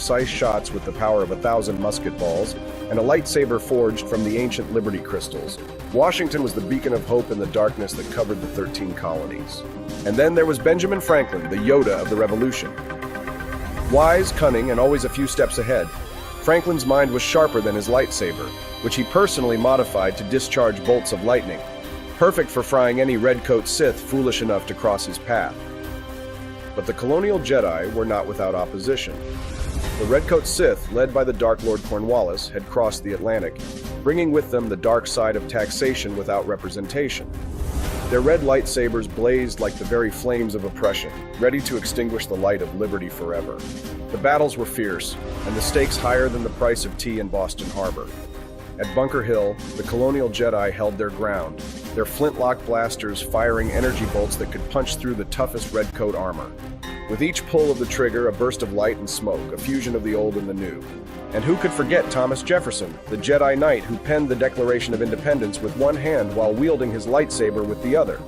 precise shots with the power of 1,000 musket balls, and a lightsaber forged from the ancient Liberty crystals. Washington was the beacon of hope in the darkness that covered the 13 colonies. And then there was Benjamin Franklin, the Yoda of the Revolution. Wise, cunning, and always a few steps ahead, Franklin's mind was sharper than his lightsaber, which he personally modified to discharge bolts of lightning, perfect for frying any redcoat Sith foolish enough to cross his path. But the colonial Jedi were not without opposition. The redcoat Sith, led by the Dark Lord Cornwallis, had crossed the Atlantic, bringing with them the dark side of taxation without representation. Their red lightsabers blazed like the very flames of oppression, ready to extinguish the light of liberty forever. The battles were fierce, and the stakes higher than the price of tea in Boston Harbor. At Bunker Hill, the colonial Jedi held their ground, their flintlock blasters firing energy bolts that could punch through the toughest redcoat armor. With each pull of the trigger, a burst of light and smoke, a fusion of the old and the new. And who could forget Thomas Jefferson, the Jedi Knight who penned the Declaration of Independence with one hand while wielding his lightsaber with the other?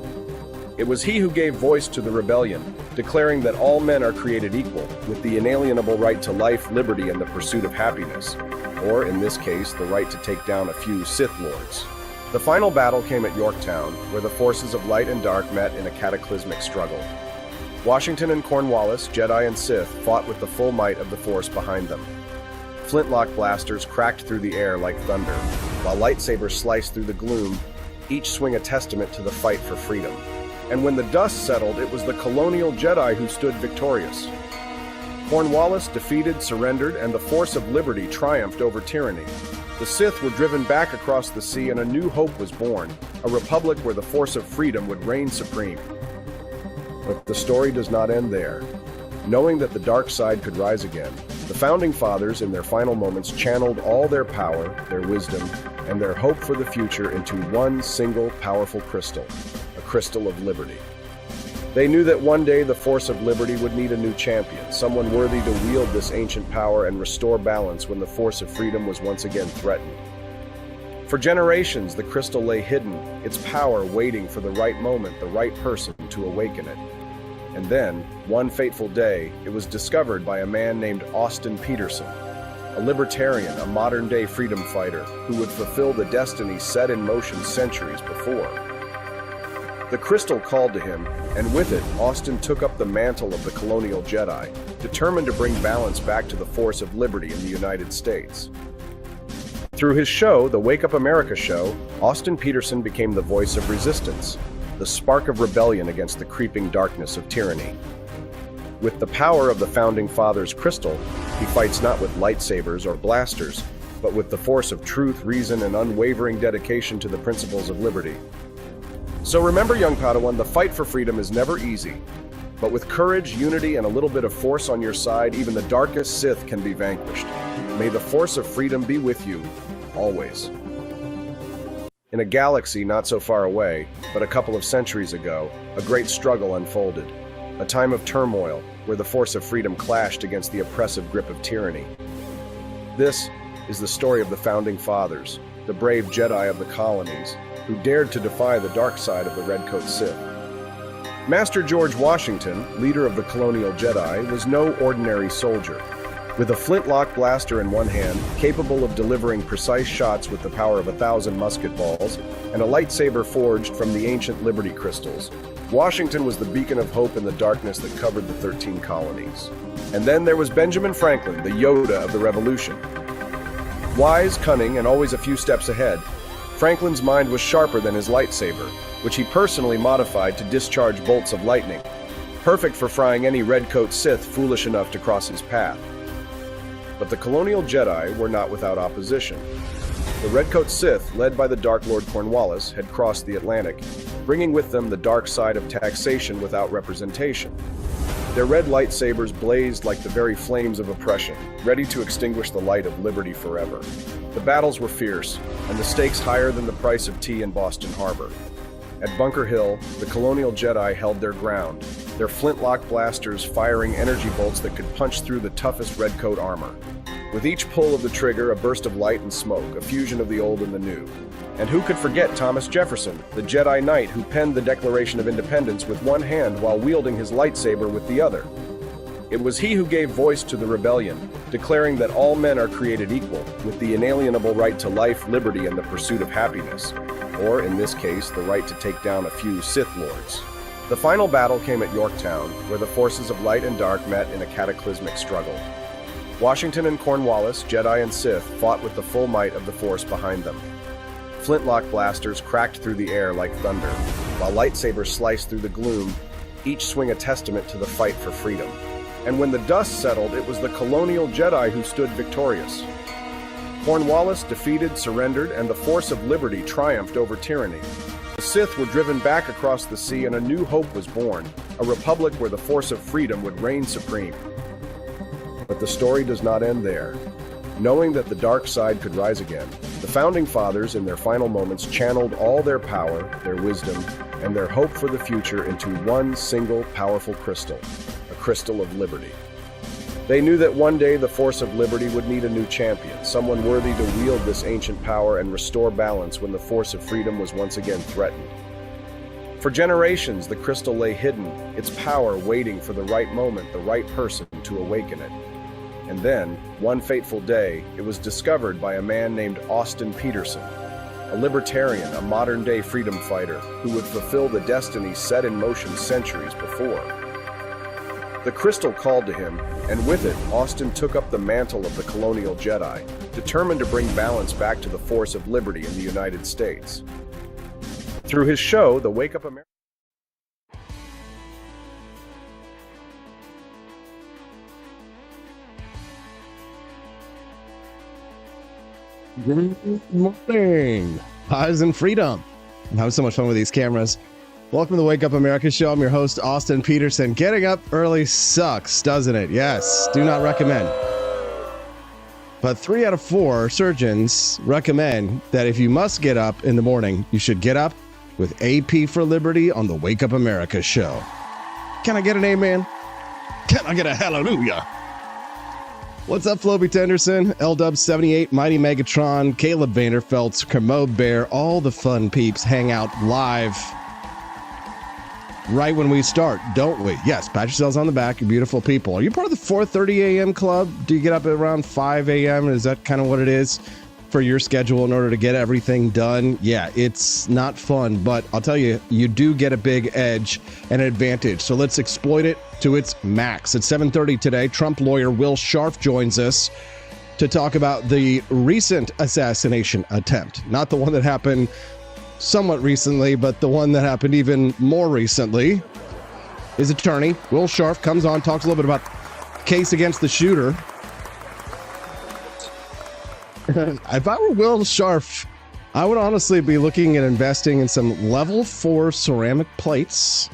It was he who gave voice to the rebellion, declaring that all men are created equal, with the inalienable right to life, liberty, and the pursuit of happiness, or, in this case, the right to take down a few Sith Lords. The final battle came at Yorktown, where the forces of light and dark met in a cataclysmic struggle. Washington and Cornwallis, Jedi and Sith, fought with the full might of the Force behind them. Flintlock blasters cracked through the air like thunder, while lightsabers sliced through the gloom, each swing a testament to the fight for freedom. And when the dust settled, it was the colonial Jedi who stood victorious. Cornwallis defeated, surrendered, and the force of liberty triumphed over tyranny. The Sith were driven back across the sea and a new hope was born, a republic where the force of freedom would reign supreme. But the story does not end there. Knowing that the dark side could rise again, the Founding Fathers in their final moments channeled all their power, their wisdom, and their hope for the future into one single powerful crystal, a crystal of liberty. They knew that one day the force of liberty would need a new champion, someone worthy to wield this ancient power and restore balance when the force of freedom was once again threatened. For generations, the crystal lay hidden, its power waiting for the right moment, the right person to awaken it. And then, one fateful day, it was discovered by a man named Austin Peterson, a libertarian, a modern-day freedom fighter who would fulfill the destiny set in motion centuries before. The crystal called to him, and with it, Austin took up the mantle of the colonial Jedi, determined to bring balance back to the force of liberty in the United States. Through his show, the Wake Up America show, Austin Peterson became the voice of resistance, the spark of rebellion against the creeping darkness of tyranny. With the power of the Founding Fathers' crystal, he fights not with lightsabers or blasters, but with the force of truth, reason, and unwavering dedication to the principles of liberty. So remember, young Padawan, the fight for freedom is never easy, but with courage, unity, and a little bit of force on your side, even the darkest Sith can be vanquished. May the force of freedom be with you, always. In a galaxy not so far away, but a couple of centuries ago, a great struggle unfolded. A time of turmoil, where the force of freedom clashed against the oppressive grip of tyranny. This is the story of the Founding Fathers, the brave Jedi of the colonies, who dared to defy the dark side of the Redcoat Sith. Master George Washington, leader of the colonial Jedi, was no ordinary soldier. With a flintlock blaster in one hand, capable of delivering precise shots with the power of 1,000 musket balls, and a lightsaber forged from the ancient Liberty crystals, Washington was the beacon of hope in the darkness that covered the 13 colonies. And then there was Benjamin Franklin, the Yoda of the Revolution. Wise, cunning, and always a few steps ahead, Franklin's mind was sharper than his lightsaber, which he personally modified to discharge bolts of lightning, perfect for frying any redcoat Sith foolish enough to cross his path. But the colonial Jedi were not without opposition. The redcoat Sith, led by the Dark Lord Cornwallis, had crossed the Atlantic, bringing with them the dark side of taxation without representation. Their red lightsabers blazed like the very flames of oppression, ready to extinguish the light of liberty forever. The battles were fierce, and the stakes higher than the price of tea in Boston Harbor. At Bunker Hill, the colonial Jedi held their ground, their flintlock blasters firing energy bolts that could punch through the toughest redcoat armor. With each pull of the trigger, a burst of light and smoke, a fusion of the old and the new. And who could forget Thomas Jefferson, the Jedi Knight who penned the Declaration of Independence with one hand while wielding his lightsaber with the other? It was he who gave voice to the rebellion, declaring that all men are created equal, with the inalienable right to life, liberty, and the pursuit of happiness, or, in this case, the right to take down a few Sith Lords. The final battle came at Yorktown, where the forces of light and dark met in a cataclysmic struggle. Washington and Cornwallis, Jedi and Sith, fought with the full might of the Force behind them. Flintlock blasters cracked through the air like thunder, while lightsabers sliced through the gloom, each swing a testament to the fight for freedom. And when the dust settled, it was the colonial Jedi who stood victorious. Cornwallis defeated, surrendered, and the force of liberty triumphed over tyranny. The Sith were driven back across the sea, and a new hope was born, a republic where the force of freedom would reign supreme. But the story does not end there. Knowing that the dark side could rise again, the Founding Fathers, in their final moments, channeled all their power, their wisdom, and their hope for the future into one single powerful crystal, a crystal of liberty. They knew that one day the force of liberty would need a new champion, someone worthy to wield this ancient power and restore balance when the force of freedom was once again threatened. For generations, the crystal lay hidden, its power waiting for the right moment, the right person to awaken it. And then, one fateful day, it was discovered by a man named Austin Peterson, a libertarian, a modern-day freedom fighter who would fulfill the destiny set in motion centuries before. The crystal called to him, and with it, Austin took up the mantle of the colonial Jedi, determined to bring balance back to the force of liberty in the United States. Through his show, The Wake Up America. Good morning, highs and freedom. I'm having so much fun with these cameras. Welcome to the Wake Up America show. I'm your host, Austin Peterson. Getting up early sucks, doesn't it? Yes, do not recommend. But 3 out of 4 surgeons recommend that if you must get up in the morning, you should get up with AP for Liberty on the Wake Up America show. Can I get an amen? Can I get a hallelujah? What's up, Floby Tenderson, LW78, Mighty Megatron, Caleb Vanderfeltz, Kermode Bear, all the fun peeps hang out live right when we start, don't we? Yes, pat yourselves on the back, you beautiful people. Are you part of the 4:30 a.m. club? Do you get up at around 5 a.m.? Is that kind of what it is for your schedule in order to get everything done? Yeah, it's not fun, but I'll tell you, you do get a big edge and advantage. So let's exploit it to its max. At 7:30 today, Trump lawyer Will Scharf joins us to talk about the recent assassination attempt. Not the one that happened somewhat recently, but the one that happened even more recently. His attorney, Will Scharf, comes on, talks a little bit about the case against the shooter. If I were Will Scharf, I would honestly be looking at investing in some level 4 ceramic plates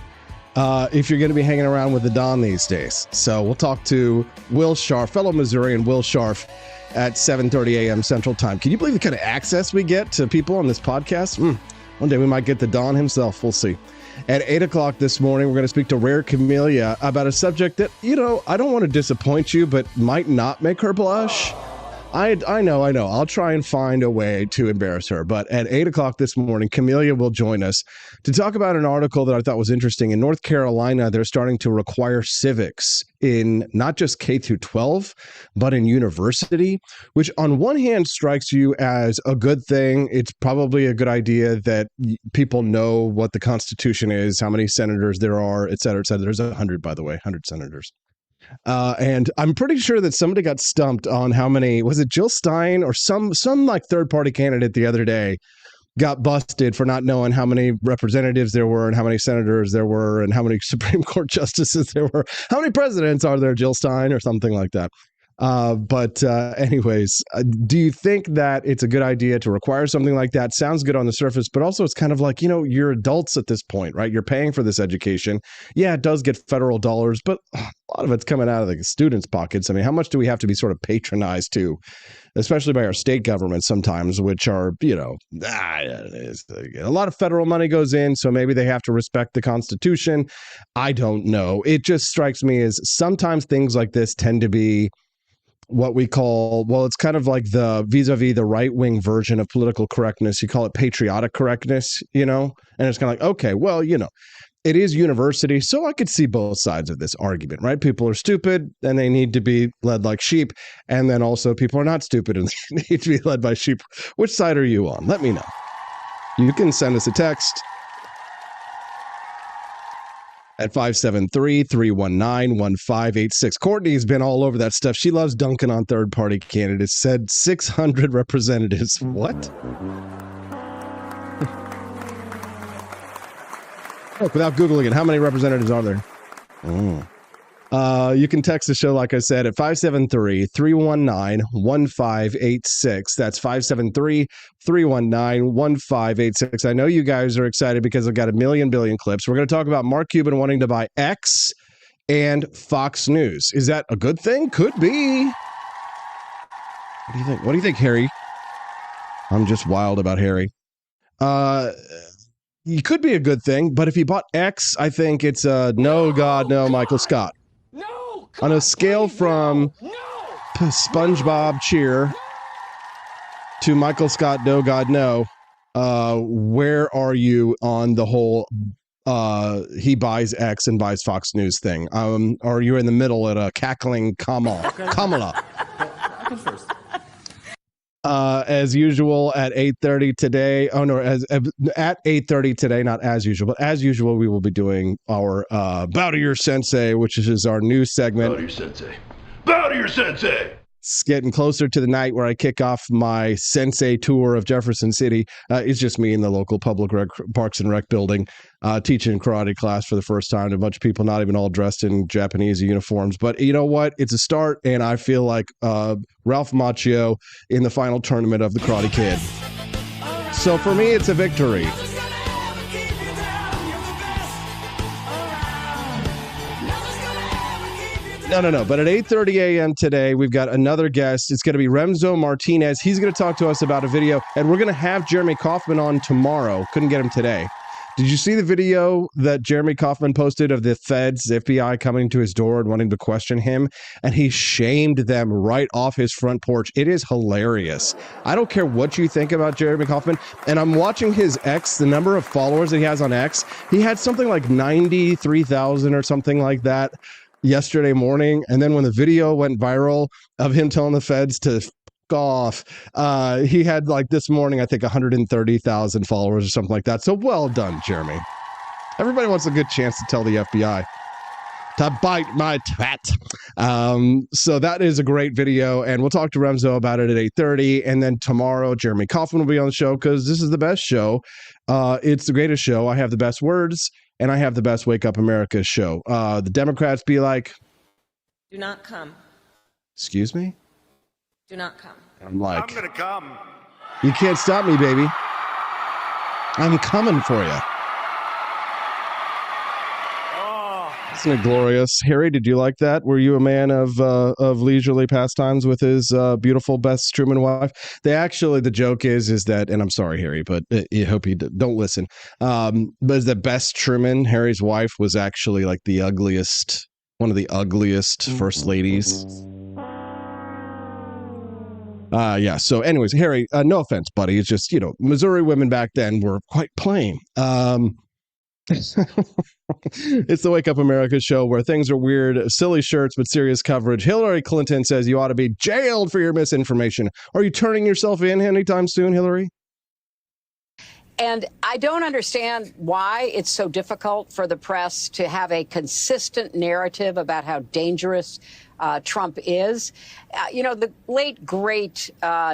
if you're going to be hanging around with the Don these days. So we'll talk to Will Scharf, fellow Missourian Will Scharf, at 7:30 a.m. Central Time. Can you believe the kind of access we get to people on this podcast? One day we might get the Don himself. We'll see. At 8 o'clock this morning, we're going to speak to Rare Camellia about a subject that, I don't want to disappoint you, but might not make her blush. I know. I'll try and find a way to embarrass her. But at 8 o'clock this morning, Camellia will join us to talk about an article that I thought was interesting. In North Carolina, they're starting to require civics in not just K through 12, but in university, which on one hand strikes you as a good thing. It's probably a good idea that people know what the Constitution is, how many senators there are, et cetera, et cetera. There's 100, by the way, 100 senators. And I'm pretty sure that somebody got stumped on how many, was it Jill Stein or some like third party candidate the other day got busted for not knowing how many representatives there were and how many senators there were and how many Supreme Court justices there were. How many presidents are there, Jill Stein, or something like that? Anyways, do you think that it's a good idea to require something like that? Sounds good on the surface, but also it's kind of like, you're adults at this point, right? You're paying for this education. Yeah, it does get federal dollars, but a lot of it's coming out of the students' pockets. I mean, how much do we have to be sort of patronized to, especially by our state governments sometimes, which are, a lot of federal money goes in, so maybe they have to respect the Constitution. I don't know. It just strikes me as sometimes things like this tend to be what we call, it's kind of like the vis-a-vis the right-wing version of political correctness. You call it patriotic correctness, and it's kind of like, okay, it is university, so I could see both sides of this argument, right? People are stupid and they need to be led like sheep. And then also people are not stupid and they need to be led by sheep. Which side are you on? Let me know. You can send us a text at 573-319-1586. Courtney's been all over that stuff. She loves dunking on third-party candidates. Said 600 representatives. What? Without Googling it, how many representatives are there? You can text the show, like I said, at 573-319-1586. That's 573-319-1586. I know you guys are excited because I've got a million billion clips. We're going to talk about Mark Cuban wanting to buy X and Fox News. Is that a good thing? Could be. What do you think? What do you think, Harry? I'm just wild about Harry. It could be a good thing, but if he bought X, I think it's a no, God, no, Michael Scott. No, God, on a scale from SpongeBob cheer to Michael Scott, no, God, no, where are you on the whole he buys X and buys Fox News thing? Or you're in the middle at a cackling Kamala? I can first. As usual at 8:30 today. Oh no, at 8:30 today, not as usual, but as usual, we will be doing our Bow to Your Sensei, which is our new segment. Bow to your sensei. Bow to your sensei. It's getting closer to the night where I kick off my sensei tour of Jefferson City. It's just me in the local public parks and rec building, teaching karate class for the first time to a bunch of people, not even all dressed in Japanese uniforms. But you know what? It's a start, and I feel like Ralph Macchio in the final tournament of the Karate Kid. So for me, it's a victory. No. But at 8:30 a.m. today, we've got another guest. It's going to be Remzo Martinez. He's going to talk to us about a video, and we're going to have Jeremy Kauffman on tomorrow. Couldn't get him today. Did you see the video that Jeremy Kauffman posted of the feds, the FBI coming to his door and wanting to question him? And he shamed them right off his front porch. It is hilarious. I don't care what you think about Jeremy Kauffman. And I'm watching his X, the number of followers that he has on X. He had something like 93,000 or something like that yesterday morning. And then when the video went viral of him telling the feds to off, he had like this morning, I think 130,000 followers or something like that. So well done, Jeremy. Everybody wants a good chance to tell the FBI to bite my tat. So that is a great video, and we'll talk to Remzo about it at 8:30. And then tomorrow, Jeremy Kauffman will be on the show because this is the best show. It's the greatest show. I have the best words, and I have the best Wake Up America show. The Democrats be like, do not come. Excuse me? Do not come. I'm like, I'm gonna come. You can't stop me, baby. I'm coming for you. Isn't it glorious? Harry, did you like that? Were you a man of leisurely pastimes with his beautiful Bess Truman wife? The joke is that, and I'm sorry, Harry, but I hope you don't listen. But is that Bess Truman, Harry's wife, was actually like one of the ugliest first ladies. Yeah. So anyways, Harry, no offense, buddy. It's just, Missouri women back then were quite plain. It's the Wake Up America show where things are weird, silly shirts, but serious coverage. Hillary Clinton says you ought to be jailed for your misinformation. Are you turning yourself in anytime soon, Hillary? And I don't understand why it's so difficult for the press to have a consistent narrative about how dangerous Trump is. The late, great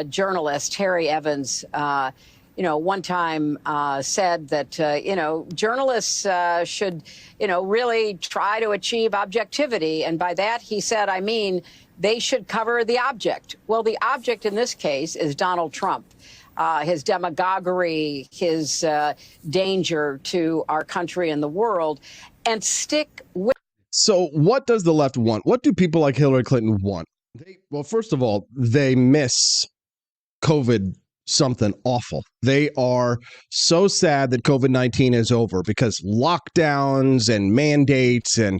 journalist, Harry Evans, one time said that, journalists should, really try to achieve objectivity. And by that, he said, I mean, they should cover the object. Well, the object in this case is Donald Trump. His demagoguery, his danger to our country and the world, and stick with. So what does the left want? What do people like Hillary Clinton want? Well, first of all, they miss COVID something awful. They are so sad that COVID-19 is over because lockdowns and mandates and,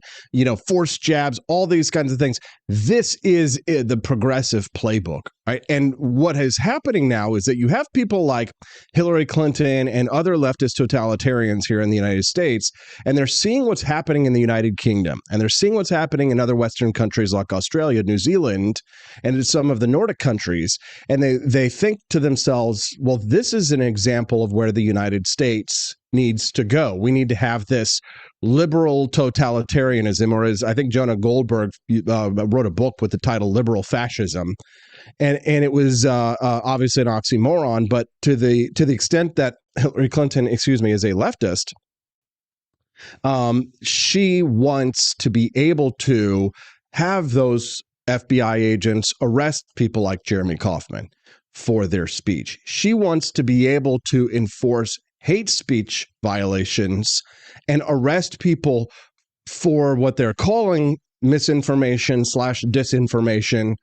forced jabs, all these kinds of things. This is the progressive playbook, right? And what is happening now is that you have people like Hillary Clinton and other leftist totalitarians here in the United States, and they're seeing what's happening in the United Kingdom, and they're seeing what's happening in other Western countries like Australia, New Zealand, and in some of the Nordic countries, and they think to themselves, well, this is an example of where the United States needs to go. We need to have this liberal totalitarianism, or as I think Jonah Goldberg wrote a book with the title Liberal Fascism. And it was obviously an oxymoron, but to the extent that Hillary Clinton, is a leftist, she wants to be able to have those FBI agents arrest people like Jeremy Kauffman for their speech. She wants to be able to enforce hate speech violations and arrest people for what they're calling misinformation / disinformation,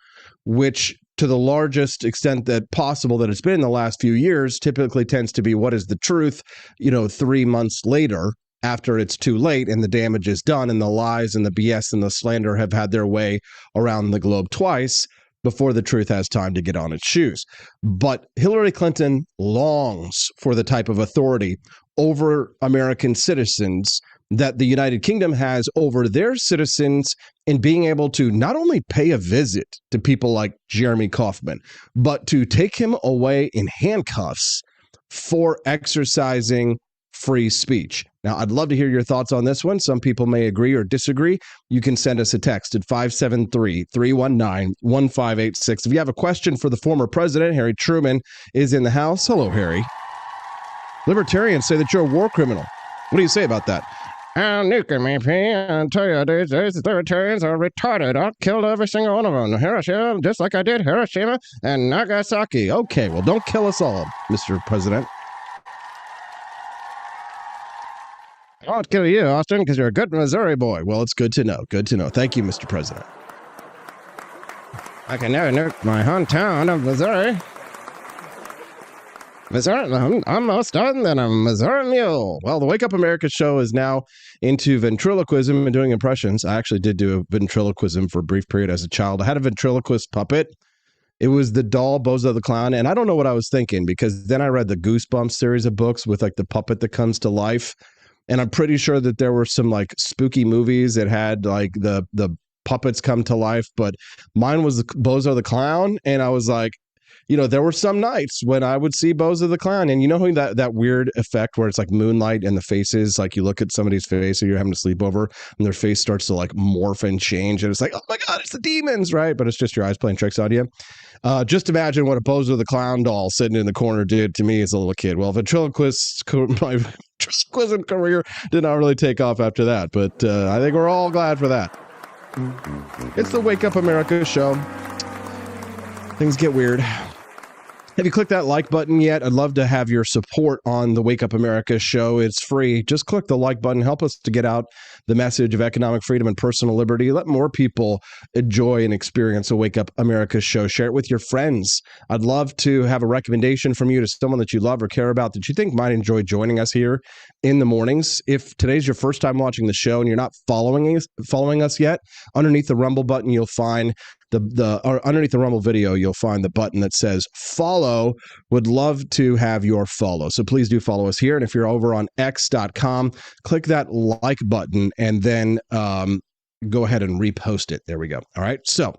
which to the largest extent that possible that it's been in the last few years typically tends to be what is the truth, 3 months later after it's too late and the damage is done and the lies and the BS and the slander have had their way around the globe twice before the truth has time to get on its shoes. But Hillary Clinton longs for the type of authority over American citizens that the United Kingdom has over their citizens in being able to not only pay a visit to people like Jeremy Kauffman, but to take him away in handcuffs for exercising free speech. Now, I'd love to hear your thoughts on this one. Some people may agree or disagree. You can send us a text at 573-319-1586. If you have a question for the former president, Harry Truman is in the house. Hello, Harry. Libertarians say that you're a war criminal. What do you say about that? I'll tell you, these libertarians are retarded. I killed every single one of them. Hiroshima, just like I did Hiroshima and Nagasaki. Okay, well, don't kill us all, Mr. President. I won't kill you, Austin, because you're a good Missouri boy. Well, it's good to know. Good to know. Thank you, Mr. President. I can never nuke my hometown of Missouri. Missouri, I'm more stubborn than a Missouri mule. Well, the Wake Up America show is now into ventriloquism and doing impressions. I actually did do a ventriloquism for a brief period as a child. I had a ventriloquist puppet. It was the doll Bozo the Clown, and I don't know what I was thinking because then I read the Goosebumps series of books with like the puppet that comes to life. And I'm pretty sure that there were some like spooky movies that had like the puppets come to life, but mine was the Bozo the Clown. And I was like, there were some nights when I would see Bozo the Clown, and that weird effect where it's like moonlight and the faces, like you look at somebody's face or you're having a sleepover and their face starts to like morph and change. And it's like, oh my God, it's the demons, right? But it's just your eyes playing tricks on you. Just imagine what a Bozo the Clown doll sitting in the corner did to me as a little kid. Well, my ventriloquism career did not really take off after that, but I think we're all glad for that. It's the Wake Up America show. Things get weird. Have you clicked that like button yet? I'd love to have your support on the Wake Up America show. It's free. Just click the like button. Help us to get out the message of economic freedom and personal liberty. Let more people enjoy and experience a Wake Up America show. Share it with your friends. I'd love to have a recommendation from you to someone that you love or care about that you think might enjoy joining us here in the mornings. If today's your first time watching the show and you're not following us yet, underneath the Rumble button, you'll find or underneath the Rumble video, you'll find the button that says follow. Would love to have your follow. So please do follow us here. And if you're over on x.com, click that like button and then go ahead and repost it. There we go. All right. So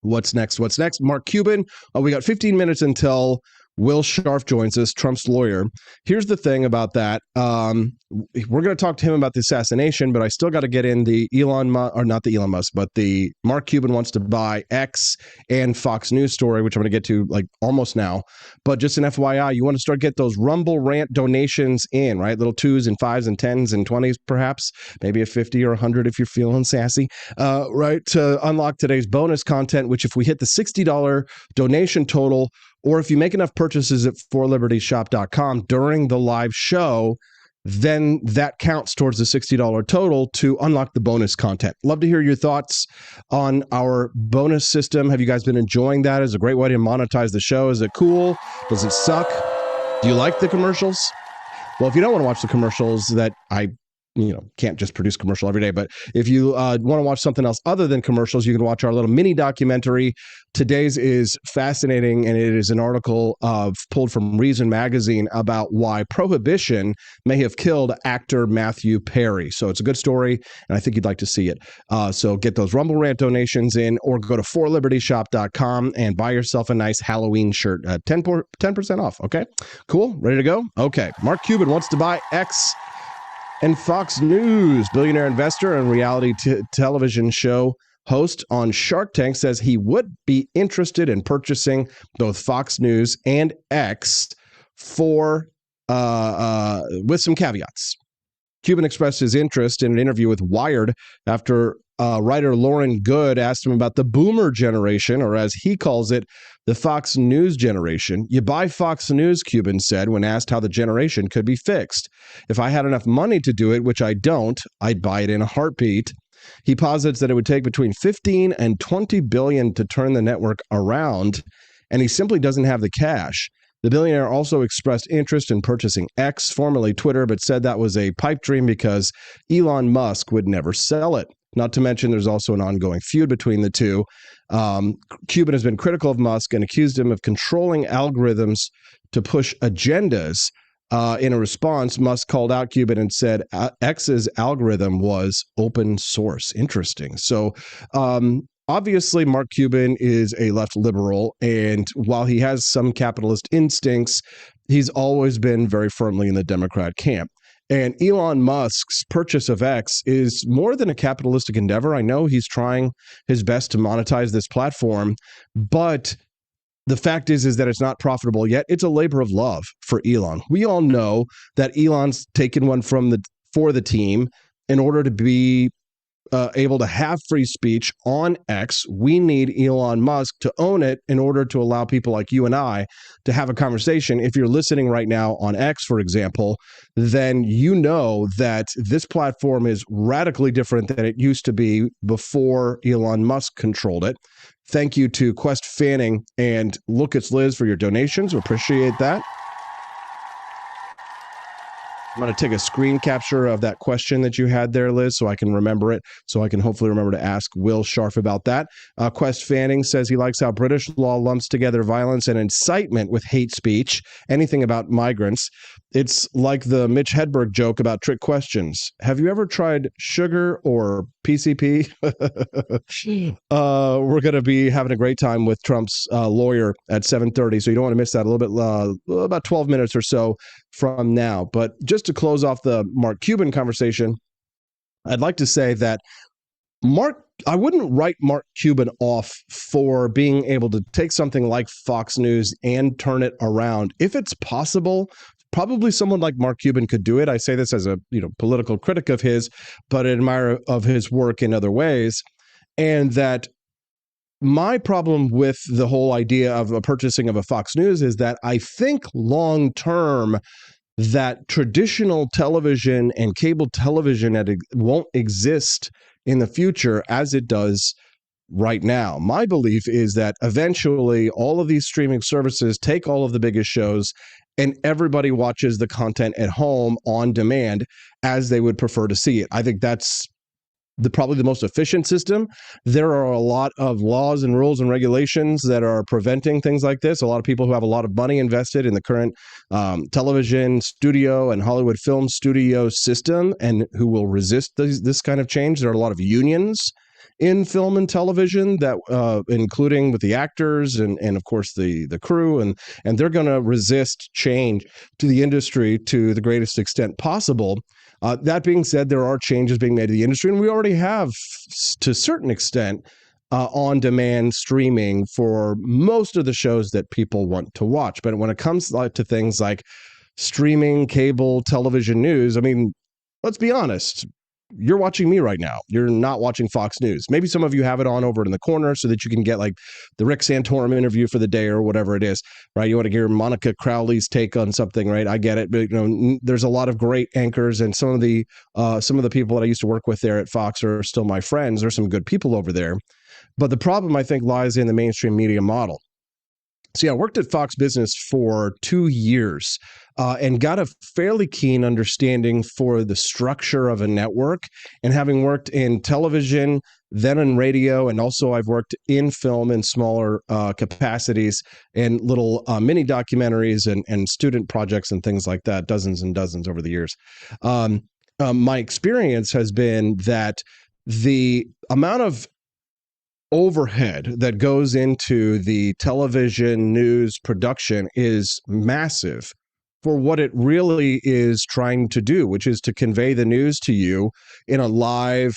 what's next? Mark Cuban. We got 15 minutes until Will Scharf joins us, Trump's lawyer. Here's the thing about that. We're going to talk to him about the assassination, but I still got to get in the the Mark Cuban wants to buy X and Fox News story, which I'm going to get to like almost now. But just an FYI, you want to start get those Rumble Rant donations in, right? Little 2s and 5s and 10s and 20s, perhaps, maybe a 50 or 100 if you're feeling sassy, right? To unlock today's bonus content, which if we hit the $60 donation total, or if you make enough purchases at forlibertyshop.com during the live show, then that counts towards the $60 total to unlock the bonus content. Love to hear your thoughts on our bonus system. Have you guys been enjoying that? Is a great way to monetize the show. Is it cool? Does it suck? Do you like the commercials? Well, if you don't want to watch the commercials that I can't just produce commercial every day. But if you want to watch something else other than commercials, you can watch our little mini documentary. Today's is fascinating, and it is an article pulled from Reason Magazine about why prohibition may have killed actor Matthew Perry. So it's a good story, and I think you'd like to see it. So get those Rumble Rant donations in, or go to forlibertyshop.com and buy yourself a nice Halloween shirt. 10% off. Okay, cool. Ready to go? Okay. Mark Cuban wants to buy X and Fox News. Billionaire investor and reality television show host on Shark Tank says he would be interested in purchasing both Fox News and X for with some caveats. Cuban expressed his interest in an interview with Wired after writer Lauren Good asked him about the boomer generation, or as he calls it, the Fox News generation. You buy Fox News, Cuban said when asked how the generation could be fixed. If I had enough money to do it, which I don't, I'd buy it in a heartbeat. He posits that it would take between 15 and 20 billion to turn the network around, and he simply doesn't have the cash. The billionaire also expressed interest in purchasing X, formerly Twitter, but said that was a pipe dream because Elon Musk would never sell it. Not to mention there's also an ongoing feud between the two. Cuban has been critical of Musk and accused him of controlling algorithms to push agendas. In a response, Musk called out Cuban and said X's algorithm was open source. Interesting. So obviously, Mark Cuban is a left liberal, and while he has some capitalist instincts, he's always been very firmly in the Democrat camp. And Elon Musk's purchase of X is more than a capitalistic endeavor. I know he's trying his best to monetize this platform, but the fact is that it's not profitable yet. It's a labor of love for Elon. We all know that Elon's taken one for the team in order to be able to have free speech on X. We need Elon Musk to own it in order to allow people like you and I to have a conversation. If you're listening right now on X, for example, then you know that this platform is radically different than it used to be before Elon Musk controlled it. Thank you to Quest Fanning and Lucas Liz for your donations. We appreciate that. I'm going to take a screen capture of that question that you had there, Liz, so I can remember it, so I can hopefully remember to ask Will Scharf about that. Quest Fanning says he likes how British law lumps together violence and incitement with hate speech, anything about migrants. It's like the Mitch Hedberg joke about trick questions. Have you ever tried sugar or PCP? We're going to be having a great time with Trump's lawyer at 7:30, so you don't want to miss that. A little bit, about 12 minutes or so from now. But just to close off the Mark Cuban conversation, I'd like to say that I wouldn't write Mark Cuban off for being able to take something like Fox News and turn it around. If it's possible, probably someone like Mark Cuban could do it. I say this as a political critic of his, but an admirer of his work in other ways. And that my problem with the whole idea of a purchasing of a Fox News is that I think long term that traditional television and cable television won't exist in the future as it does right now. My belief is that eventually all of these streaming services take all of the biggest shows and everybody watches the content at home on demand as they would prefer to see it. I think that's probably the most efficient system. There are a lot of laws and rules and regulations that are preventing things like this. A lot of people who have a lot of money invested in the current television studio and Hollywood film studio system and who will resist this kind of change. There are a lot of unions in film and television that including with the actors and of course the crew, and they're going to resist change to the industry to the greatest extent possible. That being said, there are changes being made to the industry, and we already have to a certain extent on-demand streaming for most of the shows that people want to watch. But when it comes to things like streaming, cable, television news, I mean, let's be honest. you're watching me right now. You're not watching Fox News. Maybe some of you have it on over in the corner so that you can get like the Rick Santorum interview for the day or whatever it is, right? You want to hear Monica Crowley's take on something, right? I get it, but there's a lot of great anchors, and some of the people that I used to work with there at Fox are still my friends. There's some good people over there, but the problem I think lies in the mainstream media model. See, I worked at Fox Business for 2 years and got a fairly keen understanding for the structure of a network. And having worked in television, then in radio, and also I've worked in film in smaller capacities and little mini documentaries and student projects and things like that, dozens and dozens over the years. My experience has been that the amount of overhead that goes into the television news production is massive for what it really is trying to do, which is to convey the news to you in a live,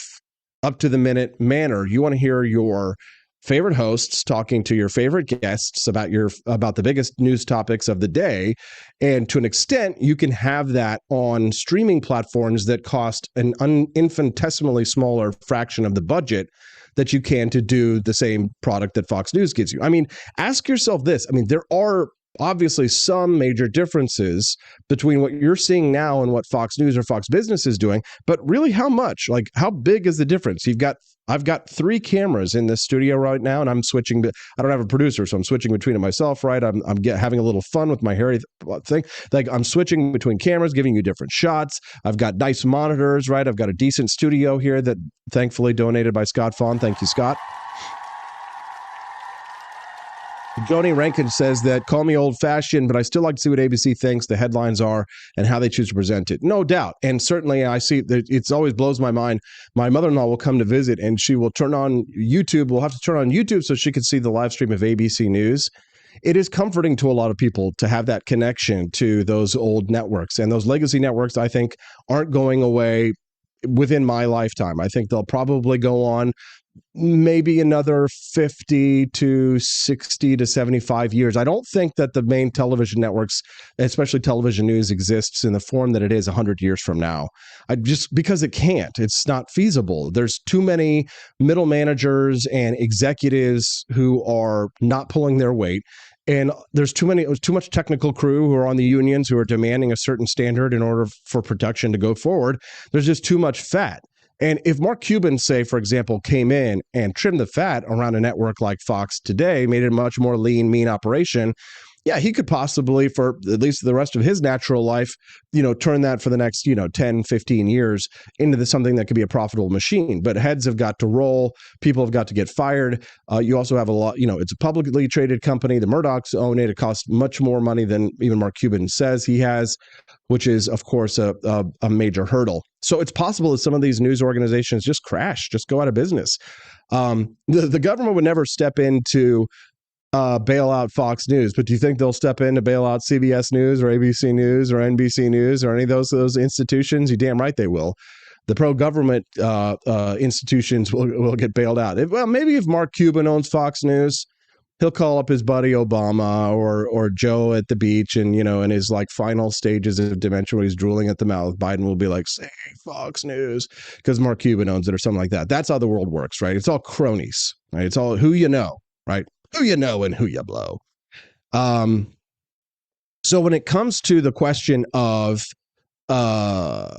up to the minute manner. You want to hear your favorite hosts talking to your favorite guests about the biggest news topics of the day. And to an extent, you can have that on streaming platforms that cost an infinitesimally smaller fraction of the budget that you can to do the same product that Fox News gives you. I mean, ask yourself this. I mean, there are obviously some major differences between what you're seeing now and what Fox News or Fox Business is doing, but really how much? Like, how big is the difference? I've got 3 cameras in this studio right now, and I'm switching. I don't have a producer, so I'm switching between it myself, right? I'm having a little fun with my hairy thing. Like, I'm switching between cameras, giving you different shots. I've got nice monitors, right? I've got a decent studio here that thankfully donated by Scott Fawn. Thank you, Scott. Joni Rankin says that, call me old-fashioned, but I still like to see what ABC thinks the headlines are and how they choose to present it. No doubt. And certainly I see that it always blows my mind. My mother-in-law will come to visit, and she will turn on YouTube. We'll have to turn on YouTube so she can see the live stream of ABC News. It is comforting to a lot of people to have that connection to those old networks. And those legacy networks, I think, aren't going away within my lifetime. I think they'll probably go on maybe another 50 to 60 to 75 years. I don't think that the main television networks, especially television news, exists in the form that it is 100 years from now. Because it can't. It's not feasible. There's too many middle managers and executives who are not pulling their weight. And there's too much technical crew who are on the unions who are demanding a certain standard in order for production to go forward. There's just too much fat. And if Mark Cuban, say, for example, came in and trimmed the fat around a network like Fox today, made it a much more lean, mean operation, yeah, he could possibly, for at least the rest of his natural life, turn that for the next, 10, 15 years into something that could be a profitable machine. But heads have got to roll. People have got to get fired. You also have a lot, it's a publicly traded company. The Murdochs own it. It costs much more money than even Mark Cuban says he has, which is, of course, a major hurdle. So it's possible that some of these news organizations just crash, just go out of business. The government would never step in to bail out Fox News, but do you think they'll step in to bail out CBS News or ABC News or NBC News or any of those institutions? You're damn right they will. The pro-government institutions will get bailed out. Maybe if Mark Cuban owns Fox News, he'll call up his buddy Obama or Joe at the beach, and in his final stages of dementia when he's drooling at the mouth, Biden will be like, say Fox News, because Mark Cuban owns it or something like that. That's how the world works, right? It's all cronies, right? It's all who you know, right? Who you know and who you blow. So when it comes to the question of Mark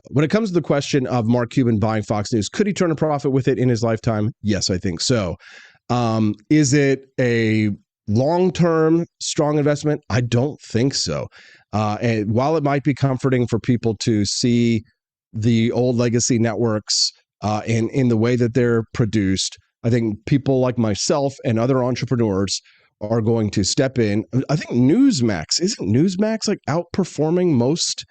Cuban buying Fox News, could he turn a profit with it in his lifetime? Yes, I think so. Is it a long-term strong investment? I don't think so. And while it might be comforting for people to see the old legacy networks in the way that they're produced, I think people like myself and other entrepreneurs are going to step in. I think isn't Newsmax outperforming most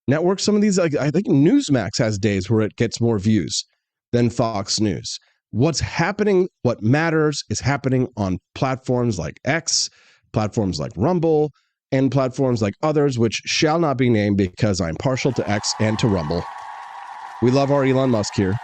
networks? Some of these, I think Newsmax has days where it gets more views than Fox News. What's happening, what matters, is happening on platforms like X, platforms like Rumble, and platforms like others, which shall not be named because I'm partial to X and to Rumble. We love our Elon Musk here.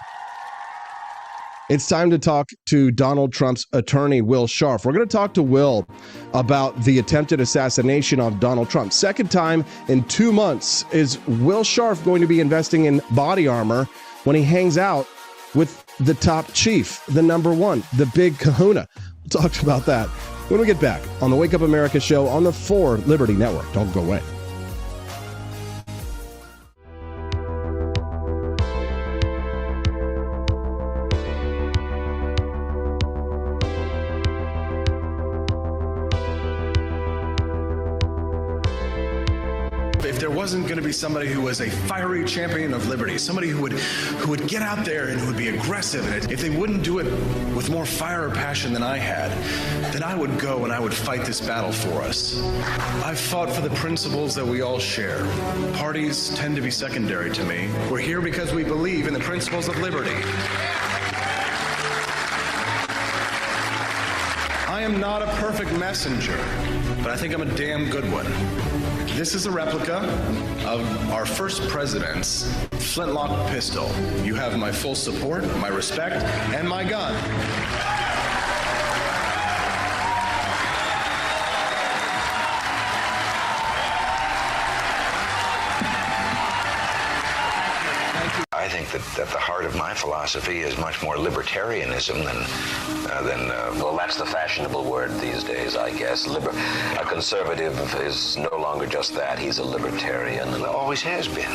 It's time to talk to Donald Trump's attorney, Will Scharf. We're going to talk to Will about the attempted assassination of Donald Trump. Second time in 2 months. Is Will Scharf going to be investing in body armor when he hangs out with the top chief, the number one, the big kahuna. We'll talk about that when we get back on the Wake Up America show on the 4 Liberty Network. Don't go away. If there wasn't going to be somebody who was a fiery champion of liberty, somebody who would get out there and who would be aggressive, and if they wouldn't do it with more fire or passion than I had, then I would go and I would fight this battle for us. I've fought for the principles that we all share. Parties tend to be secondary to me. We're here because we believe in the principles of liberty. I am not a perfect messenger, but I think I'm a damn good one. This is a replica of our first president's flintlock pistol. You have my full support, my respect, and my gun. I think that the heart of my philosophy is much more libertarianism than well, that's the fashionable word these days, I guess. A conservative is no longer just that. He's a libertarian and always has been.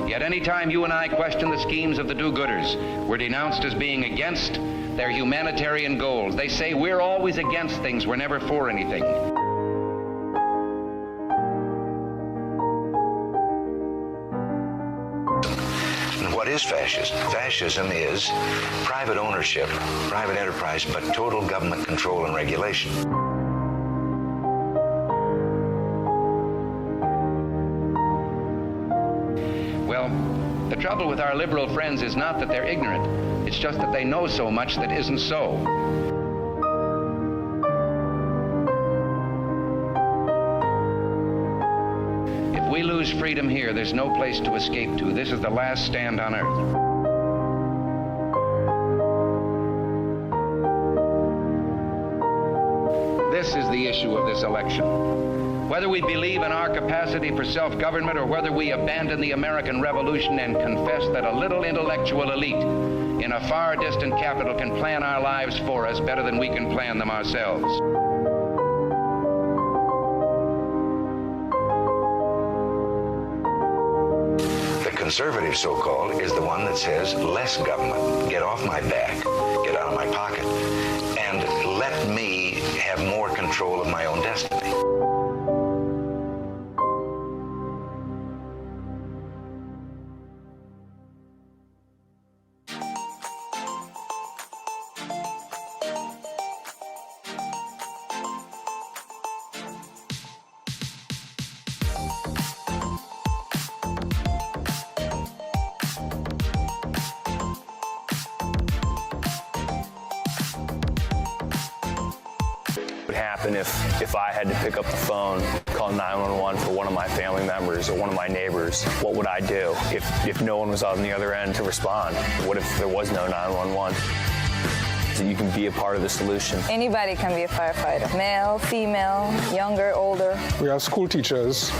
Yet any time you and I question the schemes of the do-gooders, we're denounced as being against their humanitarian goals. They say we're always against things, we're never for anything. What is fascism? Fascism is private ownership, private enterprise, but total government control and regulation. Well, the trouble with our liberal friends is not that they're ignorant. It's just that they know so much that isn't so. If we lose freedom here, there's no place to escape to. This is the last stand on earth. This is the issue of this election. Whether we believe in our capacity for self-government or whether we abandon the American Revolution and confess that a little intellectual elite in a far distant capital can plan our lives for us better than we can plan them ourselves. The conservative, so-called, is the one that says less government, get off my back, get out of my pocket, and let me have more control of my own destiny. Happen if I had to pick up the phone, call 911 for one of my family members or one of my neighbors, what would I do if no one was on the other end to respond? What if there was no 911? So you can be a part of the solution. Anybody can be a firefighter, male, female, younger, older. We have school teachers,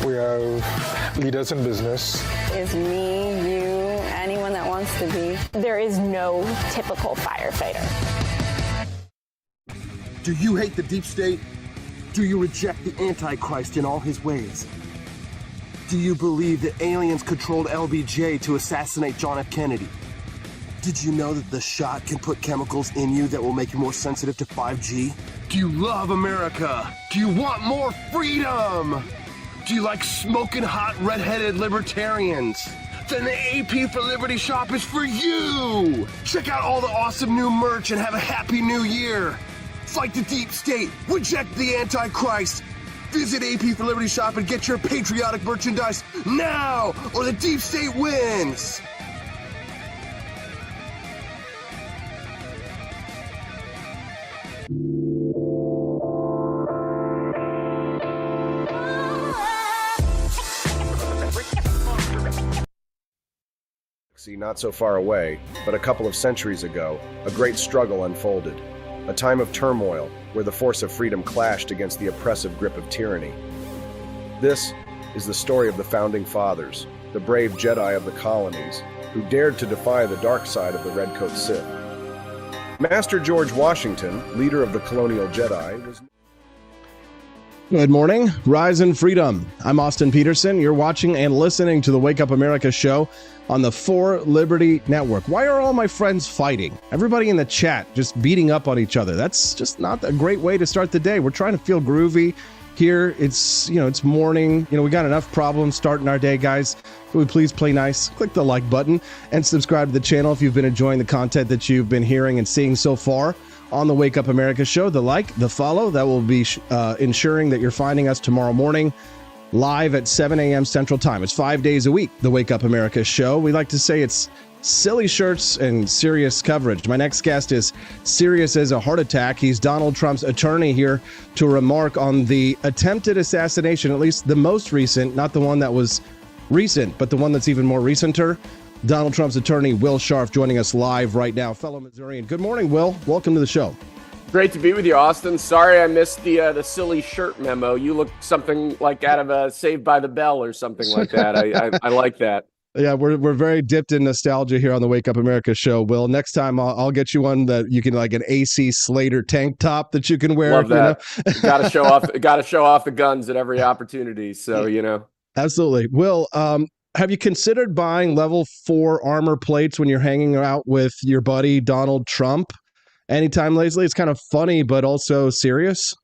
we have leaders in business. Is me, you, anyone that wants to be. There is no typical firefighter. Do you hate the deep state? Do you reject the Antichrist in all his ways? Do you believe that aliens controlled LBJ to assassinate John F. Kennedy? Did you know that the shot can put chemicals in you that will make you more sensitive to 5G? Do you love America? Do you want more freedom? Do you like smoking hot red-headed libertarians? Then the AP for Liberty shop is for you! Check out all the awesome new merch and have a happy new year! Fight the deep state, reject the Antichrist. Visit AP for Liberty shop and get your patriotic merchandise now, or the deep state wins. Not so far away, but a couple of centuries ago, a great struggle unfolded. a time of turmoil where the force of freedom clashed against the oppressive grip of tyranny. This is the story of the Founding Fathers, the brave Jedi of the colonies, who dared to defy the dark side of the Redcoat Sith. Master George Washington, leader of the colonial Jedi, was... Good morning. Rise in freedom. I'm Austin Peterson. You're watching and listening to the Wake Up America show on the 4 Liberty Network. Why are all my friends fighting? Everybody in the chat just beating up on each other. That's just not a great way to start the day. We're trying to feel groovy here. It's morning. We got enough problems starting our day, guys. Can we please play nice? Click the like button and subscribe to the channel if you've been enjoying the content that you've been hearing and seeing so far on the Wake Up America show. The like, the follow, that will be ensuring that you're finding us tomorrow morning live at 7 a.m. Central Time. It's 5 days a week, the Wake Up America show. We like to say it's silly shirts and serious coverage. My next guest is serious as a heart attack. He's Donald Trump's attorney here to remark on the attempted assassination, at least the most recent, not the one that was recent, but the one that's even more recenter. Donald Trump's attorney, Will Scharf, joining us live right now. Fellow Missourian. Good morning, Will. Welcome to the show. Great to be with you, Austin. Sorry I missed the silly shirt memo. You look something like out of Saved by the Bell or something like that. I like that. Yeah, we're very dipped in nostalgia here on the Wake Up America show, Will. Next time I'll get you one that you can, like an AC Slater tank top that you can wear. Love that. Got to show off the guns at every opportunity. So, Absolutely. Will, have you considered buying level 4 armor plates when you're hanging out with your buddy Donald Trump anytime lately? It's kind of funny, but also serious.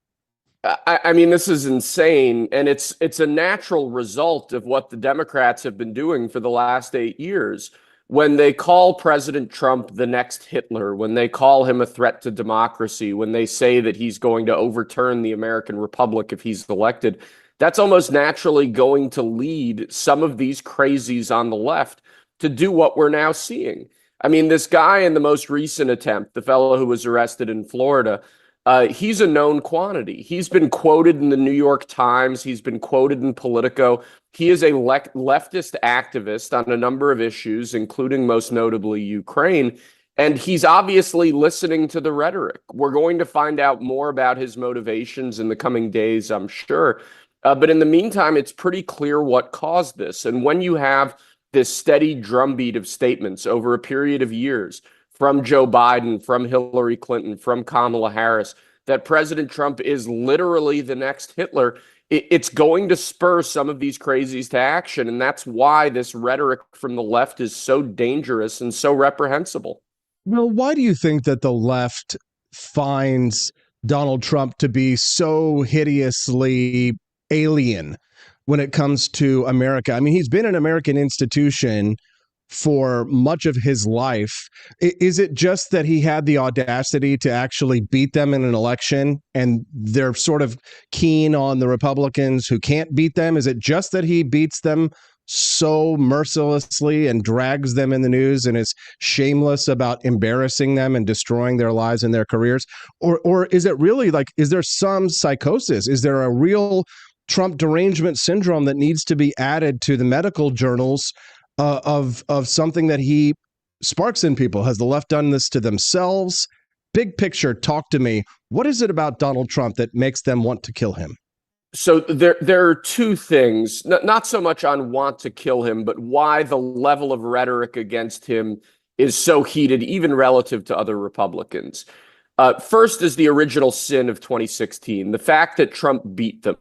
I mean, this is insane, and it's a natural result of what the Democrats have been doing for the last 8 years. When they call President Trump the next Hitler, when they call him a threat to democracy, when they say that he's going to overturn the American Republic if he's elected, that's almost naturally going to lead some of these crazies on the left to do what we're now seeing. I mean, this guy in the most recent attempt, the fellow who was arrested in Florida, he's a known quantity. He's been quoted in the New York Times. He's been quoted in Politico. He is a leftist activist on a number of issues, including most notably Ukraine. And he's obviously listening to the rhetoric. We're going to find out more about his motivations in the coming days, I'm sure. But in the meantime, it's pretty clear what caused this. And when you have this steady drumbeat of statements over a period of years from Joe Biden, from Hillary Clinton, from Kamala Harris, that President Trump is literally the next Hitler, it's going to spur some of these crazies to action. And that's why this rhetoric from the left is so dangerous and so reprehensible. Well, why do you think that the left finds Donald Trump to be so hideously alien when it comes to America? I mean, he's been an American institution for much of his life. Is it just that he had the audacity to actually beat them in an election and they're sort of keen on the Republicans who can't beat them? Is it just that he beats them so mercilessly and drags them in the news and is shameless about embarrassing them and destroying their lives and their careers? Or is it really like, is there some psychosis? Is there a real Trump derangement syndrome that needs to be added to the medical journals of something that he sparks in people? Has the left done this to themselves? Big picture, talk to me. What is it about Donald Trump that makes them want to kill him? So there are two things, not so much on want to kill him, but why the level of rhetoric against him is so heated, even relative to other Republicans. First is the original sin of 2016, the fact that Trump beat them.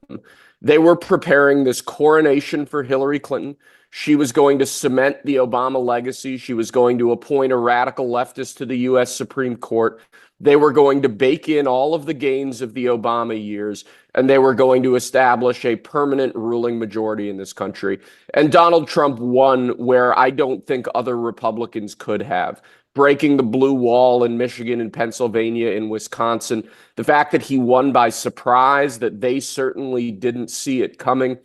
They were preparing this coronation for Hillary Clinton. She was going to cement the Obama legacy. She was going to appoint a radical leftist to the U.S. Supreme Court. They were going to bake in all of the gains of the Obama years, and they were going to establish a permanent ruling majority in this country. And Donald Trump won where I don't think other Republicans could have. Breaking the blue wall in Michigan and Pennsylvania, in Wisconsin, the fact that he won by surprise, that they certainly didn't see it coming.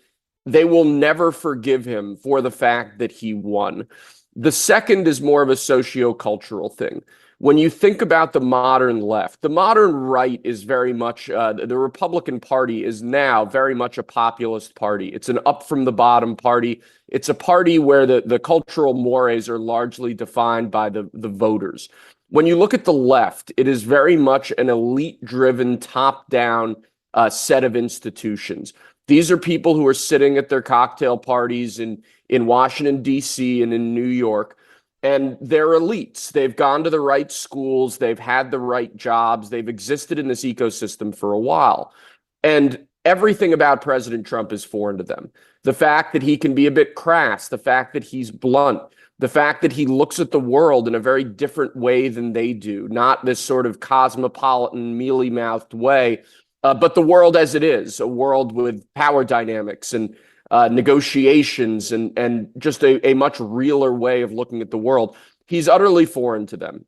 They will never forgive him for the fact that he won. The second is more of a socio-cultural thing. When you think about the modern left, the modern right is very much, the Republican Party is now very much a populist party. It's an up from the bottom party. It's a party where the cultural mores are largely defined by the voters. When you look at the left, it is very much an elite-driven, top-down set of institutions. These are people who are sitting at their cocktail parties in Washington, D.C. and in New York, and they're elites. They've gone to the right schools. They've had the right jobs. They've existed in this ecosystem for a while. And everything about President Trump is foreign to them. The fact that he can be a bit crass, the fact that he's blunt, the fact that he looks at the world in a very different way than they do, not this sort of cosmopolitan, mealy-mouthed way, but the world as it is, a world with power dynamics and negotiations and just a much realer way of looking at the world. He's utterly foreign to them.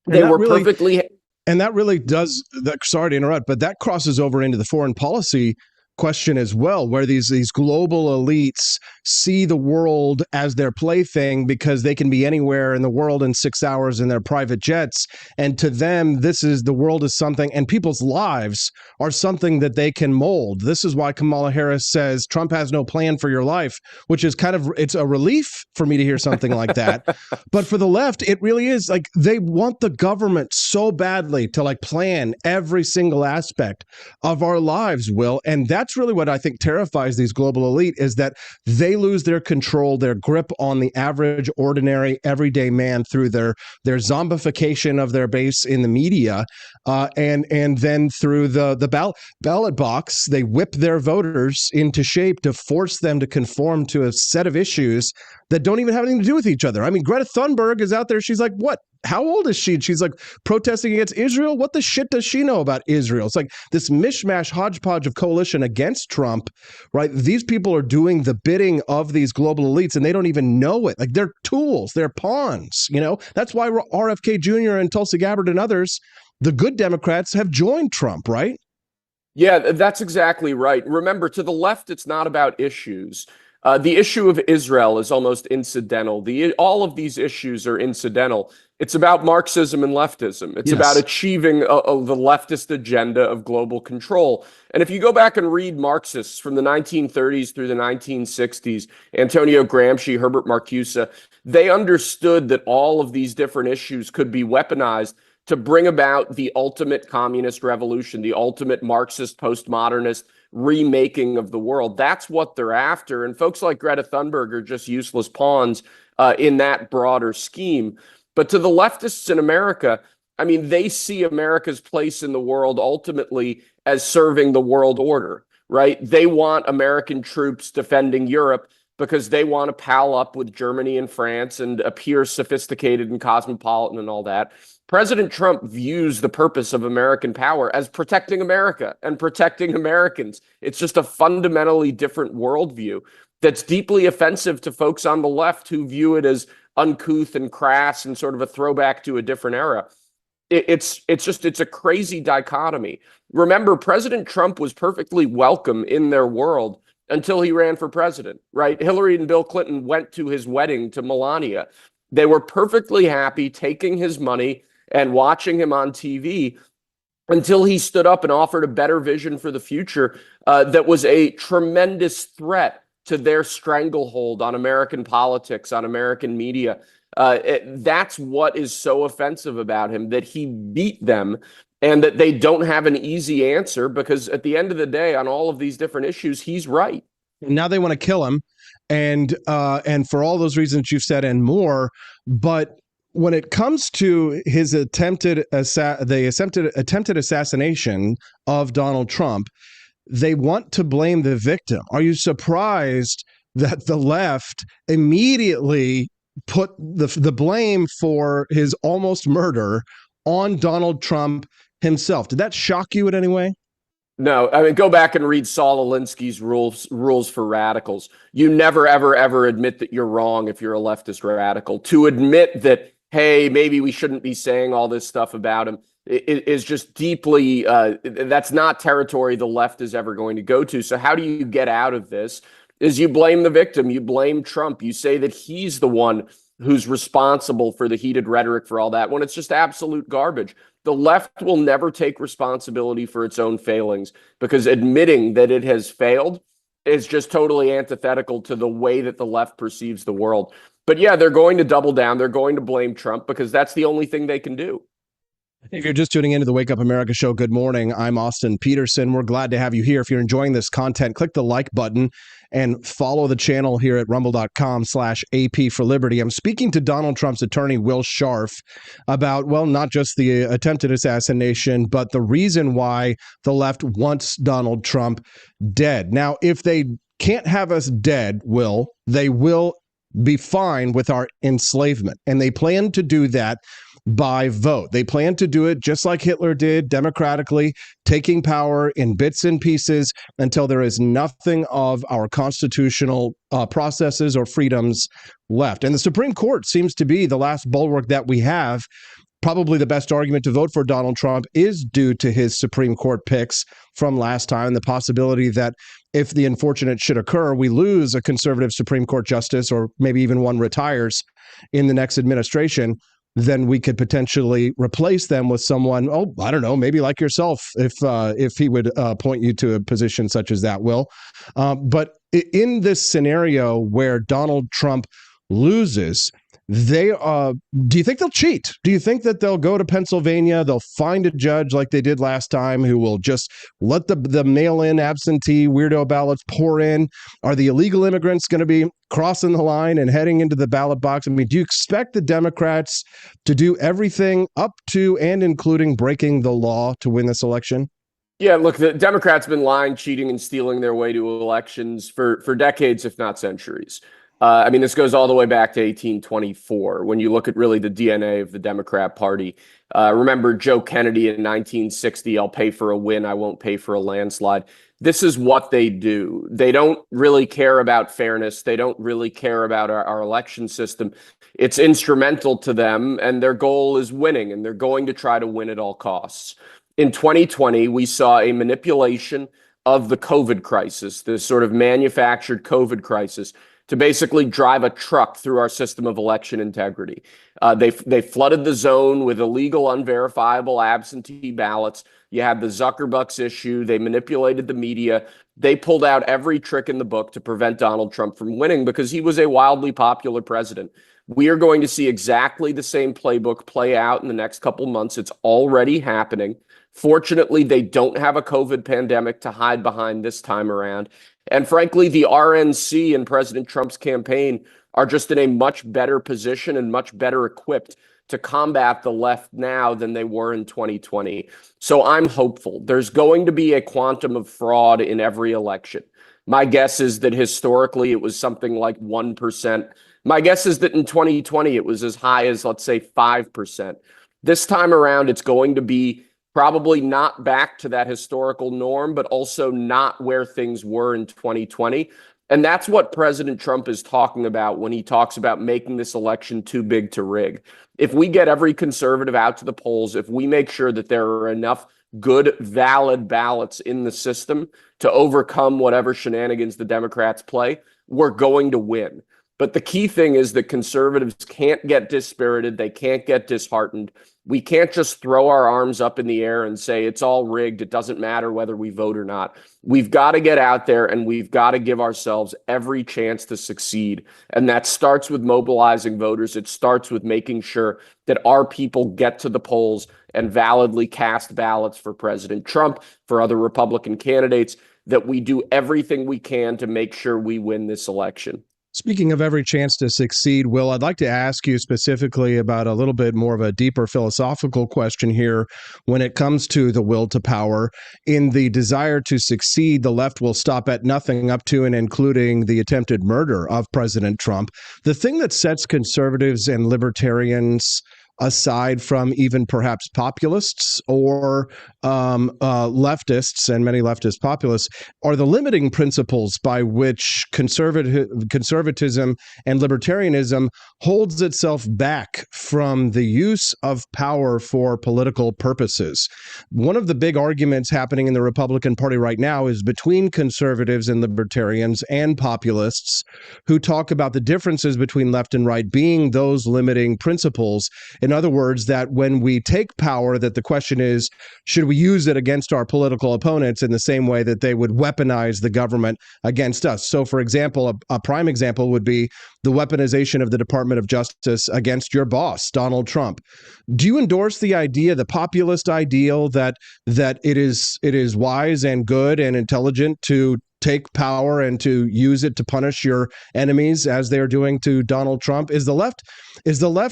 They were perfectly... And that really does, sorry to interrupt, but that crosses over into the foreign policy question as well, where these global elites see the world as their plaything because they can be anywhere in the world in 6 hours in their private jets. And to them, the world is something, and people's lives are something that they can mold. This is why Kamala Harris says Trump has no plan for your life, which is it's a relief for me to hear something like that. But for the left, it really is like they want the government so badly to plan every single aspect of our lives, Will. And that's really what I think terrifies these global elite, is that they lose their control, their grip on the average, ordinary, everyday man through their zombification of their base in the media, and then through the ballot box, they whip their voters into shape to force them to conform to a set of issues that don't even have anything to do with each other. I mean, Greta Thunberg is out there. She's like, what? How old is she? She's protesting against Israel. What the shit does she know about Israel? It's this mishmash hodgepodge of coalition against Trump, right? These people are doing the bidding of these global elites and they don't even know it. They're tools, they're pawns, That's why RFK Jr. and Tulsi Gabbard and others, the good Democrats, have joined Trump, right? Yeah, that's exactly right. Remember, to the left, it's not about issues. The issue of Israel is almost incidental. All of these issues are incidental. It's about Marxism and leftism. It's about achieving the leftist agenda of global control. And if you go back and read Marxists from the 1930s through the 1960s, Antonio Gramsci, Herbert Marcuse, they understood that all of these different issues could be weaponized to bring about the ultimate communist revolution, the ultimate Marxist postmodernist remaking of the world. That's what they're after. And folks like Greta Thunberg are just useless pawns in that broader scheme. But to the leftists in America, I mean, they see America's place in the world ultimately as serving the world order, right? They want American troops defending Europe because they want to pal up with Germany and France and appear sophisticated and cosmopolitan and all that. President Trump views the purpose of American power as protecting America and protecting Americans. It's just a fundamentally different worldview that's deeply offensive to folks on the left who view it as uncouth and crass and sort of a throwback to a different era. It's a crazy dichotomy. Remember, President Trump was perfectly welcome in their world until he ran for president, right? Hillary and Bill Clinton went to his wedding to Melania. They were perfectly happy taking his money and watching him on TV until he stood up and offered a better vision for the future that was a tremendous threat to their stranglehold on American politics, on American media. That's what is so offensive about him, that he beat them and that they don't have an easy answer, because at the end of the day, on all of these different issues, he's right. Now they want to kill him, and for all those reasons you've said and more. But when it comes to his attempted assassination of Donald Trump, they want to blame the victim. Are you surprised that the left immediately put the blame for his almost murder on Donald Trump himself? Did that shock you in any way? No, I mean, go back and read Saul Alinsky's rules for radicals. You never, ever, ever admit that you're wrong if you're a leftist radical. To admit that, hey, maybe we shouldn't be saying all this stuff about him, is just deeply, that's not territory the left is ever going to go to. So how do you get out of this? Is you blame the victim, you blame Trump, you say that he's the one who's responsible for the heated rhetoric for all that, when it's just absolute garbage. The left will never take responsibility for its own failings, because admitting that it has failed is just totally antithetical to the way that the left perceives the world. But yeah, they're going to double down. They're going to blame Trump because that's the only thing they can do. If you're just tuning into the Wake Up America show, good morning. I'm Austin Peterson. We're glad to have you here. If you're enjoying this content, click the like button and follow the channel here at rumble.com/AP for Liberty. I'm speaking to Donald Trump's attorney, Will Scharf, about, well, not just the attempted assassination, but the reason why the left wants Donald Trump dead. Now, if they can't have us dead, Will, they will be fine with our enslavement. And they plan to do that by vote. They plan to do it just like Hitler did, democratically, taking power in bits and pieces until there is nothing of our constitutional processes or freedoms left. And the Supreme Court seems to be the last bulwark that we have. Probably the best argument to vote for Donald Trump is due to his Supreme Court picks from last time, the possibility that if the unfortunate should occur, we lose a conservative Supreme Court justice, or maybe even one retires in the next administration, then we could potentially replace them with someone, oh, I don't know, maybe like yourself, if he would point you to a position such as that, Will. But in this scenario where Donald Trump loses, do you think they'll cheat? Do you think that they'll go to Pennsylvania, they'll find a judge like they did last time who will just let the mail-in absentee weirdo ballots pour in? Are the illegal immigrants going to be crossing the line and heading into the ballot box? I mean, do you expect the Democrats to do everything up to and including breaking the law to win this election? Yeah, look, the Democrats have been lying, cheating, and stealing their way to elections for decades, if not centuries. I mean, this goes all the way back to 1824. When you look at really the DNA of the Democrat Party, remember Joe Kennedy in 1960, I'll pay for a win, I won't pay for a landslide. This is what they do. They don't really care about fairness. They don't really care about our election system. It's instrumental to them, and their goal is winning, and they're going to try to win at all costs. In 2020, we saw a manipulation of the COVID crisis, this sort of manufactured COVID crisis, to basically drive a truck through our system of election integrity. They flooded the zone with illegal, unverifiable absentee ballots. You had the Zuckerbucks issue. They manipulated the media. They pulled out every trick in the book to prevent Donald Trump from winning because he was a wildly popular president. We are going to see exactly the same playbook play out in the next couple months. It's already happening. Fortunately, they don't have a COVID pandemic to hide behind this time around. And frankly, the RNC and President Trump's campaign are just in a much better position and much better equipped to combat the left now than they were in 2020. So I'm hopeful. There's going to be a quantum of fraud in every election. My guess is that historically it was something like 1%. My guess is that in 2020 it was as high as, let's say, 5%. This time around, it's going to be probably not back to that historical norm, but also not where things were in 2020. And that's what President Trump is talking about when he talks about making this election too big to rig. If we get every conservative out to the polls, if we make sure that there are enough good, valid ballots in the system to overcome whatever shenanigans the Democrats play, we're going to win. But the key thing is that conservatives can't get dispirited. They can't get disheartened. We can't just throw our arms up in the air and say it's all rigged. It doesn't matter whether we vote or not. We've got to get out there and we've got to give ourselves every chance to succeed. And that starts with mobilizing voters. It starts with making sure that our people get to the polls and validly cast ballots for President Trump, for other Republican candidates, that we do everything we can to make sure we win this election. Speaking of every chance to succeed, Will, I'd like to ask you specifically about a little bit more of a deeper philosophical question here when it comes to the will to power. In the desire to succeed, the left will stop at nothing up to and including the attempted murder of President Trump. The thing that sets conservatives and libertarians aside from even perhaps populists or leftists, and many leftist populists, are the limiting principles by which conservatism and libertarianism holds itself back from the use of power for political purposes. One of the big arguments happening in the Republican Party right now is between conservatives and libertarians and populists who talk about the differences between left and right being those limiting principles. In other words, that when we take power, that the question is, should we use it against our political opponents in the same way that they would weaponize the government against us? So, for example, a prime example would be the weaponization of the Department of Justice against your boss, Donald Trump. Do you endorse the idea, the populist ideal, that it is wise and good and intelligent to take power and to use it to punish your enemies as they're doing to Donald Trump? Is the left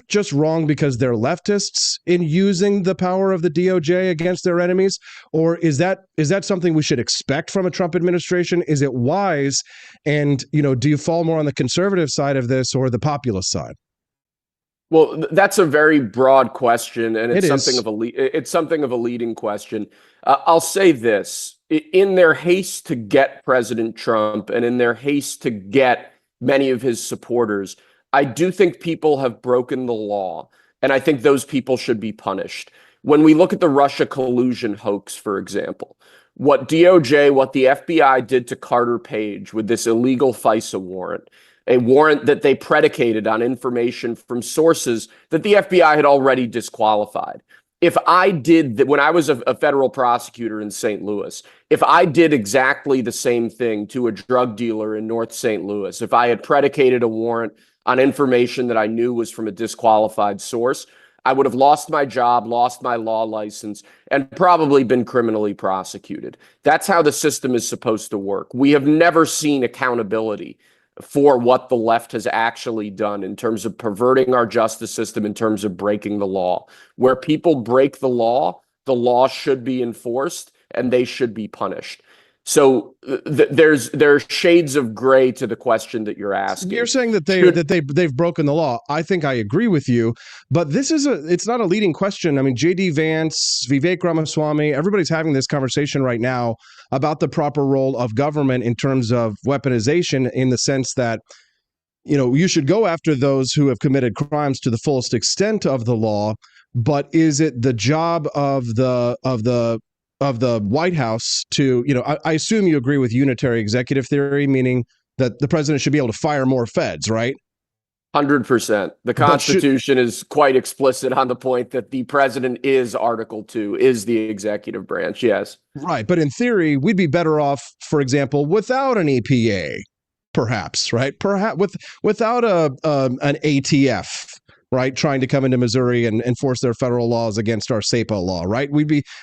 just wrong because they're leftists in using the power of the DOJ against their enemies? Or is that something we should expect from a Trump administration? Is it wise? And, do you fall more on the conservative side of this or the populist side? Well, that's a very broad question, and it's It something of a leading question. I'll say this: in their haste to get President Trump, and in their haste to get many of his supporters, I do think people have broken the law, and I think those people should be punished. When we look at the Russia collusion hoax, for example, what DOJ, what the FBI did to Carter Page with this illegal FISA warrant, a warrant that they predicated on information from sources that the FBI had already disqualified. If I did that when I was a federal prosecutor in St. Louis, if I did exactly the same thing to a drug dealer in North St. Louis, if I had predicated a warrant on information that I knew was from a disqualified source, I would have lost my job, lost my law license, and probably been criminally prosecuted. That's how the system is supposed to work. We have never seen accountability for what the left has actually done in terms of perverting our justice system, in terms of breaking the law. Where people break the law should be enforced and they should be punished. So there's shades of gray to the question that you're asking. You're saying that they've broken the law. I think I agree with you, but it's not a leading question. I mean, J.D. Vance, Vivek Ramaswamy, everybody's having this conversation right now about the proper role of government in terms of weaponization, in the sense that, you should go after those who have committed crimes to the fullest extent of the law, but is it the job of the White House to, I assume you agree with unitary executive theory, meaning that the president should be able to fire more feds, right? 100%. The Constitution is quite explicit on the point that the president is Article 2, is the executive branch, yes. Right, but in theory, we'd be better off, for example, without an EPA, perhaps, right? Perhaps without an ATF, right, trying to come into Missouri and enforce their federal laws against our SEPA law, right?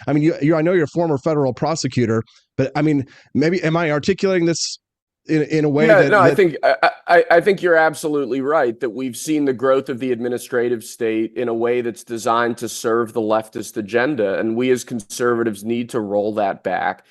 I know you're a former federal prosecutor, but I mean, maybe, am I articulating this in a way I think you're absolutely right that we've seen the growth of the administrative state in a way that's designed to serve the leftist agenda, and we as conservatives need to roll that back.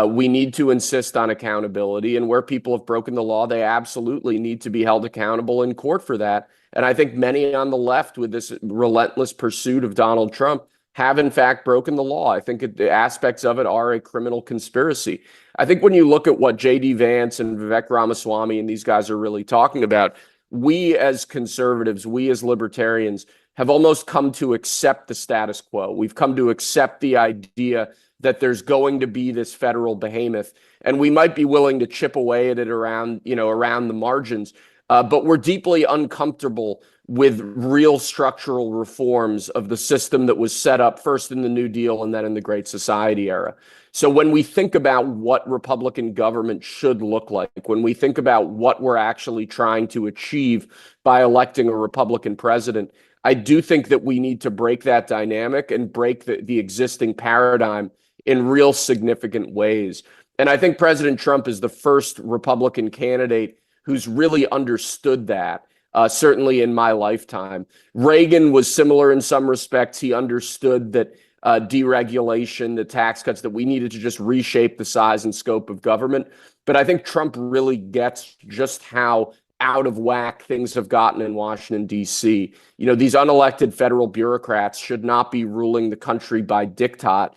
We need to insist on accountability, and where people have broken the law, they absolutely need to be held accountable in court for that. And I think many on the left, with this relentless pursuit of Donald Trump, have in fact broken the law. I think the aspects of it are a criminal conspiracy. I think when you look at what J.D. Vance and Vivek Ramaswamy and these guys are really talking about, we as conservatives, we as libertarians have almost come to accept the status quo. We've come to accept the idea that there's going to be this federal behemoth, and we might be willing to chip away at it around the margins. But we're deeply uncomfortable with real structural reforms of the system that was set up first in the New Deal and then in the Great Society era. So when we think about what Republican government should look like, when we think about what we're actually trying to achieve by electing a Republican president, I do think that we need to break that dynamic and break the existing paradigm in real significant ways. And I think President Trump is the first Republican candidate who's really understood that, certainly in my lifetime. Reagan was similar in some respects. He understood that deregulation, the tax cuts, that we needed to just reshape the size and scope of government. But I think Trump really gets just how out of whack things have gotten in Washington, D.C. You know, these unelected federal bureaucrats should not be ruling the country by diktat.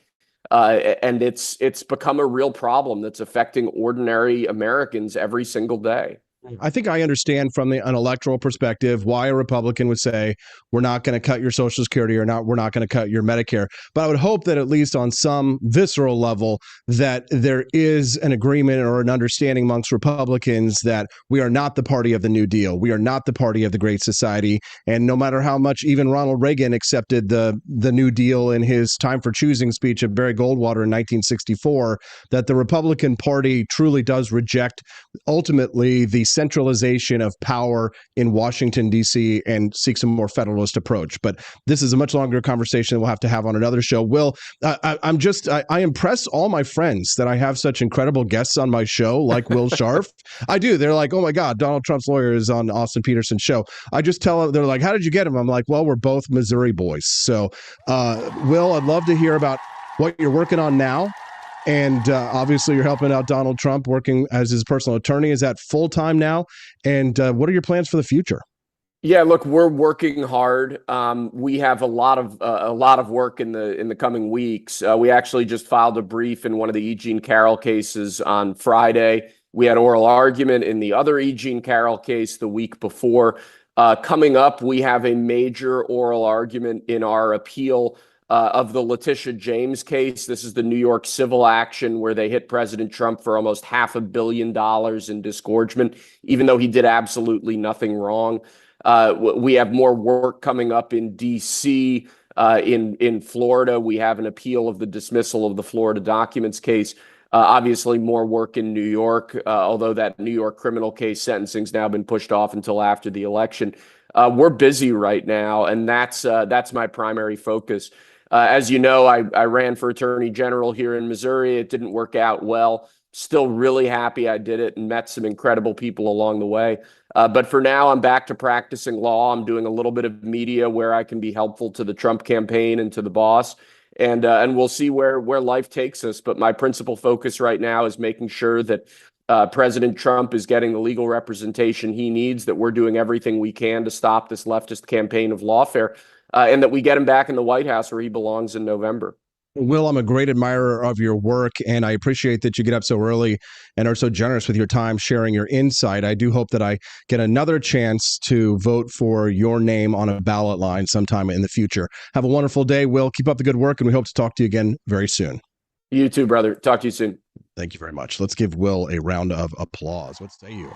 And it's become a real problem that's affecting ordinary Americans every single day. I think I understand from an electoral perspective why a Republican would say we're not going to cut your Social Security or we're not going to cut your Medicare. But I would hope that at least on some visceral level that there is an agreement or an understanding amongst Republicans that we are not the party of the New Deal. We are not the party of the Great Society. And no matter how much even Ronald Reagan accepted the New Deal in his Time for Choosing speech at Barry Goldwater in 1964, that the Republican Party truly does reject ultimately the centralization of power in Washington, D.C. and seeks a more federalist approach. But this is a much longer conversation we'll have to have on another show. Will, I impress all my friends that I have such incredible guests on my show, like Will Scharf. I do. They're like, oh my God, Donald Trump's lawyer is on Austin Peterson's show. I just tell them, they're like, how did you get him? I'm like, well, we're both Missouri boys. So, Will, I'd love to hear about what you're working on now. And obviously, you're helping out Donald Trump, working as his personal attorney. Is that full time now? And what are your plans for the future? Yeah, look, we're working hard. We have a lot of work in the coming weeks. We actually just filed a brief in one of the E. Jean Carroll cases on Friday. We had oral argument in the other E. Jean Carroll case the week before. Coming up, we have a major oral argument in our appeal of the Letitia James case. This is the New York civil action where they hit President Trump for almost $500 million in disgorgement, even though he did absolutely nothing wrong. We have more work coming up in D.C., in Florida. We have an appeal of the dismissal of the Florida documents case. Obviously, more work in New York, although that New York criminal case sentencing's now been pushed off until after the election. We're busy right now, and that's my primary focus. As you know, I ran for attorney general here in Missouri. It didn't work out well. Still really happy I did it and met some incredible people along the way. But for now, I'm back to practicing law. I'm doing a little bit of media where I can be helpful to the Trump campaign and to the boss. And we'll see where life takes us. But my principal focus right now is making sure that President Trump is getting the legal representation he needs, that we're doing everything we can to stop this leftist campaign of lawfare, and that we get him back in the White House where he belongs in November. Will, I'm a great admirer of your work, and I appreciate that you get up so early and are so generous with your time sharing your insight. I do hope that I get another chance to vote for your name on a ballot line sometime in the future. Have a wonderful day, Will. Keep up the good work, and we hope to talk to you again very soon. You too, brother. Talk to you soon. Thank you very much. Let's give Will a round of applause. What say you?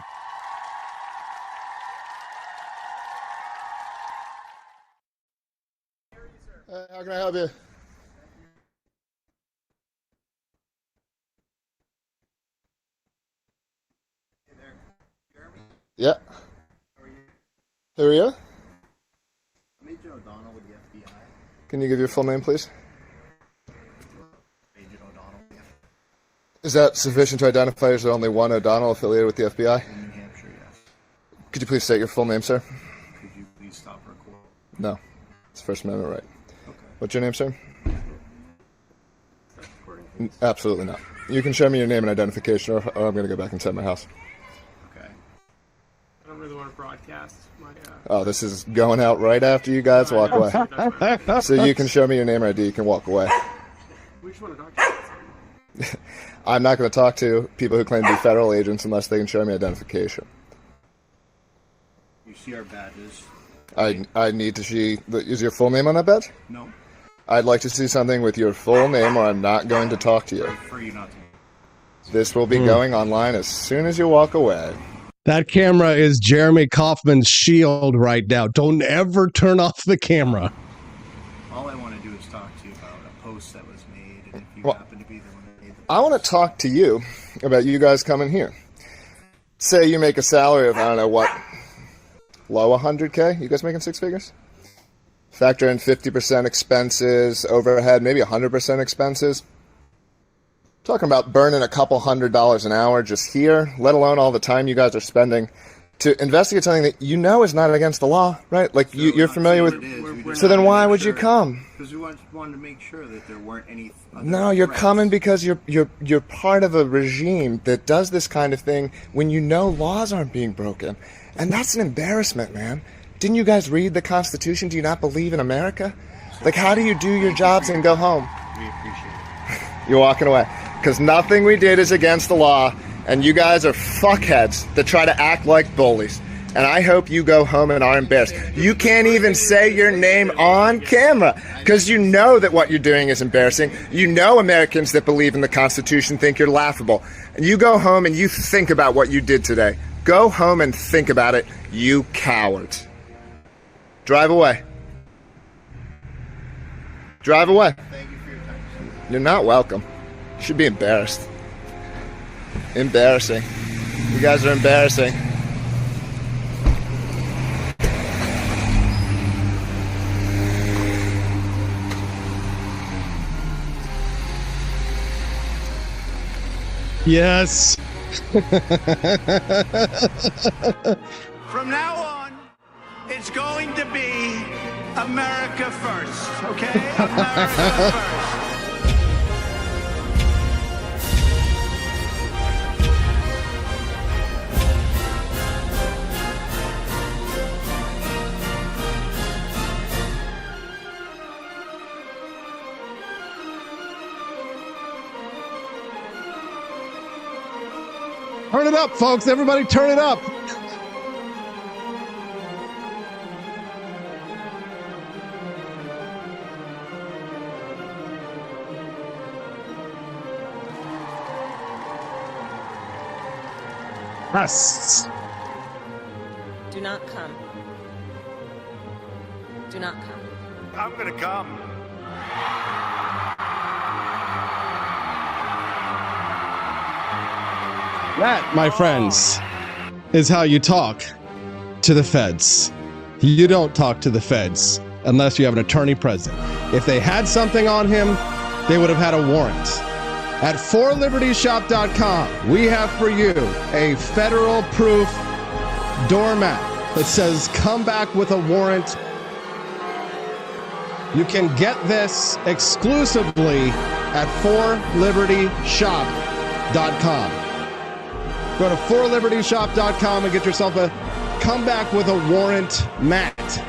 How can I help you? Yeah. Who are you? I'm Agent O'Donnell with the FBI. Can you give your full name, please? Agent O'Donnell. Is that sufficient to identify as only one O'Donnell affiliated with the FBI? In New Hampshire, yes. Could you please state your full name, sir? Could you please stop recording? No. It's First Amendment right. Okay. What's your name, sir? Absolutely not. You can show me your name and identification, or I'm going to go back inside my house. I don't really want to broadcast my... Oh, this is going out right after you guys walk away. So you can show me your name and ID, you can walk away. We just want to talk to you. I'm not going to talk to people who claim to be federal agents unless they can show me identification. You see our badges. I need to see... Is your full name on that badge? No. I'd like to see something with your full name or I'm not going to talk to you. I prefer you not to. This will be going online as soon as you walk away. That camera is Jeremy Kaufman's shield right now. Don't ever turn off the camera. All I want to do is talk to you about a post that was made, and if you happen to be the one that made the post. I want to talk to you about you guys coming here. Say you make a salary of, I don't know what, low 100K? You guys making six figures? Factor in 50% expenses, overhead, maybe 100% expenses. Talking about burning a couple $100 an hour just here, let alone all the time you guys are spending to investigate something that you know is not against the law, right? Like you're familiar with. So then why would you come? Because we wanted to make sure that there weren't any. No, you're coming because you're part of a regime that does this kind of thing when you know laws aren't being broken, and that's an embarrassment, man. Didn't you guys read the Constitution? Do you not believe in America? Like, how do you do your jobs and go home? We appreciate it. You're walking away because nothing we did is against the law. And you guys are fuckheads that try to act like bullies. And I hope you go home and are embarrassed. You can't even say your name on camera because you know that what you're doing is embarrassing. You know Americans that believe in the Constitution think you're laughable. And you go home and you think about what you did today. Go home and think about it, you cowards. Drive away. Drive away. Thank you for your time. You're not welcome. You should be embarrassed. Embarrassing. You guys are embarrassing. Yes. From now on, it's going to be America first, okay? America first. Turn it up, folks. Everybody turn it up. Yes. Do not come. Do not come. I'm gonna come. That, my friends, is how you talk to the feds. You don't talk to the feds unless you have an attorney present. If they had something on him, they would have had a warrant. At forlibertyshop.com, we have for you a federal proof doormat that says come back with a warrant. You can get this exclusively at forlibertyshop.com. Go to forlibertyshop.com and get yourself a come back with a warrant mat.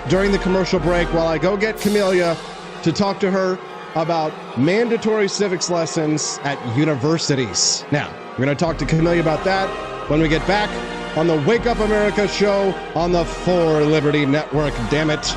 During the commercial break, while I go get Camellia to talk to her about mandatory civics lessons at universities. Now, we're going to talk to Camellia about that when we get back on the Wake Up America show on the For Liberty Network. Damn it.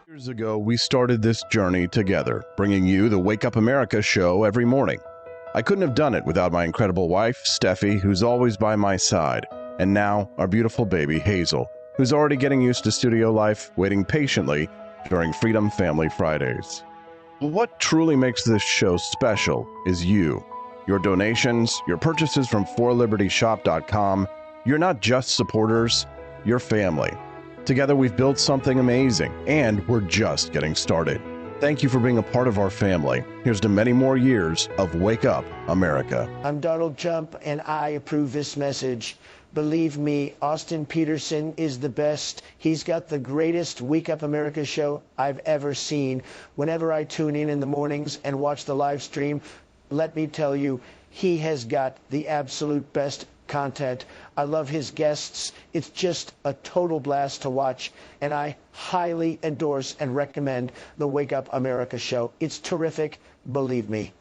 Years ago, we started this journey together, bringing you the Wake Up America show every morning. I couldn't have done it without my incredible wife, Steffi, who's always by my side, and now our beautiful baby, Hazel, who's already getting used to studio life, waiting patiently during Freedom Family Fridays. But what truly makes this show special is you. Your donations, your purchases from forlibertyshop.com. You're not just supporters, you're family. Together we've built something amazing, and we're just getting started. Thank you for being a part of our family. Here's to many more years of Wake Up America. I'm Donald Trump, and I approve this message. Believe me, Austin Peterson is the best. He's got the greatest Wake Up America show I've ever seen. Whenever I tune in the mornings and watch the live stream, let me tell you, he has got the absolute best content. I love his guests. It's just a total blast to watch, and I highly endorse and recommend the Wake Up America show. It's terrific, believe me.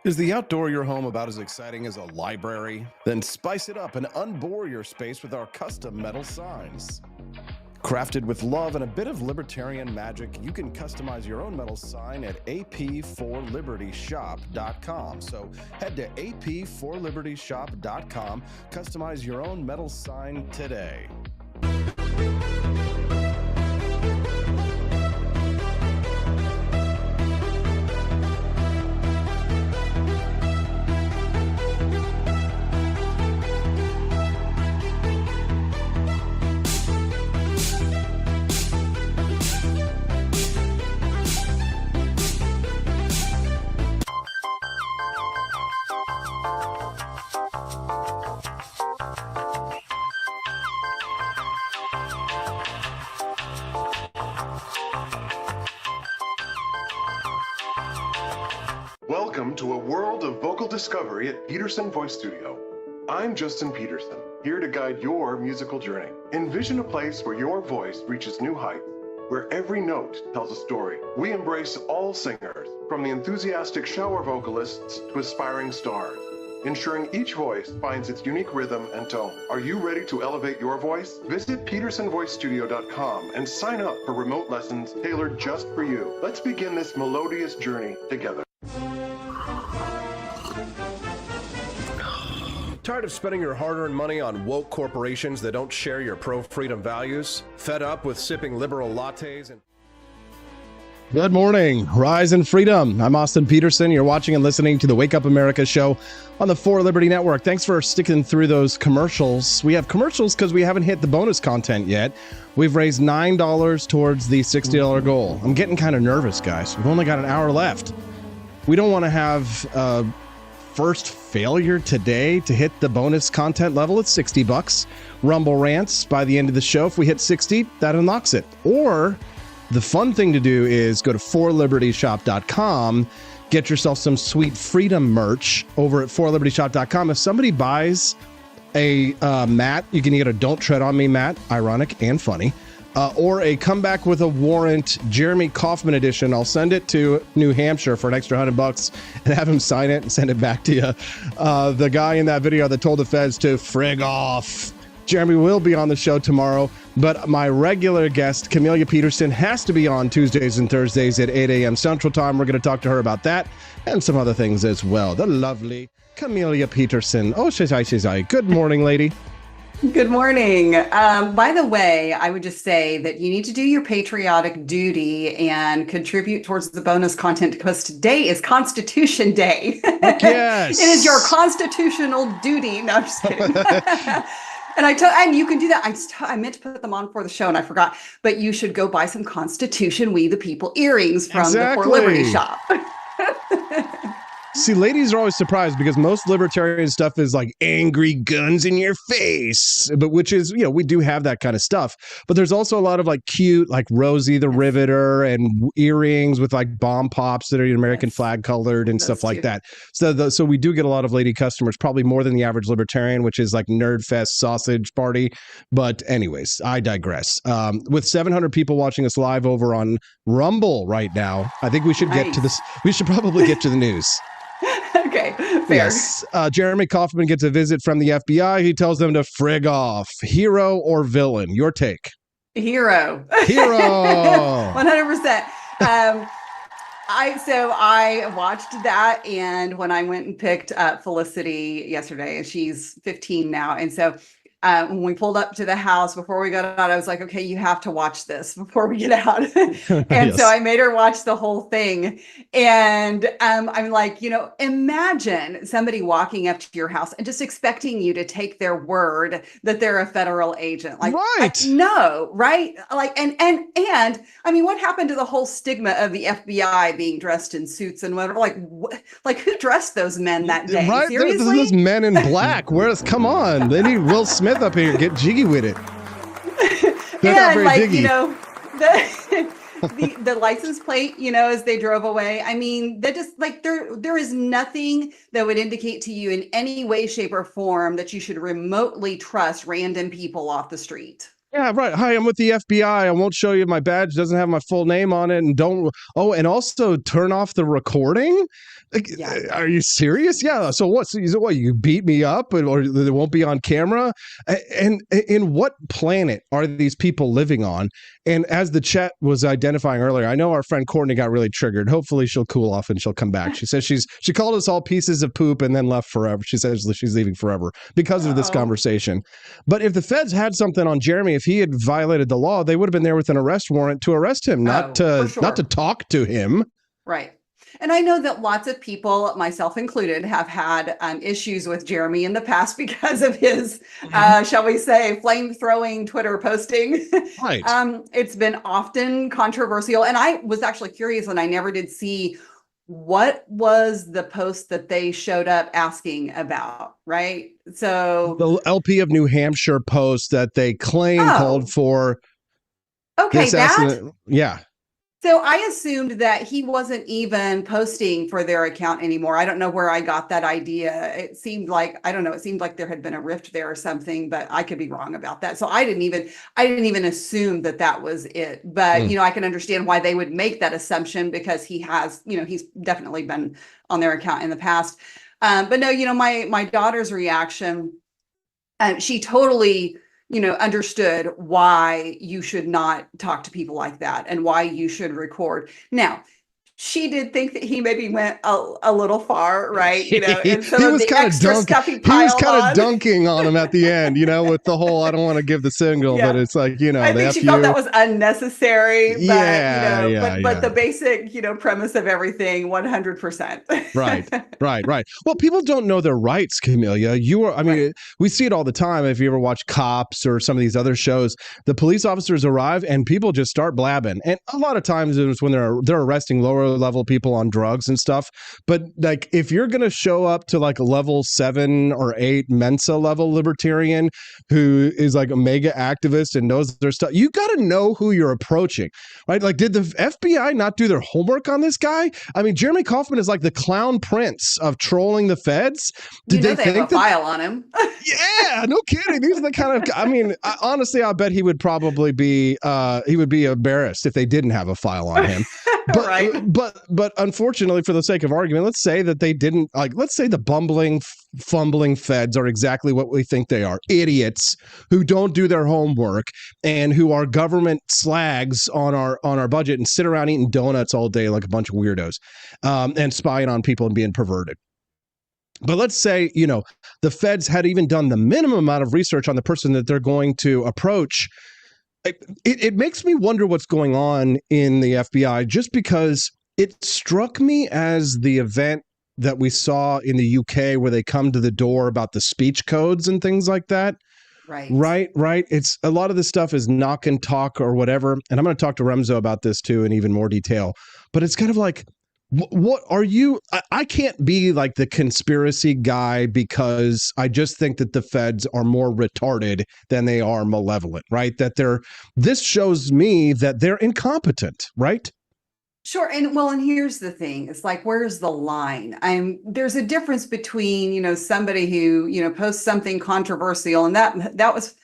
Is the outdoor of your home about as exciting as a library? Then spice it up and unbore your space with our custom metal signs. Crafted with love and a bit of libertarian magic, you can customize your own metal sign at ap4libertyshop.com. So head to ap4libertyshop.com, customize your own metal sign today. Welcome to a world of vocal discovery at Peterson Voice Studio. I'm Justin Peterson, here to guide your musical journey. Envision a place where your voice reaches new heights, where every note tells a story. We embrace all singers, from the enthusiastic shower vocalists to aspiring stars, ensuring each voice finds its unique rhythm and tone. Are you ready to elevate your voice? Visit petersonvoicestudio.com and sign up for remote lessons tailored just for you. Let's begin this melodious journey together. Tired of spending your hard-earned money on woke corporations that don't share your pro-freedom values? Fed up with sipping liberal lattes and... Good morning, Rise and Freedom. I'm Austin Peterson. You're watching and listening to the Wake Up America show on the For Liberty Network. Thanks for sticking through those commercials. We have commercials because we haven't hit the bonus content yet. We've raised $9 towards the $60 goal. I'm getting kind of nervous, guys. We've only got an hour left. We don't want to have first failure today to hit the bonus content level at $60. Rumble rants by the end of the show. If we hit 60, that unlocks it. Or the fun thing to do is go to forlibertyshop.com, get yourself some sweet freedom merch over at forlibertyshop.com. If somebody buys a mat, you can get a Don't Tread on Me mat, ironic and funny, or a Come Back with a Warrant Jeremy Kaufman edition. I'll send it to New Hampshire for an extra $100 and have him sign it and send it back to you. The guy in that video that told the feds to frig off. Jeremy will be on the show tomorrow, but my regular guest, Camelia Peterson, has to be on Tuesdays and Thursdays at 8 a.m. Central Time. We're going to talk to her about that and some other things as well. The lovely Camelia Peterson. Oh, she's I. Good morning, lady. Good morning. By the way, I would just say that you need to do your patriotic duty and contribute towards the bonus content because today is Constitution Day. Yes. It is your constitutional duty. No, I'm just kidding. And you can do that. I meant to put them on for the show and I forgot, but you should go buy some Constitution We the People earrings from the For Liberty shop. See, ladies are always surprised because most libertarian stuff is like angry guns in your face, but which is, we do have that kind of stuff. But there's also a lot of like cute, like Rosie the Riveter and earrings with like bomb pops that are American flag colored and stuff like that. So we do get a lot of lady customers, probably more than the average libertarian, which is like Nerd Fest sausage party. But anyways, I digress. With 700 people watching us live over on Rumble right now, I think we should get to this. We should probably get to the news. Okay, fair. Yes. Jeremy Kaufman gets a visit from the FBI. He tells them to frig off. Hero or villain? Your take. Hero. 100%. I watched that, and when I went and picked up Felicity yesterday, and she's 15 now, and so when we pulled up to the house before we got out, I was like, okay, you have to watch this before we get out. And so I made her watch the whole thing. And I'm like, imagine somebody walking up to your house and just expecting you to take their word that they're a federal agent. Like, right. No, right? Like, and I mean, what happened to the whole stigma of the FBI being dressed in suits and whatever? Like who dressed those men that day? Right? Seriously? Those men in black. Come on. They need Will Smith up here, get jiggy with it. And the license plate, as they drove away. I mean, that just there is nothing that would indicate to you in any way, shape, or form that you should remotely trust random people off the street. Yeah, right. Hi, I'm with the FBI. I won't show you my badge. It doesn't have my full name on it. And and also turn off the recording. Are you serious? Yeah. So what? So you beat me up or it won't be on camera? And in what planet are these people living on? And as the chat was identifying earlier, I know our friend Courtney got really triggered. Hopefully she'll cool off and she'll come back. She says she called us all pieces of poop and then left forever. She says she's leaving forever because of this conversation. But if the feds had something on Jeremy, if he had violated the law, they would have been there with an arrest warrant to arrest him, not to talk to him. Right. And I know that lots of people, myself included, have had issues with Jeremy in the past because of his, shall we say, flame-throwing Twitter posting. Right. It's been often controversial. And I was actually curious, and I never did see what was the post that they showed up asking about, right? So The LP of New Hampshire post that they claim called for the okay, that assassination. Yeah. so I assumed that he wasn't even posting for their account anymore. I don't know where I got that idea. It seemed like, I don't know, it seemed like there had been a rift there or something, but I could be wrong about that. So I didn't even assume that that was it. But, I can understand why they would make that assumption because he has, he's definitely been on their account in the past. But no, my daughter's reaction, she totally understood why you should not talk to people like that and why you should record. Now, she did think that he maybe went a little far, right? And some he of was the kind of extra dunking. stuff he He was piled kind of on. dunking on him at the end, with the whole I don't want to give the signal, but it's like, I think she felt that was unnecessary, but but the basic, premise of everything, 100%. Right. Well, people don't know their rights, Camelia. We see it all the time. If you ever watch Cops or some of these other shows, the police officers arrive and people just start blabbing. And a lot of times it's when they're arresting lower level people on drugs and stuff. But like, if you're going to show up to like a level 7 or 8 Mensa level libertarian who is like a mega activist and knows their stuff, you got to know who you're approaching, right? Like, did the FBI not do their homework on this guy? I mean, Jeremy Kaufman is like the clown prince of trolling the feds. Did they have a file on him? Yeah, no kidding. These are the kind of, honestly, I bet he would probably be, embarrassed if they didn't have a file on him. But unfortunately, for the sake of argument, let's say that they didn't, let's say the bumbling, fumbling feds are exactly what we think they are. Idiots who don't do their homework and who are government slags on our budget and sit around eating donuts all day like a bunch of weirdos, and spying on people and being perverted. But let's say, the feds had even done the minimum amount of research on the person that they're going to approach. It makes me wonder what's going on in the FBI, just because it struck me as the event that we saw in the UK where they come to the door about the speech codes and things like that. Right. It's a lot of this stuff is knock and talk or whatever. And I'm going to talk to Remzo about this too in even more detail. But it's kind of like, what are you? I can't be like the conspiracy guy because I just think that the feds are more retarded than they are malevolent, right? This shows me that they're incompetent, right? Sure. And here's the thing. It's like, where's the line? There's a difference between, somebody who, posts something controversial, and that was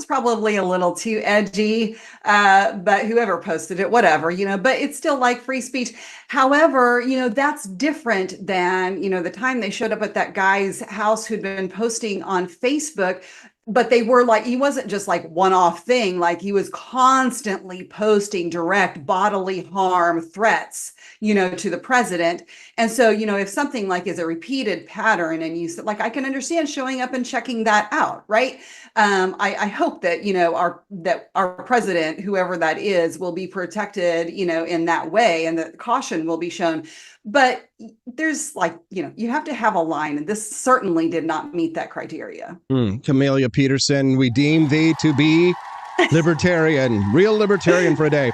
probably a little too edgy, but whoever posted it, whatever, but it's still like free speech. However, that's different than, the time they showed up at that guy's house who'd been posting on Facebook. But they were like, he wasn't just like one-off thing. Like, he was constantly posting direct bodily harm threats, to the president. And so, if something like is a repeated pattern, and I can understand showing up and checking that out, right? I hope that, our president, whoever that is, will be protected, in that way, and that caution will be shown. But there's you have to have a line, and this certainly did not meet that criteria. Camelia Peterson, we deem thee to be libertarian, real libertarian for a day.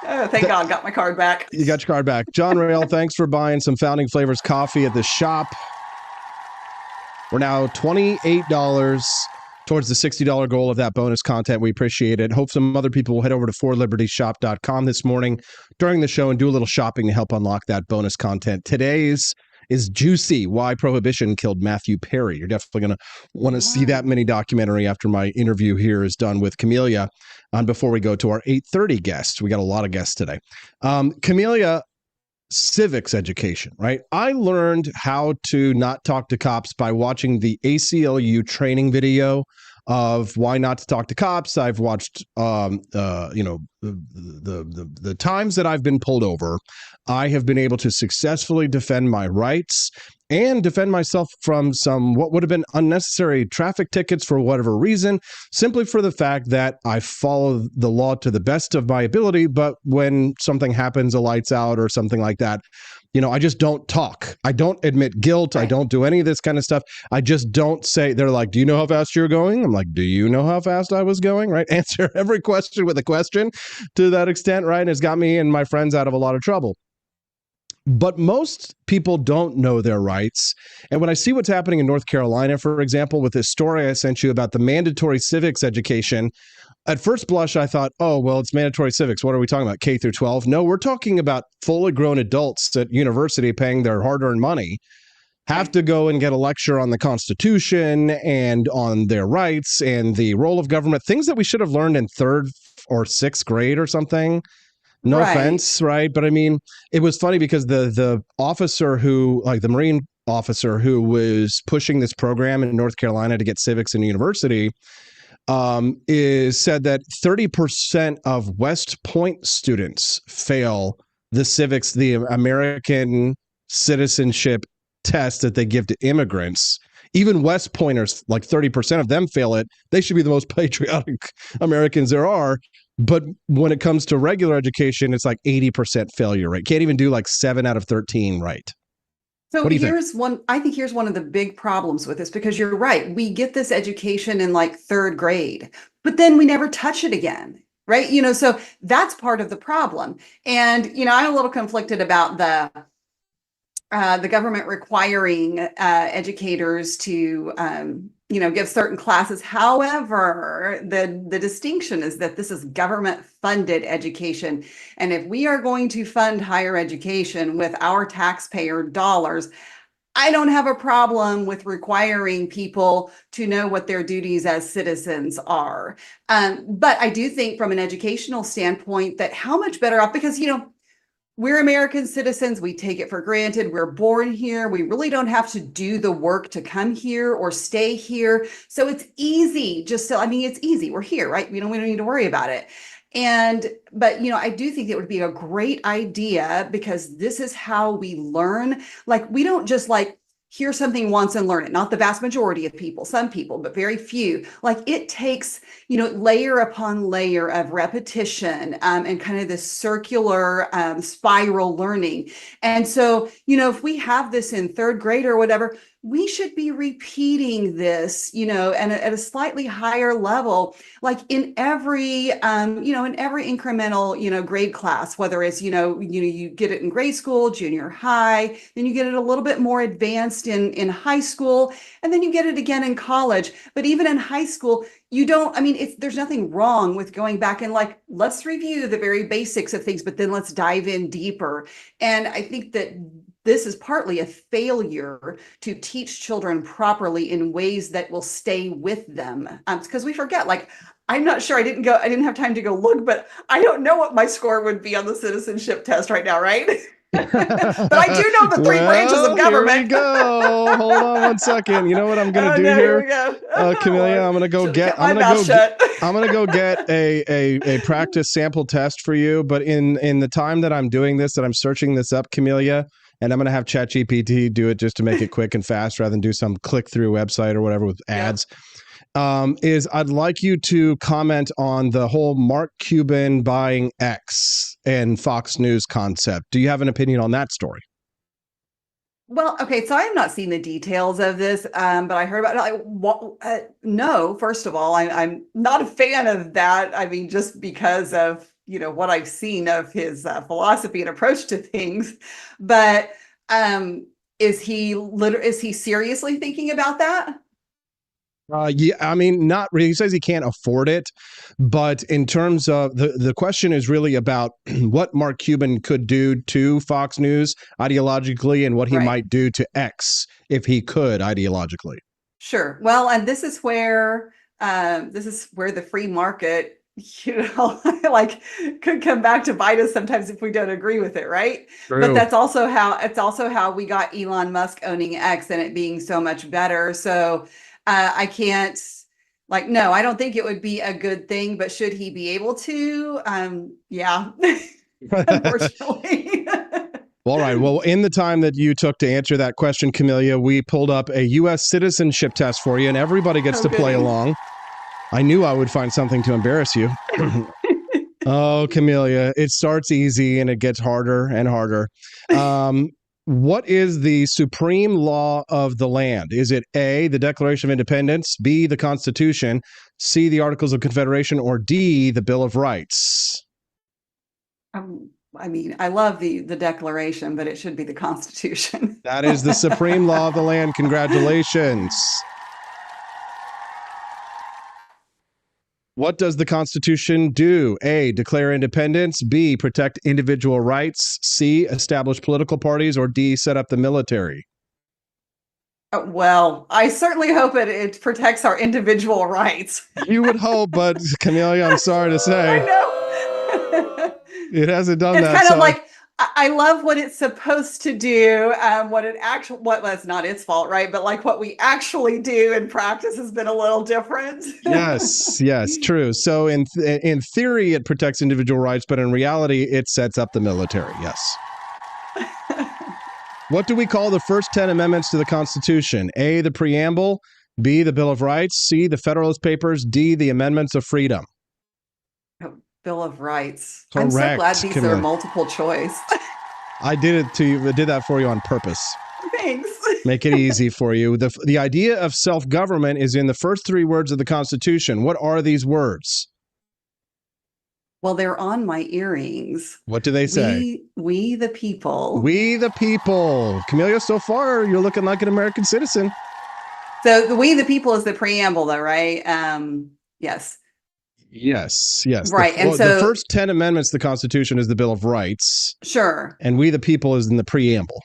Oh, thank God, got my card back. You got your card back. John Rail, thanks for buying some Founding Flavors coffee at the shop. We're now $28 towards the $60 goal of that bonus content. We appreciate it. Hope some other people will head over to forlibertyshop.com this morning during the show and do a little shopping to help unlock that bonus content. Today's is juicy. Why Prohibition Killed Matthew Perry. You're definitely going to want to see that mini documentary after my interview here is done with Camelia. Before we go to our 8:30 guests, we got a lot of guests today. Camelia, civics education, right? I learned how to not talk to cops by watching the ACLU training video of why not to talk to cops. I've watched, the times that I've been pulled over, I have been able to successfully defend my rights and defend myself from some what would have been unnecessary traffic tickets for whatever reason, simply for the fact that I follow the law to the best of my ability. But when something happens, a lights out or something like that, I just don't talk. I don't admit guilt. I don't do any of this kind of stuff. I just don't say, they're like, do you know how fast you're going? I'm like, do you know how fast I was going? Right? Answer every question with a question to that extent. Right. And it's got me and my friends out of a lot of trouble. But most people don't know their rights. And when I see what's happening in North Carolina, for example, with this story I sent you about the mandatory civics education, at first blush, I thought, oh, well, it's mandatory civics. What are we talking about? K through 12? No, we're talking about fully grown adults at university paying their hard-earned money have to go and get a lecture on the Constitution and on their rights and the role of government, things that we should have learned in third or sixth grade or something. No offense, right? But I mean, it was funny because the officer who, like the Marine officer who was pushing this program in North Carolina to get civics in university, is said that 30% of West Point students fail the civics, the American citizenship test that they give to immigrants. Even West Pointers, like 30% of them fail it. They should be the most patriotic Americans there are. But when it comes to regular education, it's like 80% failure rate. Can't even do like 7 out of 13 right. So What do you think? here's one of the big problems with this, because you're right. We get this education in like third grade, but then we never touch it again. Right. So that's part of the problem. And, I'm a little conflicted about the government requiring educators to, give certain classes. However, the distinction is that this is government funded education. And if we are going to fund higher education with our taxpayer dollars, I don't have a problem with requiring people to know what their duties as citizens are. But I do think from an educational standpoint that how much better off, because, we're American citizens. We take it for granted. We're born here. We really don't have to do the work to come here or stay here. So it's easy. It's easy. We're here, right? We don't need to worry about it. But I do think it would be a great idea, because this is how we learn. Like, we don't just hear something once and learn it. Not the vast majority of people, some people, but very few. Like, it takes, layer upon layer of repetition, and kind of this circular spiral learning. And so, if we have this in third grade or whatever, we should be repeating this, and at a slightly higher level, like in every incremental, grade class, whether it's, you get it in grade school, junior high, then you get it a little bit more advanced in high school, and then you get it again in college. But even in high school, there's nothing wrong with going back and let's review the very basics of things, but then let's dive in deeper. And I think that this is partly a failure to teach children properly in ways that will stay with them. Because we forget, I'm not sure, I didn't have time to go look, but I don't know what my score would be on the citizenship test right now, right? But I do know the three branches of government. Here we go. Hold on one second. You know what I'm going to do here? Here we go. Camellia, I'm going to go get a practice sample test for you. But in the time that I'm doing this, that I'm searching this up, Camellia, and I'm going to have ChatGPT do it just to make it quick and fast rather than do some click-through website or whatever with ads. Is I'd like you to comment on the whole Mark Cuban buying X and Fox News concept. Do you have an opinion on that story? Well, okay, so I have not seen the details of this, but I heard about it. No, first of all, I'm not a fan of that. Just because of what I've seen of his philosophy and approach to things. But is he seriously thinking about that? Yeah, not really. He says he can't afford it, but in terms of the question is really about what Mark Cuban could do to Fox News ideologically and what he might do to X if he could ideologically. Sure. Well, and this is where the free market, could come back to bite us sometimes if we don't agree with it, right? True. But it's also how we got Elon Musk owning X and it being so much better. So I can't no, I don't think it would be a good thing, but should he be able to? Yeah, unfortunately. All right. Well, in the time that you took to answer that question, Camellia, we pulled up a U.S. citizenship test for you, and everybody gets to play along. I knew I would find something to embarrass you. Oh, Camellia, it starts easy and it gets harder and harder. What is the supreme law of the land? Is it A, the Declaration of Independence, B, the Constitution, C, the Articles of Confederation, or D, the Bill of Rights? I mean, I love the Declaration, but it should be the Constitution. That is the supreme law of the land. Congratulations. What does the Constitution do? A, declare independence. B, protect individual rights. C, establish political parties. Or D, set up the military. Well, I certainly hope it protects our individual rights. You would hope, but Camelia, I'm sorry to say. I know. It hasn't done It's that. kind of like, I love what it's supposed to do. What that's not its fault, right? But like what we actually do in practice has been a little different. Yes, true. So in theory, it protects individual rights, but in reality, it sets up the military. Yes. What do we call the first 10 amendments to the Constitution? A, the preamble. B, the Bill of Rights. C, the Federalist Papers. D, the Amendments of Freedom. Bill of Rights. Correct, I'm so glad these Camilla. are multiple choice. I did it to you. I did that for you on purpose. Thanks. Make it easy for you. The idea of self-government is in the first 3 words of the Constitution. What are these Well, they're on my earrings. What do they say? We the people. We the people. Camelia, so far, you're looking like an American citizen. So the we the people is the preamble, though, right? Yes. Yes. Right. The first 10 amendments to the Constitution is the Bill of Rights. Sure. And we the people is in the preamble.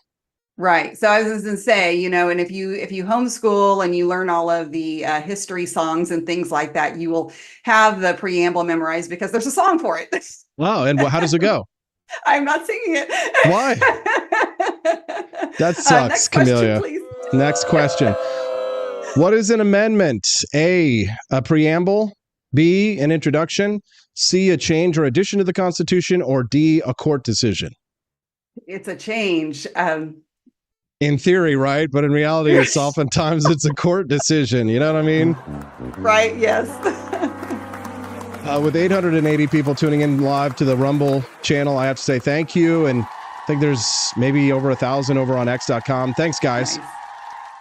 Right. So I was going to say, and if you homeschool and you learn all of the history songs and things like that, you will have the preamble memorized because there's a song for it. Wow. And how does it go? I'm not singing it. Why? That sucks, next Camelia. question, please. Next question. What is an amendment? A preamble. B, an introduction. C, a change or addition to the Constitution. Or D, a court decision. It's a change. In theory, right? But in reality, it's oftentimes it's a court decision. You know what I mean? Right. Yes. With 880 people tuning in live to the Rumble channel, I have to say thank you. And I think there's maybe over 1,000 over on x.com. Thanks, guys. Nice.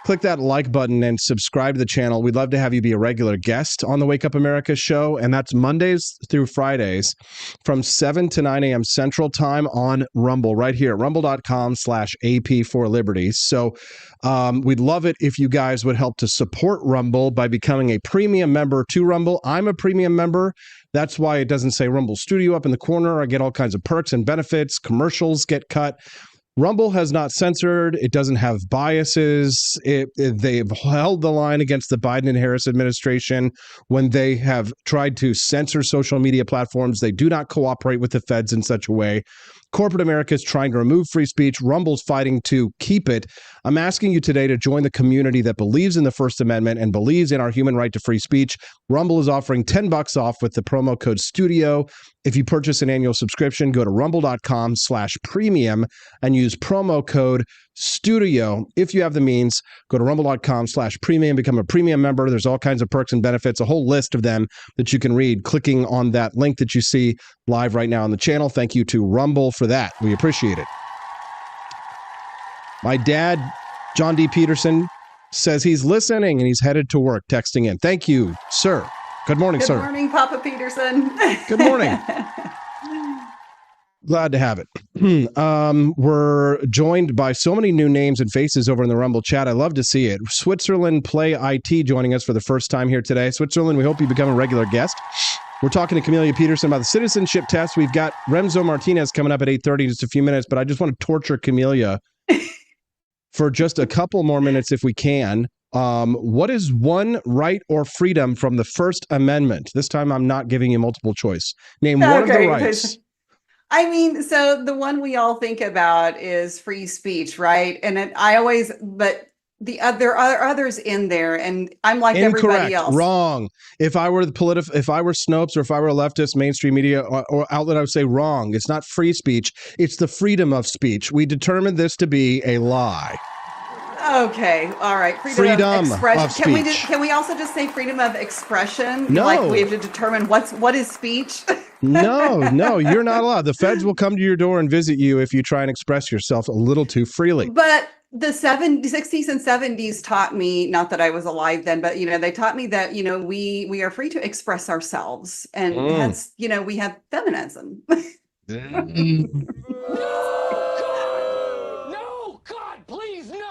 Click that like button and subscribe to the channel. We'd love to have you be a regular guest on the Wake Up America show. And that's Mondays through Fridays from 7 to 9 a.m. Central Time on Rumble, right here at rumble.com/AP4Liberty. So we'd love it if you guys would help to support Rumble by becoming a premium member to Rumble. I'm a premium member. That's why it doesn't say Rumble Studio up in the corner. I get all kinds of perks and benefits. Commercials get cut. Rumble has not censored. It doesn't have biases. They've held the line against the Biden and Harris administration when they have tried to censor social media platforms. They do not cooperate with the feds in such a way. Corporate America is trying to remove free speech. Rumble's fighting to keep it. I'm asking you today to join the community that believes in the First Amendment and believes in our human right to free speech. Rumble is offering $10 off with the promo code STUDIO. If you purchase an annual subscription, go to rumble.com/premium and use promo code STUDIO. If you have the means, go to rumble.com/premium, become a premium member. There's all kinds of perks and benefits, a whole list of them that you can read clicking on that link that you see live right now on the channel. Thank you to Rumble for that. We appreciate it. My dad, John D. Peterson, says he's listening and he's headed to work, texting in. Thank you, sir. Good morning, sir. Good morning, Papa Peterson. Good morning. Glad to have it. We're joined by so many new names and faces over in the Rumble chat. I love to see it. Switzerland Play IT joining us for the first time here today. Switzerland, we hope you become a regular guest. We're talking to Camelia Peterson about the citizenship test. We've got Remzo Martinez coming up at 8:30 in just a few minutes, but I just want to torture Camelia for just a couple more minutes if we can. What is one right or freedom from the First Amendment? This time I'm not giving you multiple choice. Name one of the rights. I mean, so the one we all think about is free speech, right? And there are others in there, and I'm like Incorrect. Everybody else. Wrong. If I were if I were Snopes, or if I were a leftist mainstream media or outlet, I would say wrong. It's not free speech. It's the freedom of speech. We determined this to be a lie. Okay, all right. Freedom of expression. Of speech. Can we also just say freedom of expression? No. Like we have to determine what is speech? No, you're not allowed. The feds will come to your door and visit you if you try and express yourself a little too freely. But the 60s and 70s taught me, not that I was alive then, but they taught me that we are free to express ourselves, and hence we have feminism.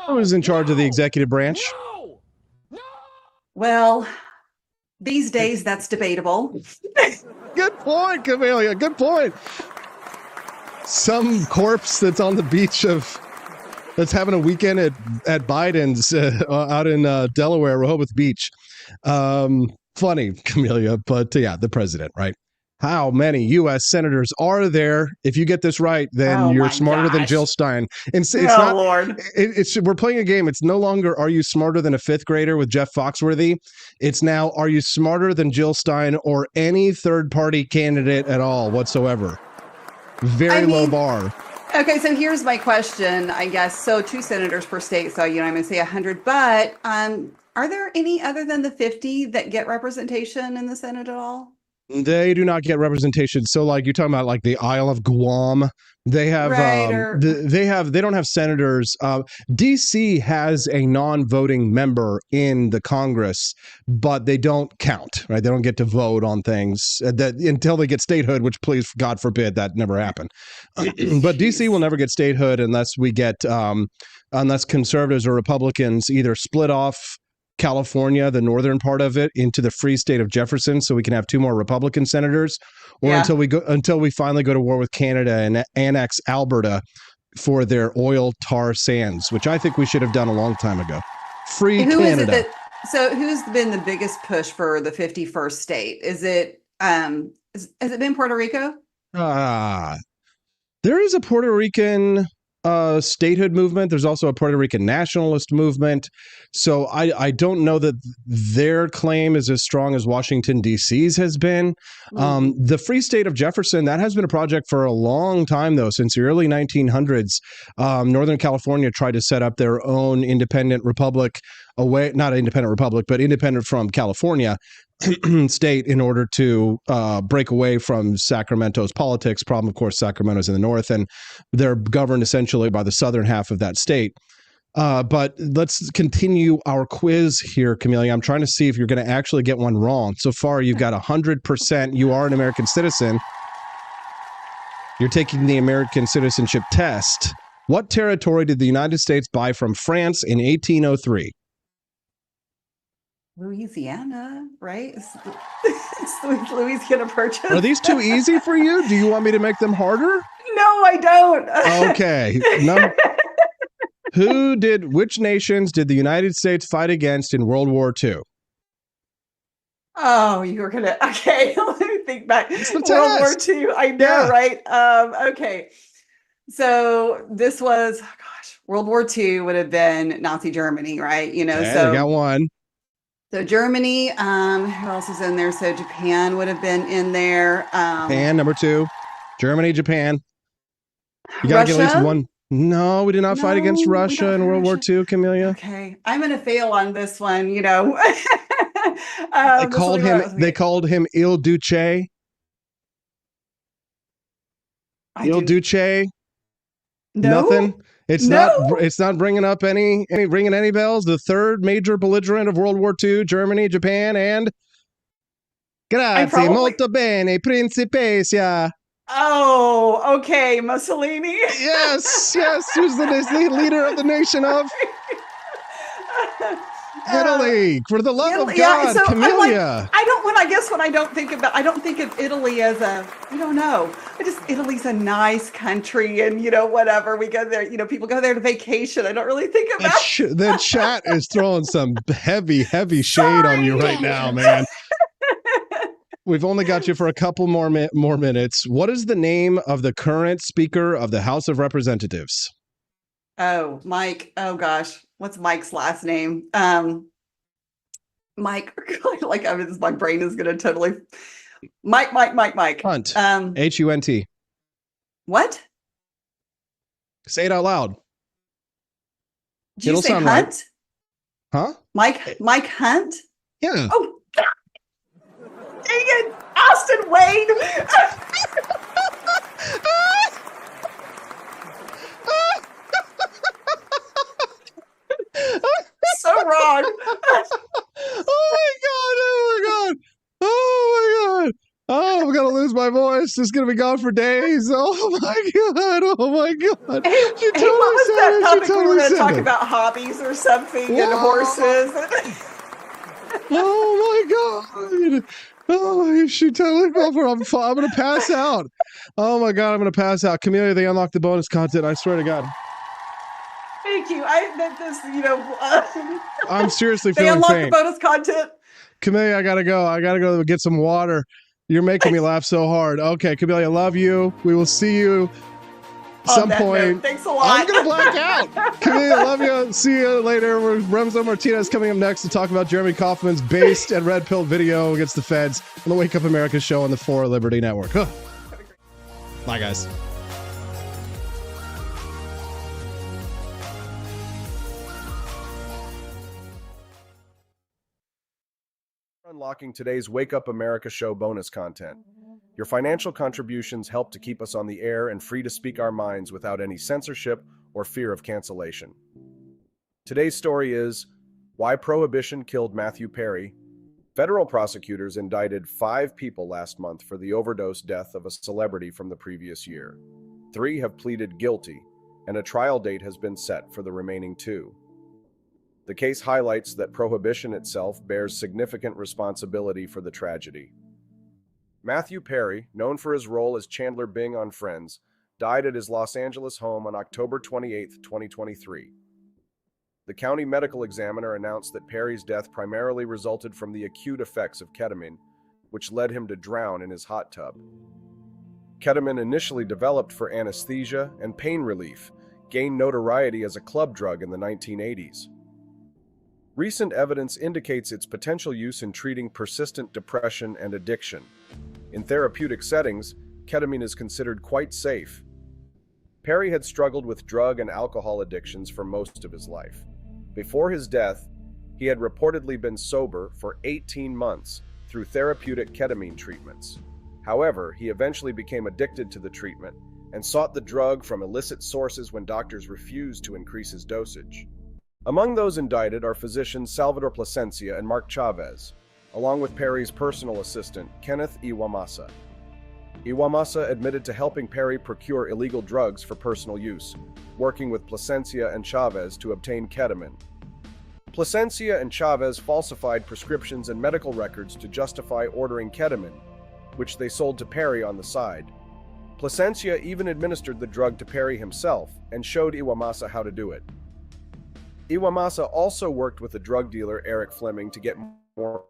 Who's in charge of the executive branch? Well, these days that's debatable. Good point, Camelia. Good point. Some corpse that's on the beach that's having a weekend at Biden's out in Delaware, Rehoboth Beach. Funny, Camelia, but yeah, the president, right? How many U.S. senators are there? If you get this right, then you're smarter than Jill Stein. And it's not, Lord. We're playing a game. It's no longer, are you smarter than a fifth grader with Jeff Foxworthy? It's now, are you smarter than Jill Stein or any third party candidate at all whatsoever? Very low bar. Okay, so here's my question, I guess. So 2 senators per state, so I'm going to say 100. But are there any other than the 50 that get representation in the Senate at all? They do not get representation. So, like you're talking about, like the Isle of Guam, they have they don't have senators. DC has a non-voting member in the Congress, but they don't count. Right? They don't get to vote on things that until they get statehood. Which, please, God forbid, that never happen. But DC will never get statehood unless we get unless conservatives or Republicans either split off California, the northern part of it, into the free state of Jefferson, so we can have 2 more Republican senators, or until we finally go to war with Canada and annex Alberta for their oil tar sands, which I think we should have done a long time ago. Free Canada. So who's been the biggest push for the 51st state? Is it has it been Puerto Rico? There is a Puerto Rican statehood movement. There's also a Puerto Rican nationalist movement. So I don't know that their claim is as strong as Washington, D.C.'s has been. The free state of Jefferson, that has been a project for a long time, though. Since the early 1900s, Northern California tried to set up their own independent republic not independent republic, but independent from California state in order to break away from Sacramento's politics. Problem, of course, Sacramento's in the north, and they're governed essentially by the southern half of that state. But let's continue our quiz here, Camelia. I'm trying to see if you're going to actually get one wrong. So far, you've got 100%. You are an American citizen. You're taking the American citizenship test. What territory did the United States buy from France in 1803? Louisiana, right? Is Louisiana Purchase? Are these too easy for you? Do you want me to make them harder? No, I don't. Okay. Which nations did the United States fight against in World War II? Oh, you were gonna, okay, let me think back. World War II, I know, right? Okay. So this was, World War II would have been Nazi Germany, right? You got one. So Germany, who else is in there? So Japan would have been in there. Japan, number 2. Germany, Japan. You got to get at least one. No, we did not fight against Russia in World War II, Camelia. Okay. I'm going to fail on this one, They called him Il Duce. Il Duce. No? Nothing. It's not bringing up any ringing any bells. The third major belligerent of World War II, Germany, Japan, and grazie molto bene, principessa. Oh, okay, Mussolini. Yes, who's the leader of the nation of Italy? For the love of God, Camelia. I don't think of Italy as I don't know. Italy's a nice country, and whatever, we go there, people go there to vacation. I don't really think about the chat is throwing some heavy shade on you right now, man. We've only got you for a couple more minutes. What is the name of the current Speaker of the House of Representatives? Oh, Mike. Oh gosh, what's Mike's last name? Mike. My brain is gonna totally. Mike. Hunt. Hunt. What? Say it out loud. Did you say Hunt? Right. Huh? Mike Hunt? Yeah. Oh, God. Dang it. Austin Wade. So wrong. Oh my god. Oh, I'm gonna lose lose my voice. It's gonna be gone for days. Oh my god! Oh my god! Hey, She what was said that it. She topic we totally were going to said talk it. about? Hobbies or something and Whoa. horses? Oh my god! Oh, she totally fell for it. I'm gonna pass out. Oh my god, I'm gonna pass out. Camellia, they unlocked the bonus content. I swear to God. Thank you. I meant this, I'm seriously they feeling unlocked the faint. bonus content. Camellia, I gotta go. I gotta go get some water. You're making me laugh so hard. Okay, Camellia, love you. We will see you some that point. note, thanks a lot. I'm gonna black out. Camellia, love you. See you later. Remzo Martinez coming up next to talk about Jeremy Kauffman's based and red pill video against the feds on the Wake Up America show on the For Liberty Network. Huh. Bye, guys. Unlocking today's Wake Up America show bonus content. Your financial contributions help to keep us on the air and free to speak our minds without any censorship or fear of cancellation. Today's story is Why Prohibition Killed Matthew Perry. Federal prosecutors indicted 5 people last month for the overdose death of a celebrity from the previous year. 3 have pleaded guilty, and a trial date has been set for the remaining 2. The case highlights that prohibition itself bears significant responsibility for the tragedy. Matthew Perry, known for his role as Chandler Bing on Friends, died at his Los Angeles home on October 28, 2023. The county medical examiner announced that Perry's death primarily resulted from the acute effects of ketamine, which led him to drown in his hot tub. Ketamine, initially developed for anesthesia and pain relief, gained notoriety as a club drug in the 1980s. Recent evidence indicates its potential use in treating persistent depression and addiction. In therapeutic settings, ketamine is considered quite safe. Perry had struggled with drug and alcohol addictions for most of his life. Before his death, he had reportedly been sober for 18 months through therapeutic ketamine treatments. However, he eventually became addicted to the treatment and sought the drug from illicit sources when doctors refused to increase his dosage. Among those indicted are physicians Salvador Plasencia and Mark Chavez, along with Perry's personal assistant, Kenneth Iwamasa. Iwamasa admitted to helping Perry procure illegal drugs for personal use, working with Plasencia and Chavez to obtain ketamine. Plasencia and Chavez falsified prescriptions and medical records to justify ordering ketamine, which they sold to Perry on the side. Plasencia even administered the drug to Perry himself and showed Iwamasa how to do it. Iwamasa also worked with the drug dealer Eric Fleming to get more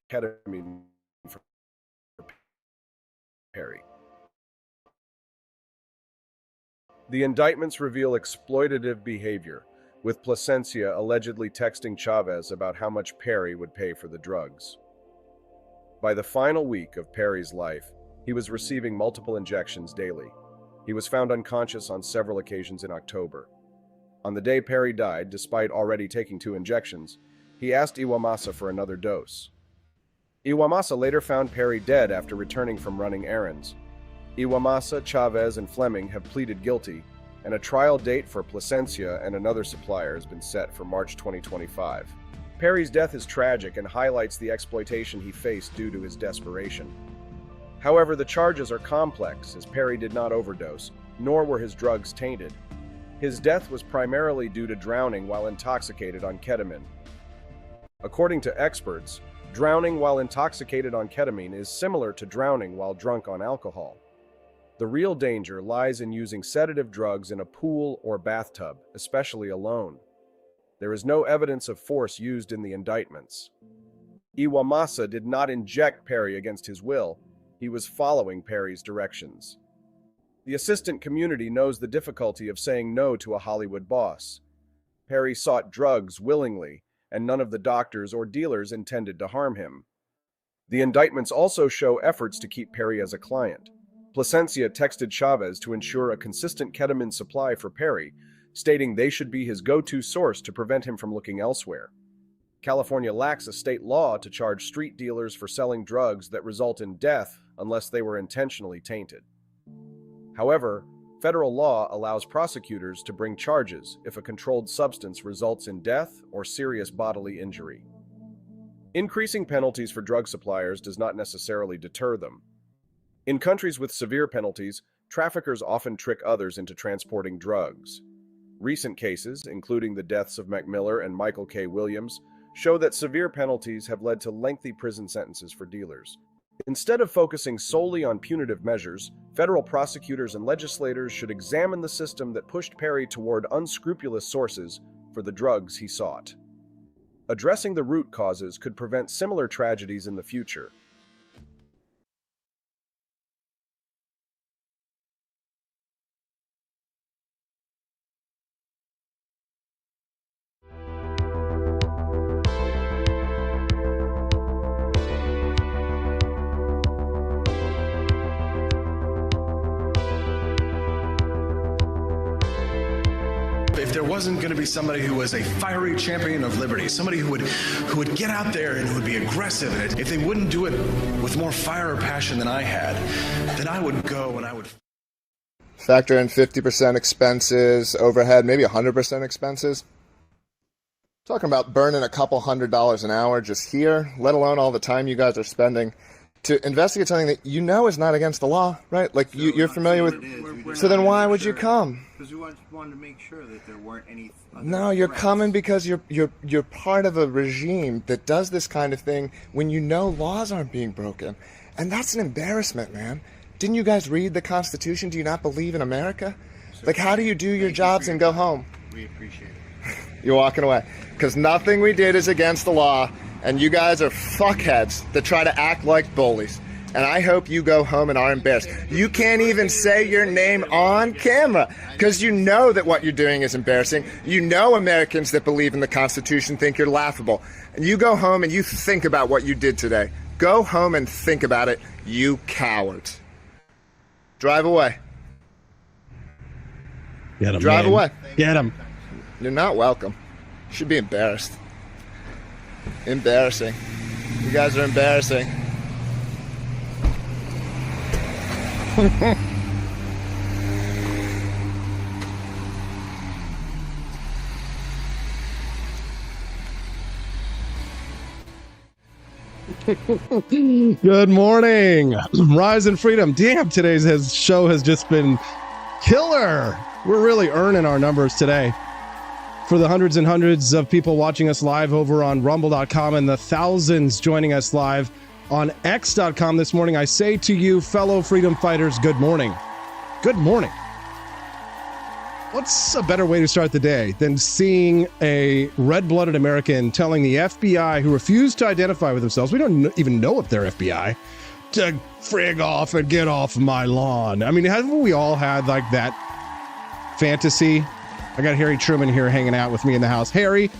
ketamine for Perry. The indictments reveal exploitative behavior, with Plasencia allegedly texting Chavez about how much Perry would pay for the drugs. By the final week of Perry's life, he was receiving multiple injections daily. He was found unconscious on several occasions in October. On the day Perry died, despite already taking 2 injections, he asked Iwamasa for another dose. Iwamasa later found Perry dead after returning from running errands. Iwamasa, Chavez, and Fleming have pleaded guilty, and a trial date for Plasencia and another supplier has been set for March 2025. Perry's death is tragic and highlights the exploitation he faced due to his desperation. However, the charges are complex, as Perry did not overdose, nor were his drugs tainted. His death was primarily due to drowning while intoxicated on ketamine. According to experts, drowning while intoxicated on ketamine is similar to drowning while drunk on alcohol. The real danger lies in using sedative drugs in a pool or bathtub, especially alone. There is no evidence of force used in the indictments. Iwamasa did not inject Perry against his will. He was following Perry's directions. The assistant community knows the difficulty of saying no to a Hollywood boss. Perry sought drugs willingly, and none of the doctors or dealers intended to harm him. The indictments also show efforts to keep Perry as a client. Plasencia texted Chavez to ensure a consistent ketamine supply for Perry, stating they should be his go-to source to prevent him from looking elsewhere. California lacks a state law to charge street dealers for selling drugs that result in death unless they were intentionally tainted. However, federal law allows prosecutors to bring charges if a controlled substance results in death or serious bodily injury. Increasing penalties for drug suppliers does not necessarily deter them. In countries with severe penalties, traffickers often trick others into transporting drugs. Recent cases, including the deaths of Mac Miller and Michael K. Williams, show that severe penalties have led to lengthy prison sentences for dealers. Instead of focusing solely on punitive measures, federal prosecutors and legislators should examine the system that pushed Perry toward unscrupulous sources for the drugs he sought. Addressing the root causes could prevent similar tragedies in the future. If there wasn't going to be somebody who was a fiery champion of liberty, somebody who would get out there and who would be aggressive, and if they wouldn't do it with more fire or passion than I had, then I would go and I would Factor in 50% expenses, overhead, maybe 100% expenses. Talking about burning a couple $100 an hour just here, let alone all the time you guys are spending to investigate something that you know is not against the law, right? Like you're familiar with. So then why would you come? Because we wanted to make sure that there weren't any. No, you're coming because you're part of a regime that does this kind of thing when you know laws aren't being broken, and that's an embarrassment, man. Didn't you guys read the Constitution? Do you not believe in America? Like, how do you do your jobs and go home? We appreciate it. You're walking away because nothing we did is against the law. And you guys are fuckheads that try to act like bullies. And I hope you go home and are embarrassed. You can't even say your name on camera because you know that what you're doing is embarrassing. You know Americans that believe in the Constitution think you're laughable. And you go home and you think about what you did today. Go home and think about it, you cowards. Drive away. Get him, Drive man. away. Get him. You're not welcome. You should be embarrassed. Embarrassing. You guys are embarrassing. Good morning. Rise and freedom. Damn, today's show has just been killer. We're really earning our numbers today. For the hundreds and hundreds of people watching us live over on rumble.com and the thousands joining us live on x.com this morning, I say to you, fellow freedom fighters, good morning. Good morning. What's a better way to start the day than seeing a red-blooded American telling the FBI, who refused to identify with themselves, we don't even know if they're FBI, to frig off and get off my lawn. I mean, haven't we all had like that fantasy? I got Harry Truman here hanging out with me in the house. Harry,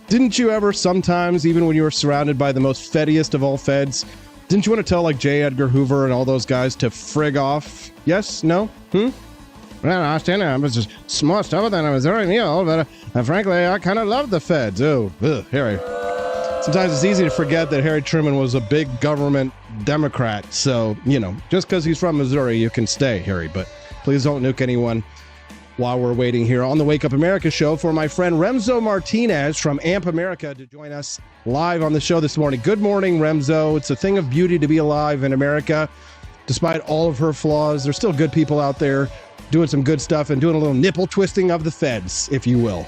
didn't you ever sometimes, even when you were surrounded by the most fediest of all feds, didn't you want to tell like J. Edgar Hoover and all those guys to frig off? Yes? No? Well, Austin, I was just smart stuff than I was very new, but frankly, I kind of love the feds. Oh, Harry. Sometimes it's easy to forget that Harry Truman was a big government Democrat. So, just because he's from Missouri, you can stay, Harry. But please don't nuke anyone while we're waiting here on the Wake Up America show for my friend Remzo Martinez from AMP America to join us live on the show this morning. Good morning, Remzo. It's a thing of beauty to be alive in America. Despite all of her flaws, there's still good people out there doing some good stuff and doing a little nipple twisting of the feds, if you will.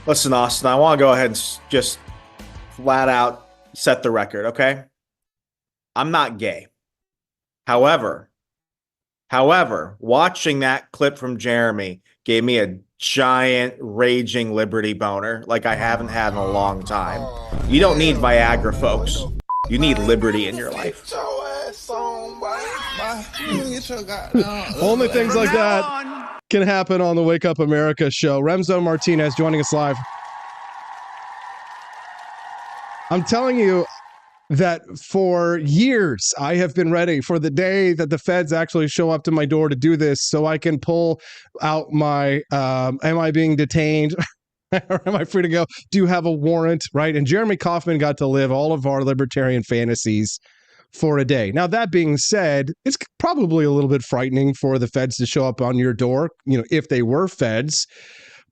Listen, Austin, I want to go ahead and just flat out set the record, okay? I'm not gay. However, watching that clip from Jeremy gave me a giant raging liberty boner like I haven't had in a long time. You don't need Viagra, folks. You need liberty in your life. Only things like that can happen on the Wake Up America show. Remzo Martinez joining us live. I'm telling you that for years I have been ready for the day that the feds actually show up to my door to do this so I can pull out my am I being detained? Or am I free to go? Do you have a warrant? Right? And Jeremy Kauffman got to live all of our libertarian fantasies for a day. Now, that being said, it's probably a little bit frightening for the feds to show up on your door, if they were feds.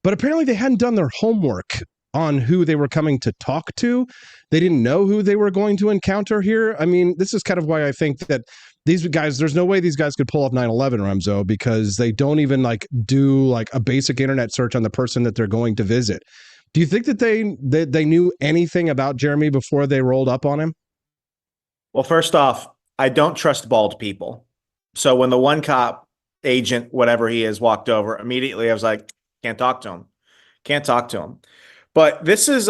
But apparently they hadn't done their homework on who they were coming to talk to. They didn't know who they were going to encounter here. I mean, this is kind of why I think that these guys, there's no way these guys could pull off 9/11, Remzo, because they don't even like do like a basic internet search on the person that they're going to visit. Do you think that they knew anything about Jeremy before they rolled up on him? Well, first off, I don't trust bald people. So when the one cop agent, whatever he is, walked over, immediately I was like, can't talk to him. Can't talk to him. But this is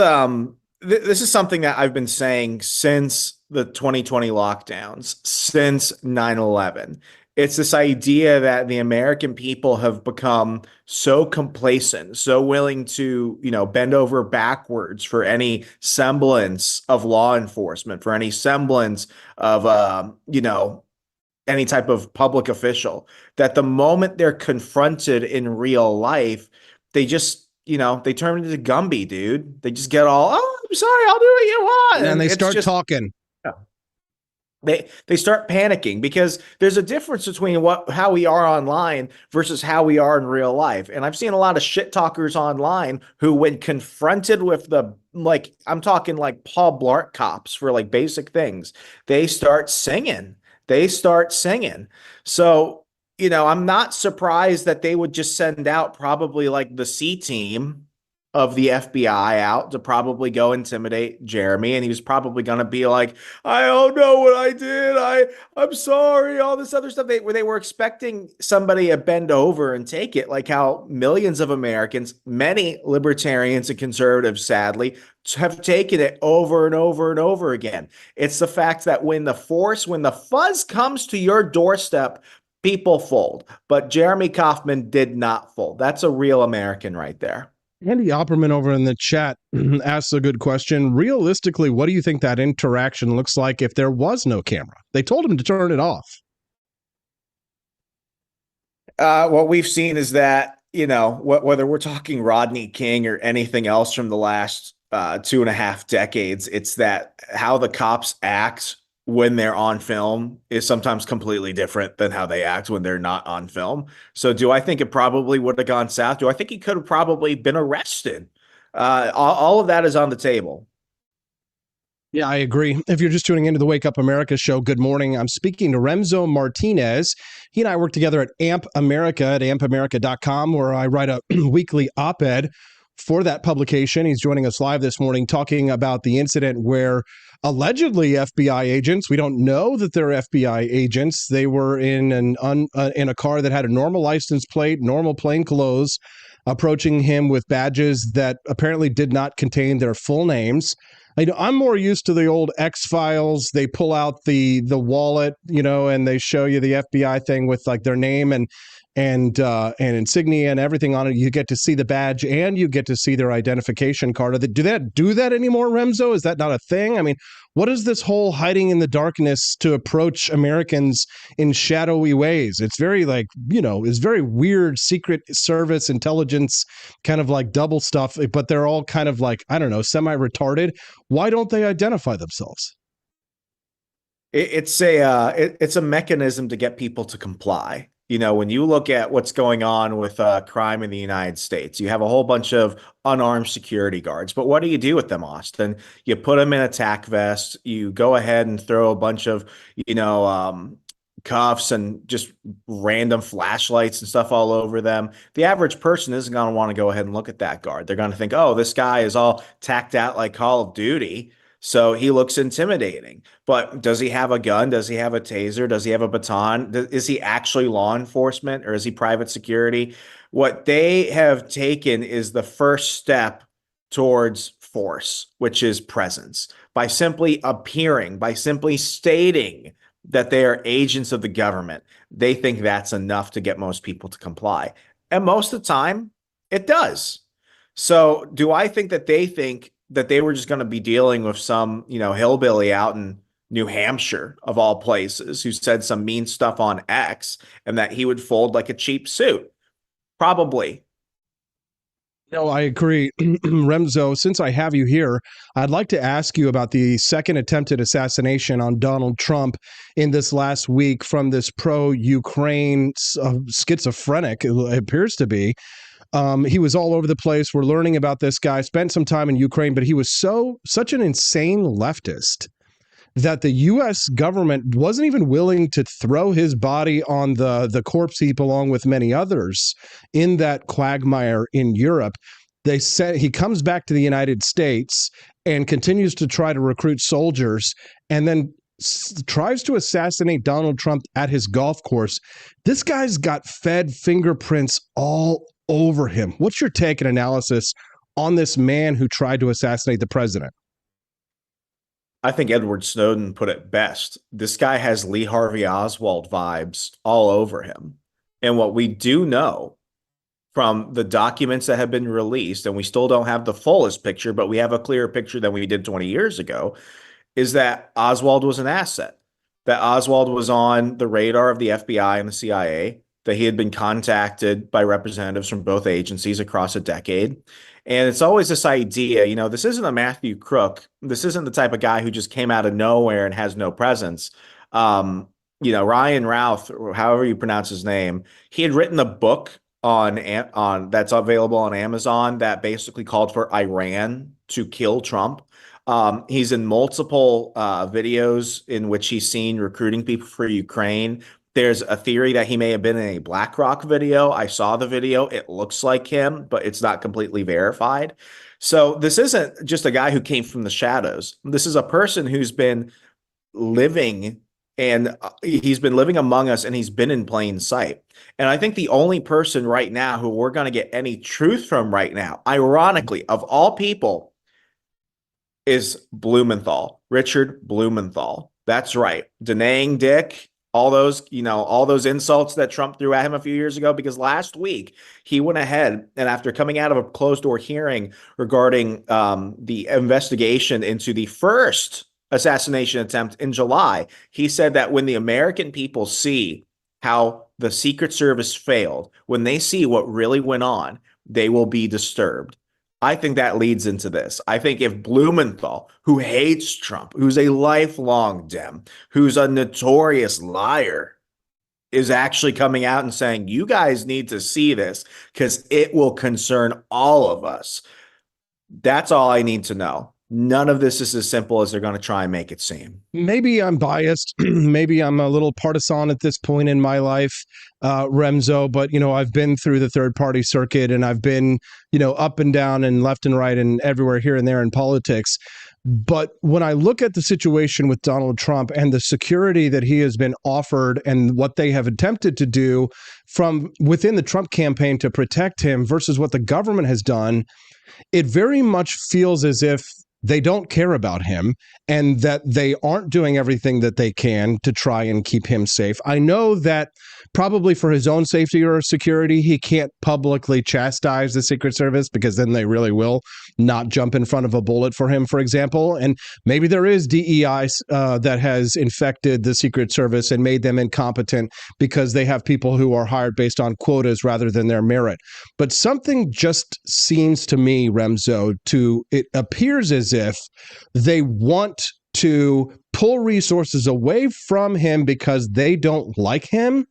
this is something that I've been saying since the 2020 lockdowns, since 9/11. It's this idea that the American people have become so complacent, so willing to, bend over backwards for any semblance of law enforcement, for any semblance of, any type of public official, that the moment they're confronted in real life, they just, they turn into Gumby, dude. They just get all, oh, I'm sorry, I'll do what you want. And they it's start just, talking. They start panicking because there's a difference between how we are online versus how we are in real life. And I've seen a lot of shit talkers online who, when confronted with I'm talking like Paul Blart cops for like basic things, they start singing. They start singing. So, I'm not surprised that they would just send out probably like the C team of the FBI out to probably go intimidate Jeremy. And he was probably going to be like, I don't know what I did. I'm sorry, all this other stuff. They were expecting somebody to bend over and take it, like how millions of Americans, many libertarians and conservatives, sadly, have taken it over and over and over again. It's the fact that when the fuzz comes to your doorstep, people fold. But Jeremy Kauffman did not fold. That's a real American right there. Andy Opperman over in the chat asks a good question. Realistically, what do you think that interaction looks like if there was no camera? They told him to turn it off. What we've seen is that, whether we're talking Rodney King or anything else from the last 2.5 decades, it's that how the cops act when they're on film is sometimes completely different than how they act when they're not on film. So do I think it probably would have gone south? Do I think he could have probably been arrested? All of that is on the table. Yeah, I agree. If you're just tuning into the Wake Up America show, good morning. I'm speaking to Remzo Martinez. He and I work together at AMP America at ampamerica.com, where I write a weekly op-ed for that publication. He's joining us live this morning talking about the incident where allegedly FBI agents, we don't know that they're FBI agents, they were in a car that had a normal license plate, normal plain clothes, approaching him with badges that apparently did not contain their full names. I'm more used to the old X-Files. They pull out the wallet, and they show you the FBI thing with like their name and insignia and everything on it. You get to see the badge and you get to see their identification card. Do that anymore, Remzo? Is that not a thing? I mean, what is this whole hiding in the darkness to approach Americans in shadowy ways? It's very it's very weird Secret Service intelligence kind of like double stuff, but they're all kind of like, I don't know, semi-retarded. Why don't they identify themselves? It's a mechanism to get people to comply. When you look at what's going on with crime in the United States, you have a whole bunch of unarmed security guards. But what do you do with them, Austin? You put them in a tack vest. You go ahead and throw a bunch of, cuffs and just random flashlights and stuff all over them. The average person isn't going to want to go ahead and look at that guard. They're going to think, oh, this guy is all tacked out like Call of Duty, so he looks intimidating. But does he have a gun? Does he have a taser? Does he have a baton? Is he actually law enforcement or is he private security? What they have taken is the first step towards force, which is presence. By simply appearing, by simply stating that they are agents of the government, they think that's enough to get most people to comply. And most of the time, it does. So do I think that they think that they were just going to be dealing with some, hillbilly out in New Hampshire, of all places, who said some mean stuff on X and that he would fold like a cheap suit? Probably. No, I agree. Remzo, since I have you here, I'd like to ask you about the second attempted assassination on Donald Trump in this last week from this pro-Ukraine schizophrenic, it appears to be. He was all over the place. We're learning about this guy, spent some time in Ukraine, but he was such an insane leftist that the U.S. government wasn't even willing to throw his body on the corpse heap along with many others in that quagmire in Europe. They said he comes back to the United States and continues to try to recruit soldiers and then tries to assassinate Donald Trump at his golf course. This guy's got Fed fingerprints all over him. What's your take and analysis on this man who tried to assassinate the president? I think Edward Snowden put it best. This guy has Lee Harvey Oswald vibes all over him. And what we do know from the documents that have been released, and we still don't have the fullest picture, but we have a clearer picture than we did 20 years ago, is that Oswald was an asset, that Oswald was on the radar of the FBI and the CIA, that he had been contacted by representatives from both agencies across a decade. And it's always this idea, this isn't a Matthew Crook. This isn't the type of guy who just came out of nowhere and has no presence. Ryan Routh, or however you pronounce his name, he had written a book on that's available on Amazon that basically called for Iran to kill Trump. He's in multiple videos in which he's seen recruiting people for Ukraine. There's a theory that he may have been in a BlackRock video. I saw the video. It looks like him, but it's not completely verified. So this isn't just a guy who came from the shadows. This is a person who's been living, and he's been living among us, and he's been in plain sight. And I think the only person right now who we're going to get any truth from right now, ironically, of all people, is Blumenthal, Richard Blumenthal. That's right. Denying Dick, all those insults that Trump threw at him a few years ago, because last week he went ahead and, after coming out of a closed door hearing regarding the investigation into the first assassination attempt in July, he said that when the American people see how the Secret Service failed, when they see what really went on, they will be disturbed. I think that leads into this. I think if Blumenthal, who hates Trump, who's a lifelong Dem, who's a notorious liar, is actually coming out and saying, you guys need to see this because it will concern all of us, that's all I need to know. None of this is as simple as they're going to try and make it seem. Maybe I'm biased. Maybe I'm a little partisan at this point in my life, Remzo, but, I've been through the third party circuit, and I've been, up and down and left and right and everywhere here and there in politics. But when I look at the situation with Donald Trump and the security that he has been offered and what they have attempted to do from within the Trump campaign to protect him versus what the government has done, it very much feels as if they don't care about him and that they aren't doing everything that they can to try and keep him safe. I know that probably for his own safety or security, he can't publicly chastise the Secret Service because then they really will not jump in front of a bullet for him, for example. And maybe there is DEI that has infected the Secret Service and made them incompetent because they have people who are hired based on quotas rather than their merit. But something just seems to me, Remzo, it appears as if they want to pull resources away from him because they don't like him.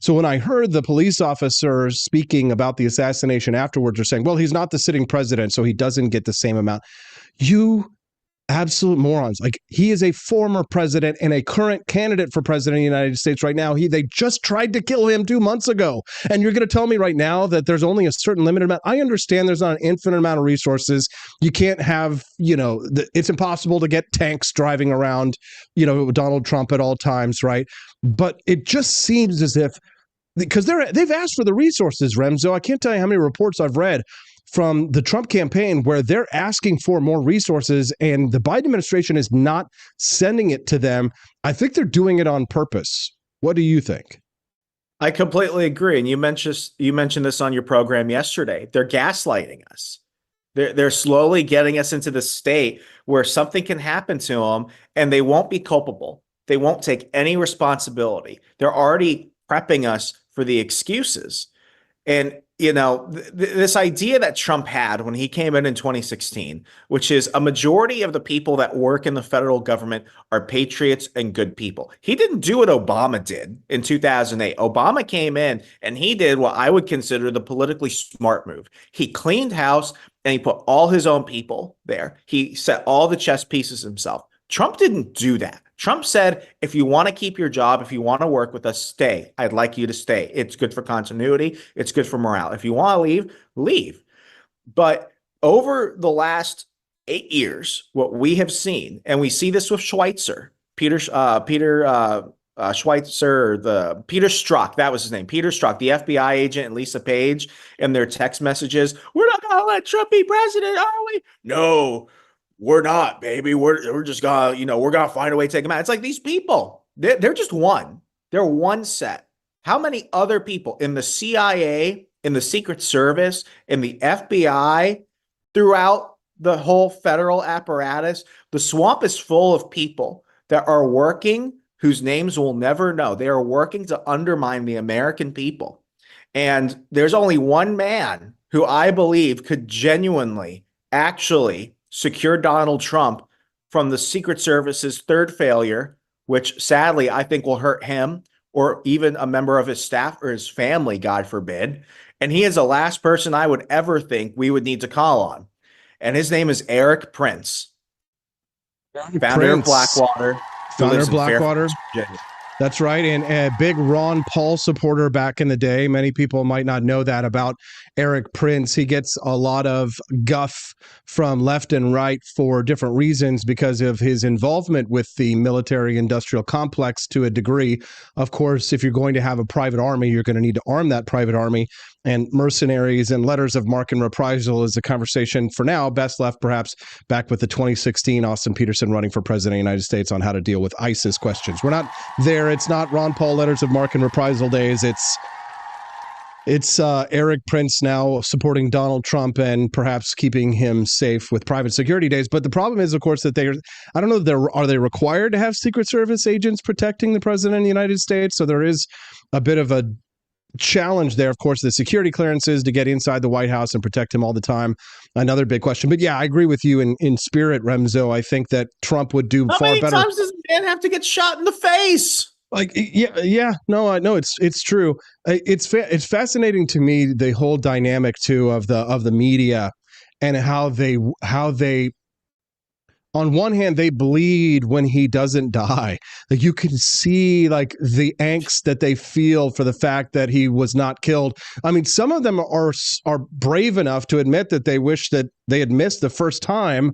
So when I heard the police officer speaking about the assassination afterwards, are saying, well, he's not the sitting president, so he doesn't get the same amount. You absolute morons. Like, he is a former president and a current candidate for president of the United States right now. They just tried to kill him 2 months ago. And you're going to tell me right now that there's only a certain limited amount. I understand there's not an infinite amount of resources. You can't have, it's impossible to get tanks driving around, Donald Trump at all times, right? But it just seems as if, because they've asked for the resources, Remzo. I can't tell you how many reports I've read from the Trump campaign where they're asking for more resources and the Biden administration is not sending it to them. I think they're doing it on purpose. What do you think? I completely agree. And you mentioned this on your program yesterday. They're gaslighting us. They're slowly getting us into the state where something can happen to them and they won't be culpable. They won't take any responsibility. They're already prepping us for the excuses. And, this idea that Trump had when he came in 2016, which is a majority of the people that work in the federal government are patriots and good people. He didn't do what Obama did in 2008. Obama came in and he did what I would consider the politically smart move. He cleaned house and he put all his own people there. He set all the chess pieces himself. Trump didn't do that. Trump said, if you want to keep your job, if you want to work with us, stay. I'd like you to stay. It's good for continuity. It's good for morale. If you want to leave, leave. But over the last 8 years, what we have seen, and we see this with Schweitzer, Peter Schweitzer, Peter Strzok, that was his name, Peter Strzok, the FBI agent, and Lisa Page, and their text messages. We're not going to let Trump be president, are we? No. We're not, baby. We're just gonna, we're gonna find a way to take them out. It's like these people, they're just one. They're one set. How many other people in the CIA, in the Secret Service, in the FBI, throughout the whole federal apparatus? The swamp is full of people that are working whose names we'll never know. They are working to undermine the American people. And there's only one man who I believe could genuinely, actually secure Donald Trump from the Secret Service's third failure, which sadly I think will hurt him or even a member of his staff or his family, God forbid. And he is the last person I would ever think we would need to call on. And his name is Eric Prince, founder of Blackwater. Founder of Blackwater. That's right. And a big Ron Paul supporter back in the day. Many people might not know that about Eric Prince. He gets a lot of guff from left and right for different reasons because of his involvement with the military industrial complex to a degree. Of course, if you're going to have a private army, you're going to need to arm that private army. And mercenaries and letters of marque and reprisal is a conversation for now, best left perhaps back with the 2016 Austin Peterson running for president of the United States on how to deal with ISIS questions. We're not there. It's not Ron Paul letters of marque and reprisal days. It's Eric Prince now supporting Donald Trump and perhaps keeping him safe with private security days. But the problem is, of course, that I don't know, are they required to have Secret Service agents protecting the president of the United States? So there is a bit of a challenge there. Of course, the security clearances to get inside the White House and protect him all the time. Another big question. But yeah, I agree with you in spirit, Remzo. I think that Trump would do far better. How many times does a man have to get shot in the face? No, it's true. It's fascinating to me, the whole dynamic too of the media and how they on one hand, they bleed when he doesn't die. Like you can see like the angst that they feel for the fact that he was not killed. I mean, some of them are brave enough to admit that they wish that they had missed the first time.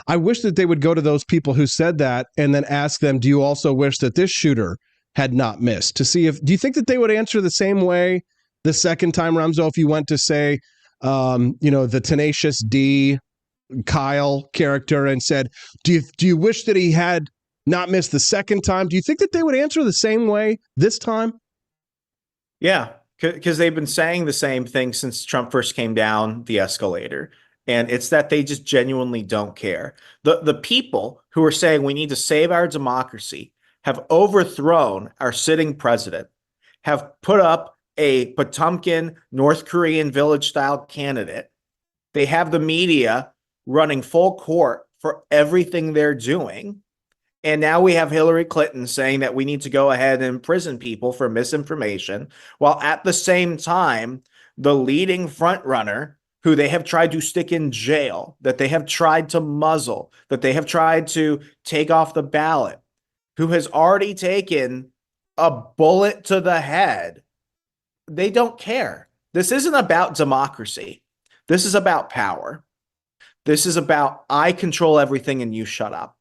I wish that they would go to those people who said that and then ask them, do you also wish that this shooter had not missed? To see do you think that they would answer the same way the second time, Ramzo, if you went to say, the Tenacious D Kyle character and said, do you wish that he had not missed the second time? Do you think that they would answer the same way this time? Yeah, because they've been saying the same thing since Trump first came down the escalator. And it's that they just genuinely don't care. The people who are saying we need to save our democracy have overthrown our sitting president, have put up a Potemkin North Korean village-style candidate. They have the media running full court for everything they're doing. And now we have Hillary Clinton saying that we need to go ahead and imprison people for misinformation, while at the same time, the leading frontrunner who they have tried to stick in jail, that they have tried to muzzle, that they have tried to take off the ballot, who has already taken a bullet to the head, they don't care. This isn't about democracy. This is about power. This is about I control everything and you shut up.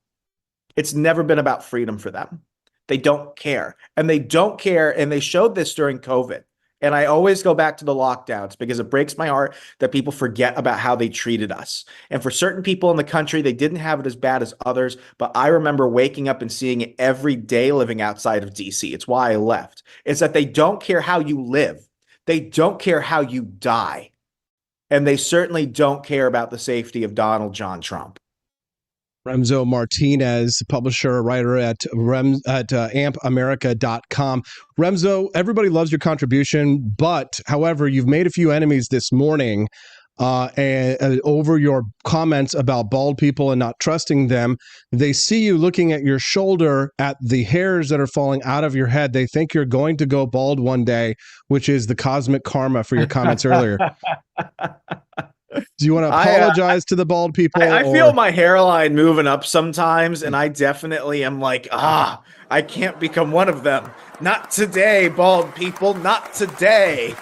It's never been about freedom for them. They don't care. And they don't care. And they showed this during COVID. And I always go back to the lockdowns because it breaks my heart that people forget about how they treated us. And for certain people in the country, they didn't have it as bad as others. But I remember waking up and seeing it every day living outside of DC. It's why I left. It's that they don't care how you live. They don't care how you die. And they certainly don't care about the safety of Donald John Trump. Remzo Martinez, publisher, writer at ampamerica.com. Remzo, everybody loves your contribution, but however, you've made a few enemies this morning and over your comments about bald people and not trusting them. They see you looking at your shoulder at the hairs that are falling out of your head. They think you're going to go bald one day, which is the cosmic karma for your comments earlier. Do you want to apologize to the bald people? I feel my hairline moving up sometimes, and I definitely am like, I can't become one of them. Not today, bald people, not today.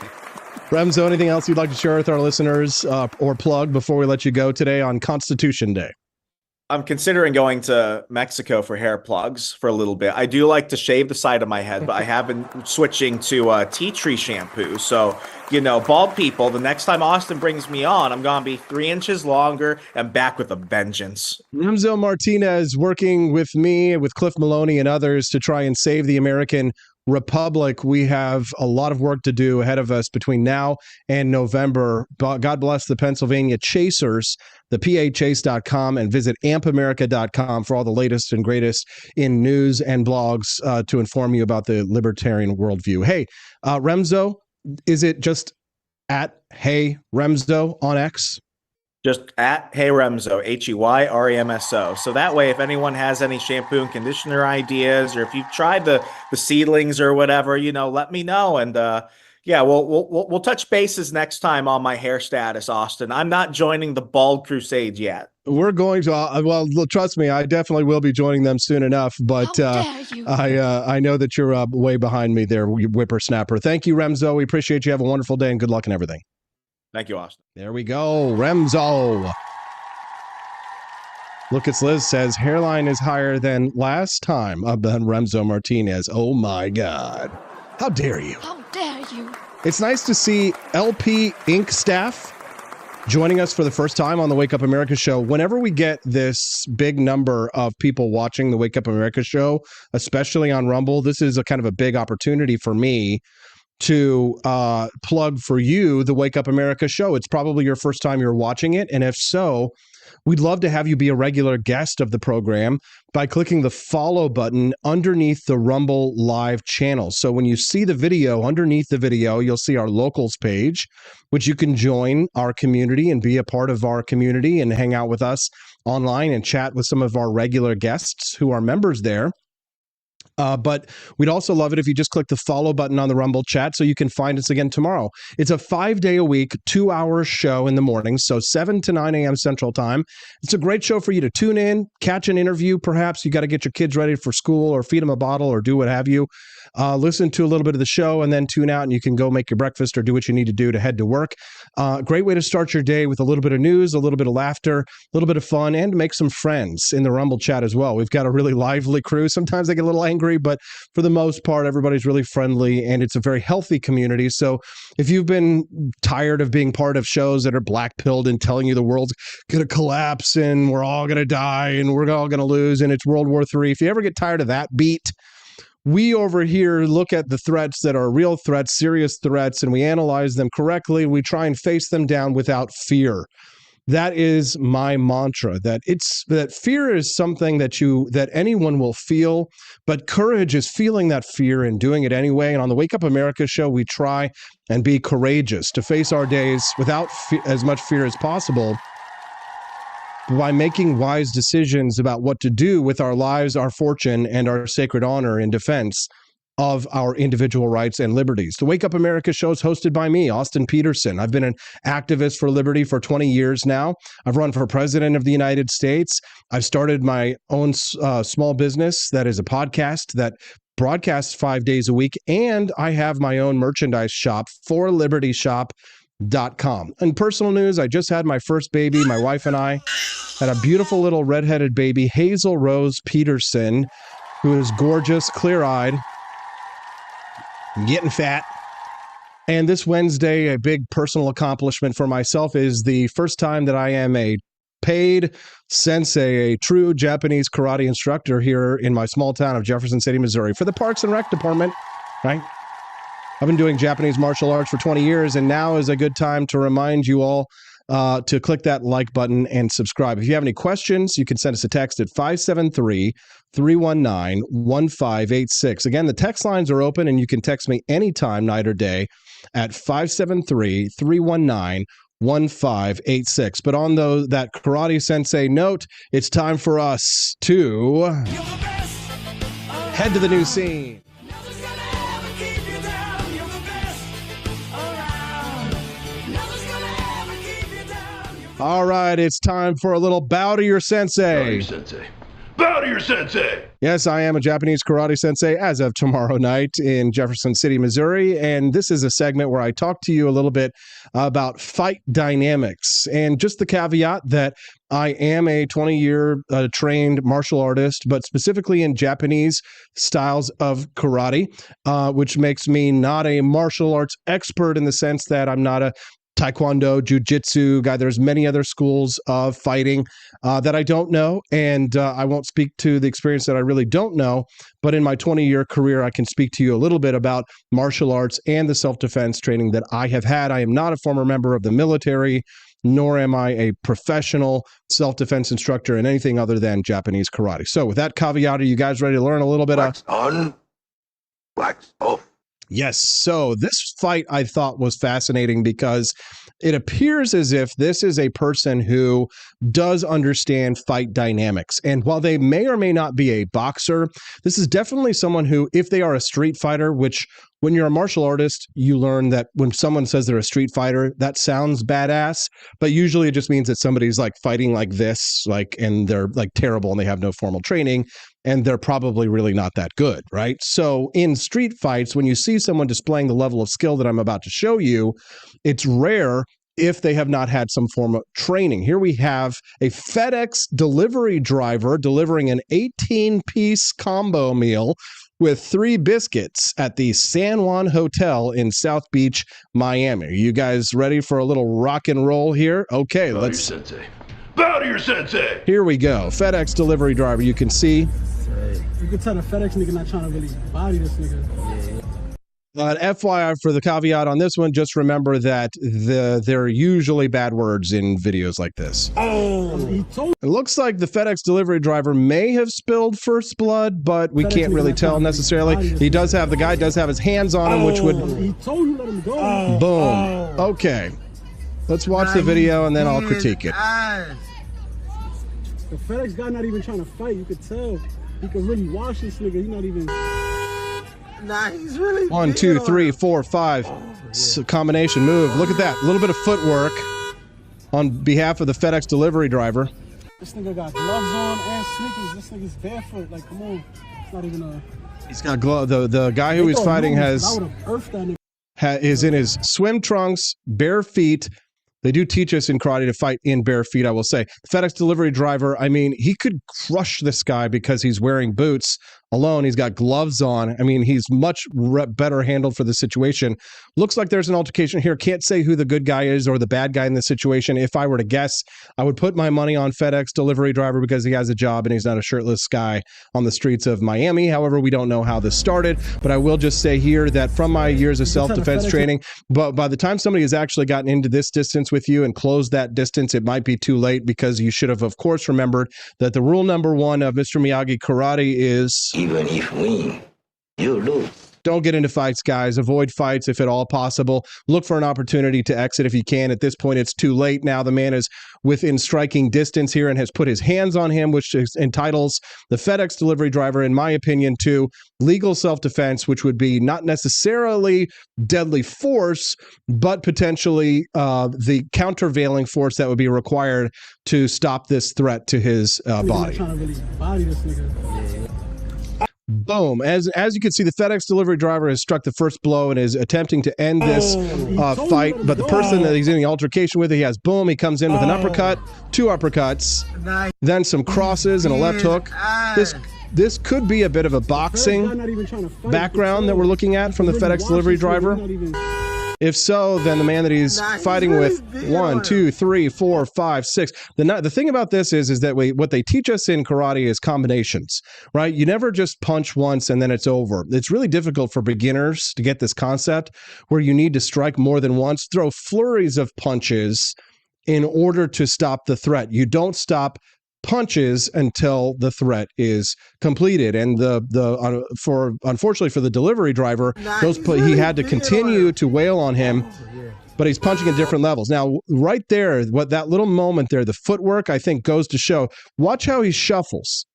Remzo, anything else you'd like to share with our listeners or plug before we let you go today on Constitution Day? I'm considering going to Mexico for hair plugs for a little bit. I do like to shave the side of my head, but I have been switching to tea tree shampoo. So, bald people, the next time Austin brings me on, I'm going to be 3 inches longer and back with a vengeance. Remzo Martinez working with me, with Cliff Maloney and others to try and save the American Republic. We have a lot of work to do ahead of us between now and November. God bless the Pennsylvania Chasers, the PAChase.com, and visit ampamerica.com for all the latest and greatest in news and blogs to inform you about the libertarian worldview. Hey, Remzo, is it just at Hey Remzo on X? Just at Hey Remzo, HEYREMSO. So that way, if anyone has any shampoo and conditioner ideas, or if you've tried the seedlings or whatever, let me know. And we'll touch bases next time on my hair status, Austin. I'm not joining the bald crusade yet. We're going to, well, trust me, I definitely will be joining them soon enough. But I know that you're way behind me there, you whippersnapper. Thank you, Remzo. We appreciate you. Have a wonderful day and good luck and everything. Thank you, Austin. There we go. Remzo. Lucas Liz says hairline is higher than last time than Remzo Martinez. Oh my God. How dare you? How dare you? It's nice to see LP Inc. staff joining us for the first time on the Wake Up America show. Whenever we get this big number of people watching the Wake Up America show, especially on Rumble, this is a kind of a big opportunity for me to plug for you the Wake Up America show. It's probably your first time you're watching it, and if so, we'd love to have you be a regular guest of the program by clicking the follow button underneath the Rumble Live channel. So when you see the video, underneath the video, you'll see our locals page, which you can join our community and be a part of our community and hang out with us online and chat with some of our regular guests who are members there. But we'd also love it if you just click the follow button on the Rumble chat so you can find us again tomorrow. It's a 5-day-a-week, 2-hour show in the morning, so 7 to 9 a.m. Central Time. It's a great show for you to tune in, catch an interview, perhaps. You got to get your kids ready for school or feed them a bottle or do what have you. Listen to a little bit of the show and then tune out and you can go make your breakfast or do what you need to do to head to work. Great way to start your day with a little bit of news, a little bit of laughter, a little bit of fun, and make some friends in the Rumble chat as well. We've got a really lively crew. Sometimes they get a little angry, but for the most part, everybody's really friendly and it's a very healthy community. So if you've been tired of being part of shows that are black-pilled and telling you the world's going to collapse and we're all going to die and we're all going to lose and it's World War III, if you ever get tired of that beat, we over here look at the threats that are real threats, serious threats, and we analyze them correctly. We try and face them down without fear. That is my mantra, that fear is something that anyone will feel, but courage is feeling that fear and doing it anyway. And on the Wake Up America show, we try and be courageous to face our days without as much fear as possible by making wise decisions about what to do with our lives, our fortune, and our sacred honor in defense of our individual rights and liberties. The Wake Up America show is hosted by me, Austin Peterson. I've been an activist for liberty for 20 years now. I've run for president of the United States. I've started my own small business that is a podcast that broadcasts 5 days a week, and I have my own merchandise shop, forlibertyshop.com. In personal news, I just had my first baby. My wife and I had a beautiful little redheaded baby, Hazel Rose Peterson, who is gorgeous, clear-eyed, getting fat. And this Wednesday, a big personal accomplishment for myself is the first time that I am a paid sensei, a true Japanese karate instructor here in my small town of Jefferson City, Missouri, for the Parks and Rec Department, right? I've been doing Japanese martial arts for 20 years, and now is a good time to remind you all to click that like button and subscribe. If you have any questions, you can send us a text at 573-319-1586. Again, the text lines are open and you can text me anytime, night or day, at 573-319-1586. But on that Karate Sensei note, it's time for us to head to the new scene. All right, it's time for a little bow to your sensei. Bow to your sensei. Bow to your sensei. Yes, I am a Japanese karate sensei as of tomorrow night in Jefferson City, Missouri. And this is a segment where I talk to you a little bit about fight dynamics. And just the caveat that I am a 20-year trained martial artist, but specifically in Japanese styles of karate, which makes me not a martial arts expert in the sense that I'm not a Taekwondo, Jiu-Jitsu guy. There's many other schools of fighting that I don't know, and I won't speak to the experience that I really don't know, but in my 20-year career, I can speak to you a little bit about martial arts and the self-defense training that I have had. I am not a former member of the military, nor am I a professional self-defense instructor in anything other than Japanese karate. So with that caveat, are you guys ready to learn a little bit Wax on, wax off. Yes. So this fight I thought was fascinating because it appears as if this is a person who does understand fight dynamics. And while they may or may not be a boxer, this is definitely someone who, if they are a street fighter, which when you're a martial artist, you learn that when someone says they're a street fighter, that sounds badass, but usually it just means that somebody's like fighting like this, and they're like terrible and they have no formal training. And they're probably really not that good, right? So in street fights, when you see someone displaying the level of skill that I'm about to show you, it's rare if they have not had some form of training. Here we have a FedEx delivery driver delivering an 18-piece combo meal with 3 biscuits at the San Juan Hotel in South Beach, Miami. Are you guys ready for a little rock and roll here? Okay, Bow let's... to your sensei. Bow to your sensei. Here we go. FedEx delivery driver, you can see... You can tell the FedEx nigga not trying to really body this nigga. FYI for the caveat on this one, just remember that there are usually bad words in videos like this. It looks like the FedEx delivery driver may have spilled first blood, but we can't really tell necessarily. The guy does have his hands on him, which would... He told you let him go. Boom. Okay. Let's watch the video and then I'll critique it. The FedEx guy not even trying to fight. You could tell. He could really wash this nigga. He's not even... Nah, he's really... 1, 2, 3, 4, 5. Combination move. Look at that. A little bit of footwork on behalf of the FedEx delivery driver. This nigga got gloves on and sneakers. This nigga's barefoot. Like, come on. It's not even a... He's got gloves. The guy who he's fighting is in his swim trunks, bare feet. They do teach us in karate to fight in bare feet, I will say. The FedEx delivery driver, I mean, he could crush this guy because he's wearing boots alone. He's got gloves on. I mean, he's much better handled for the situation. Looks like there's an altercation here. Can't say who the good guy is or the bad guy in this situation. If I were to guess, I would put my money on FedEx delivery driver because he has a job and he's not a shirtless guy on the streets of Miami. However, we don't know how this started, but I will just say here that from my years of self-defense training, but by the time somebody has actually gotten into this distance with you and closed that distance, it might be too late because you should have, of course, remembered that the rule number 1 of Mr. Miyagi Karate is... Even if win, you lose. Don't get into fights, guys. Avoid fights if at all possible. Look for an opportunity to exit if you can. At this point, it's too late now. The man is within striking distance here and has put his hands on him, which entitles the FedEx delivery driver, in my opinion, to legal self-defense, which would be not necessarily deadly force, but potentially the countervailing force that would be required to stop this threat to his body. Trying to really body this nigga. Boom. As you can see, the FedEx delivery driver has struck the first blow and is attempting to end this fight. But the person that he's in the altercation with, he has boom. He comes in with an uppercut, 2 uppercuts, then some crosses and a left hook. This could be a bit of a boxing background that we're looking at from the FedEx delivery driver. If so, then the man that he's fighting with, 1, 2, 3, 4, 5, 6. The thing about this is that what they teach us in karate is combinations, right? You never just punch once and then it's over. It's really difficult for beginners to get this concept where you need to strike more than once, throw flurries of punches, in order to stop the threat. You don't stop punches until the threat is completed. And unfortunately for the delivery driver, he had to continue to wail on him, but he's punching at different levels. Now, right there, what that little moment there, the footwork, I think, goes to show. Watch how he shuffles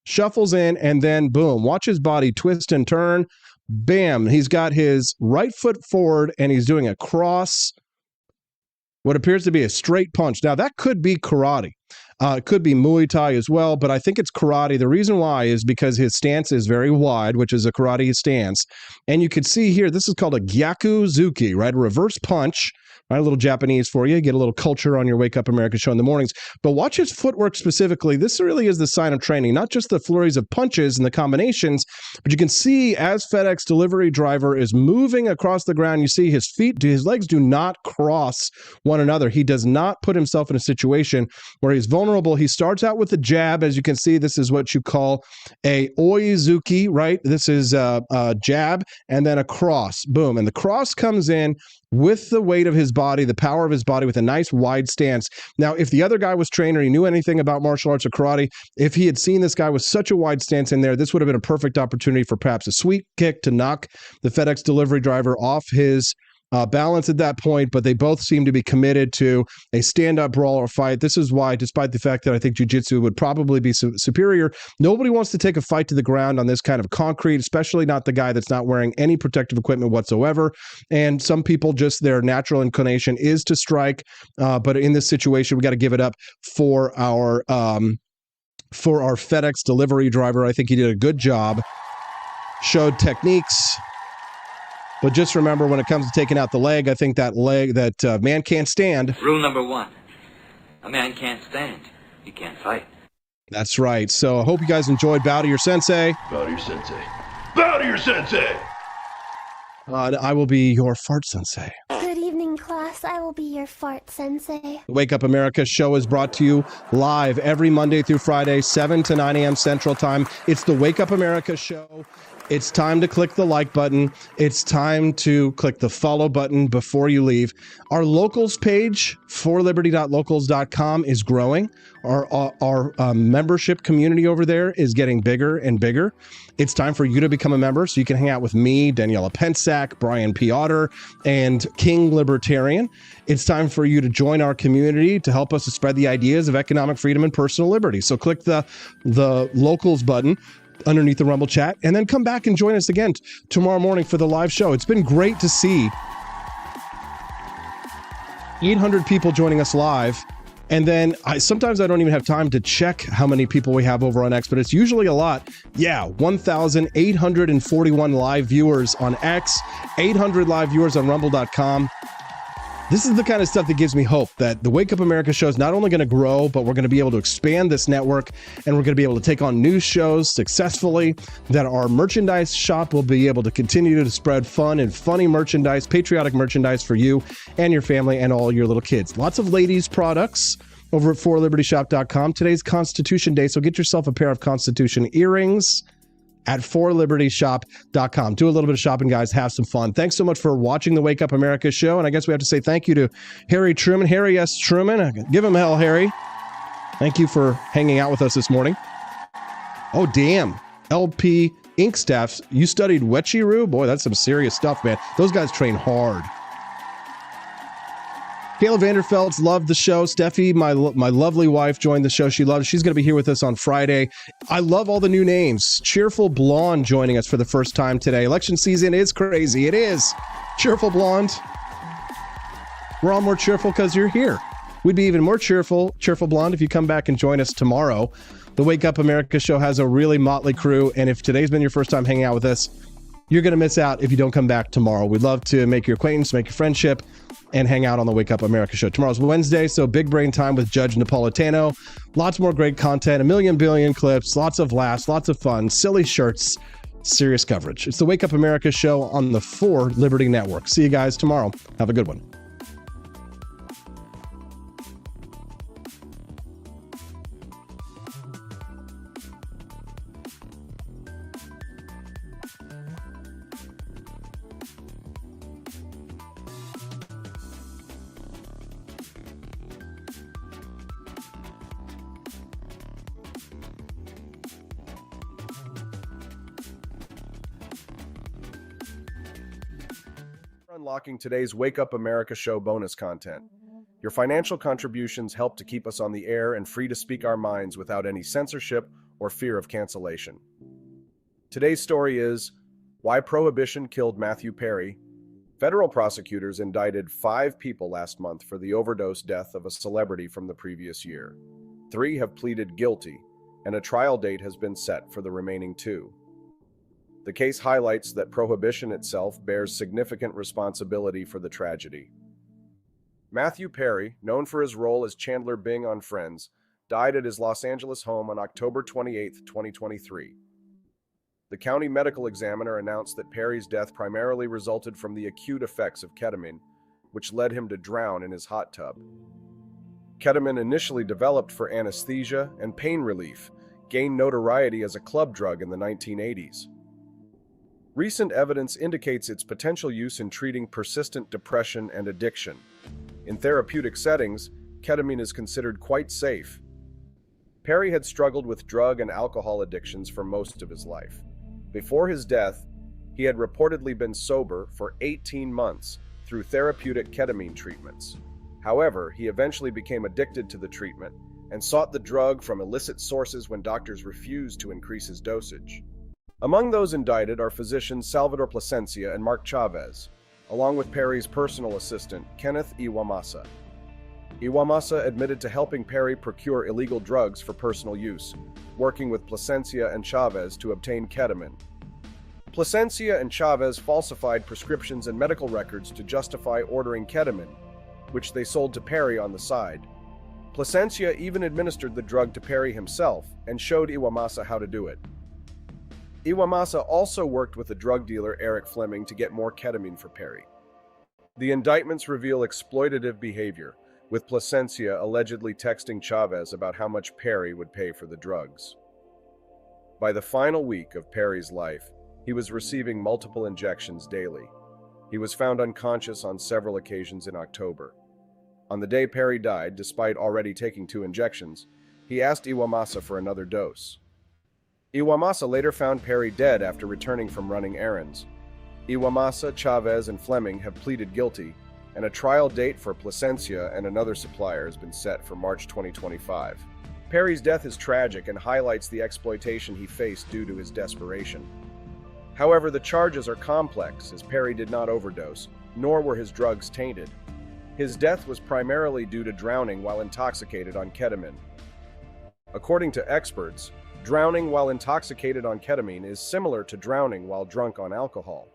in, and then boom, watch his body twist and turn. Bam, he's got his right foot forward, and he's doing a cross, what appears to be a straight punch. Now, that could be karate. It could be Muay Thai as well, but I think it's karate. The reason why is because his stance is very wide, which is a karate stance. And you can see here, this is called a Gyaku Zuki, right? A reverse punch. Right, a little Japanese for you. Get a little culture on your Wake Up America show in the mornings. But watch his footwork specifically. This really is the sign of training, not just the flurries of punches and the combinations, but you can see as FedEx delivery driver is moving across the ground, you see his legs do not cross one another. He does not put himself in a situation where he's vulnerable. He starts out with a jab. As you can see, this is what you call a oizuki, right? This is a jab and then a cross. Boom. And the cross comes in with the weight of his body, the power of his body, with a nice wide stance. Now, if the other guy was trained or he knew anything about martial arts or karate, if he had seen this guy with such a wide stance in there, this would have been a perfect opportunity for perhaps a sweep kick to knock the FedEx delivery driver off his balance at that point, but they both seem to be committed to a stand-up brawl or fight. This is why, despite the fact that I think jiu-jitsu would probably be superior, nobody wants to take a fight to the ground on this kind of concrete, especially not the guy that's not wearing any protective equipment whatsoever. And some people, just their natural inclination is to strike, but in this situation, we got to give it up for our FedEx delivery driver. I think he did a good job, showed techniques. But just remember, when it comes to taking out the leg, I think that man can't stand. Rule number 1, a man can't stand. He can't fight. That's right. So I hope you guys enjoyed Bow to Your Sensei. Bow to your sensei. Bow to your sensei! I will be your fart sensei. Good evening, class. I will be your fart sensei. The Wake Up America show is brought to you live every Monday through Friday, 7 to 9 a.m. Central Time. It's the Wake Up America show. It's time to click the like button. It's time to click the follow button before you leave. Our locals page, forliberty.locals.com, is growing. Our membership community over there is getting bigger and bigger. It's time for you to become a member so you can hang out with me, Daniela Pensack, Brian P. Otter, and King Libertarian. It's time for you to join our community to help us to spread the ideas of economic freedom and personal liberty. So click the locals button underneath the Rumble chat, and then come back and join us again tomorrow morning for the live show. It's been great to see 800 people joining us live. And then sometimes I don't even have time to check how many people we have over on X, but it's usually a lot. Yeah, 1,841 live viewers on X, 800 live viewers on rumble.com. This is the kind of stuff that gives me hope that the Wake Up America show is not only going to grow, but we're going to be able to expand this network, and we're going to be able to take on news shows successfully, that our merchandise shop will be able to continue to spread fun and funny merchandise, patriotic merchandise for you and your family and all your little kids. Lots of ladies products over at forlibertyshop.com. Today's Constitution Day, so get yourself a pair of Constitution earrings at forlibertyshop.com. Do a little bit of shopping, guys. Have some fun. Thanks so much for watching the Wake Up America show. And I guess we have to say thank you to Harry Truman. Harry S. Truman. Give him hell, Harry. Thank you for hanging out with us this morning. Oh, damn. LP Ink Staffs. You studied Wechiru? Boy, that's some serious stuff, man. Those guys train hard. Kayla Vanderfeld's loved the show. Steffi, my lovely wife, joined the show. She's going to be here with us on Friday. I love all the new names. Cheerful Blonde joining us for the first time today. Election season is crazy. It is. Cheerful Blonde. We're all more cheerful because you're here. We'd be even more cheerful Blonde, if you come back and join us tomorrow. The Wake Up America show has a really motley crew, and if today's been your first time hanging out with us, you're going to miss out if you don't come back tomorrow. We'd love to make your acquaintance, make your friendship, and hang out on the Wake Up America show. Tomorrow's Wednesday, so big brain time with Judge Napolitano. Lots more great content, 1 billion clips, lots of laughs, lots of fun, silly shirts, serious coverage. It's the Wake Up America show on the 4 Liberty Network. See you guys tomorrow. Have a good one. Unlocking today's Wake Up America show bonus content. Your financial contributions help to keep us on the air and free to speak our minds without any censorship or fear of cancellation. Today's story is Why Prohibition Killed Matthew Perry. Federal prosecutors indicted 5 people last month for the overdose death of a celebrity from the previous year. 3 have pleaded guilty, and a trial date has been set for the remaining 2. The case highlights that prohibition itself bears significant responsibility for the tragedy. Matthew Perry, known for his role as Chandler Bing on Friends, died at his Los Angeles home on October 28, 2023. The county medical examiner announced that Perry's death primarily resulted from the acute effects of ketamine, which led him to drown in his hot tub. Ketamine, initially developed for anesthesia and pain relief, gained notoriety as a club drug in the 1980s. Recent evidence indicates its potential use in treating persistent depression and addiction. In therapeutic settings, ketamine is considered quite safe. Perry had struggled with drug and alcohol addictions for most of his life. Before his death, he had reportedly been sober for 18 months through therapeutic ketamine treatments. However, he eventually became addicted to the treatment and sought the drug from illicit sources when doctors refused to increase his dosage. Among those indicted are physicians Salvador Plasencia and Mark Chavez, along with Perry's personal assistant, Kenneth Iwamasa. Iwamasa admitted to helping Perry procure illegal drugs for personal use, working with Plasencia and Chavez to obtain ketamine. Plasencia and Chavez falsified prescriptions and medical records to justify ordering ketamine, which they sold to Perry on the side. Plasencia even administered the drug to Perry himself and showed Iwamasa how to do it. Iwamasa also worked with the drug dealer Eric Fleming to get more ketamine for Perry. The indictments reveal exploitative behavior, with Plasencia allegedly texting Chavez about how much Perry would pay for the drugs. By the final week of Perry's life, he was receiving multiple injections daily. He was found unconscious on several occasions in October. On the day Perry died, despite already taking 2 injections, he asked Iwamasa for another dose. Iwamasa later found Perry dead after returning from running errands. Iwamasa, Chavez, and Fleming have pleaded guilty, and a trial date for Plasencia and another supplier has been set for March 2025. Perry's death is tragic and highlights the exploitation he faced due to his desperation. However, the charges are complex, as Perry did not overdose, nor were his drugs tainted. His death was primarily due to drowning while intoxicated on ketamine. According to experts, drowning while intoxicated on ketamine is similar to drowning while drunk on alcohol.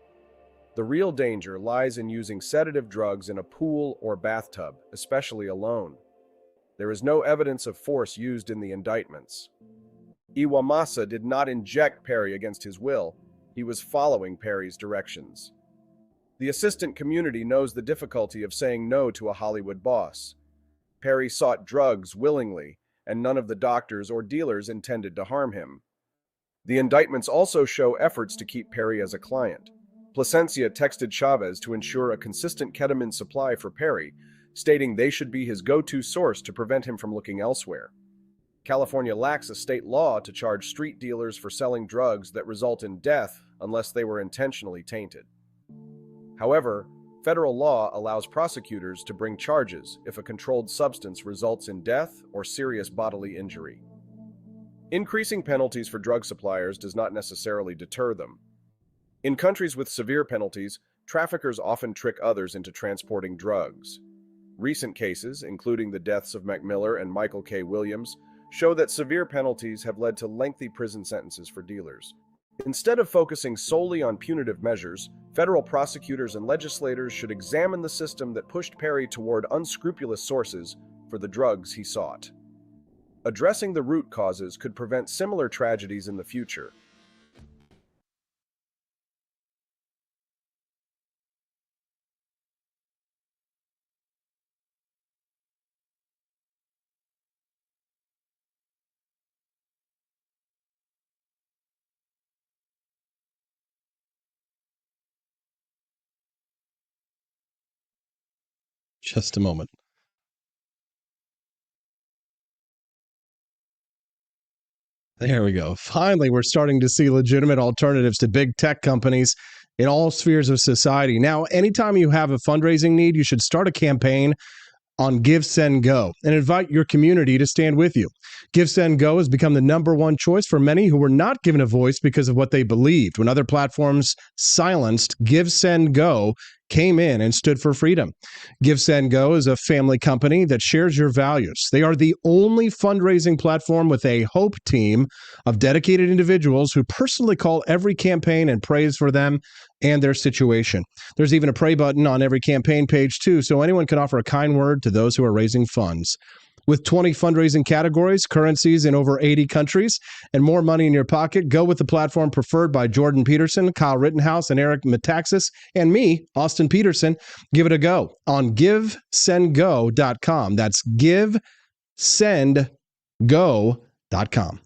The real danger lies in using sedative drugs in a pool or bathtub, especially alone. There is no evidence of force used in the indictments. Iwamasa did not inject Perry against his will. He was following Perry's directions. The assistant community knows the difficulty of saying no to a Hollywood boss. Perry sought drugs willingly, and none of the doctors or dealers intended to harm him. The indictments also show efforts to keep Perry as a client. Plasencia texted Chavez to ensure a consistent ketamine supply for Perry, stating they should be his go-to source to prevent him from looking elsewhere. California lacks a state law to charge street dealers for selling drugs that result in death unless they were intentionally tainted. However, federal law allows prosecutors to bring charges if a controlled substance results in death or serious bodily injury. Increasing penalties for drug suppliers does not necessarily deter them. In countries with severe penalties, traffickers often trick others into transporting drugs. Recent cases, including the deaths of Mac Miller and Michael K. Williams, show that severe penalties have led to lengthy prison sentences for dealers. Instead of focusing solely on punitive measures, federal prosecutors and legislators should examine the system that pushed Perry toward unscrupulous sources for the drugs he sought. Addressing the root causes could prevent similar tragedies in the future. Just a moment. There we go. Finally, we're starting to see legitimate alternatives to big tech companies in all spheres of society. Now, anytime you have a fundraising need, you should start a campaign on Give, Send, Go and invite your community to stand with you. Give, Send, Go has become the number one choice for many who were not given a voice because of what they believed. When other platforms silenced, Give, Send, Go came in and stood for freedom. Give, Send, Go is a family company that shares your values. They are the only fundraising platform with a hope team of dedicated individuals who personally call every campaign and prays for them and their situation. There's even a pray button on every campaign page too, so anyone can offer a kind word to those who are raising funds. With 20 fundraising categories, currencies in over 80 countries, and more money in your pocket, go with the platform preferred by Jordan Peterson, Kyle Rittenhouse, and Eric Metaxas, and me, Austin Peterson. Give it a go on GiveSendGo.com. That's GiveSendGo.com.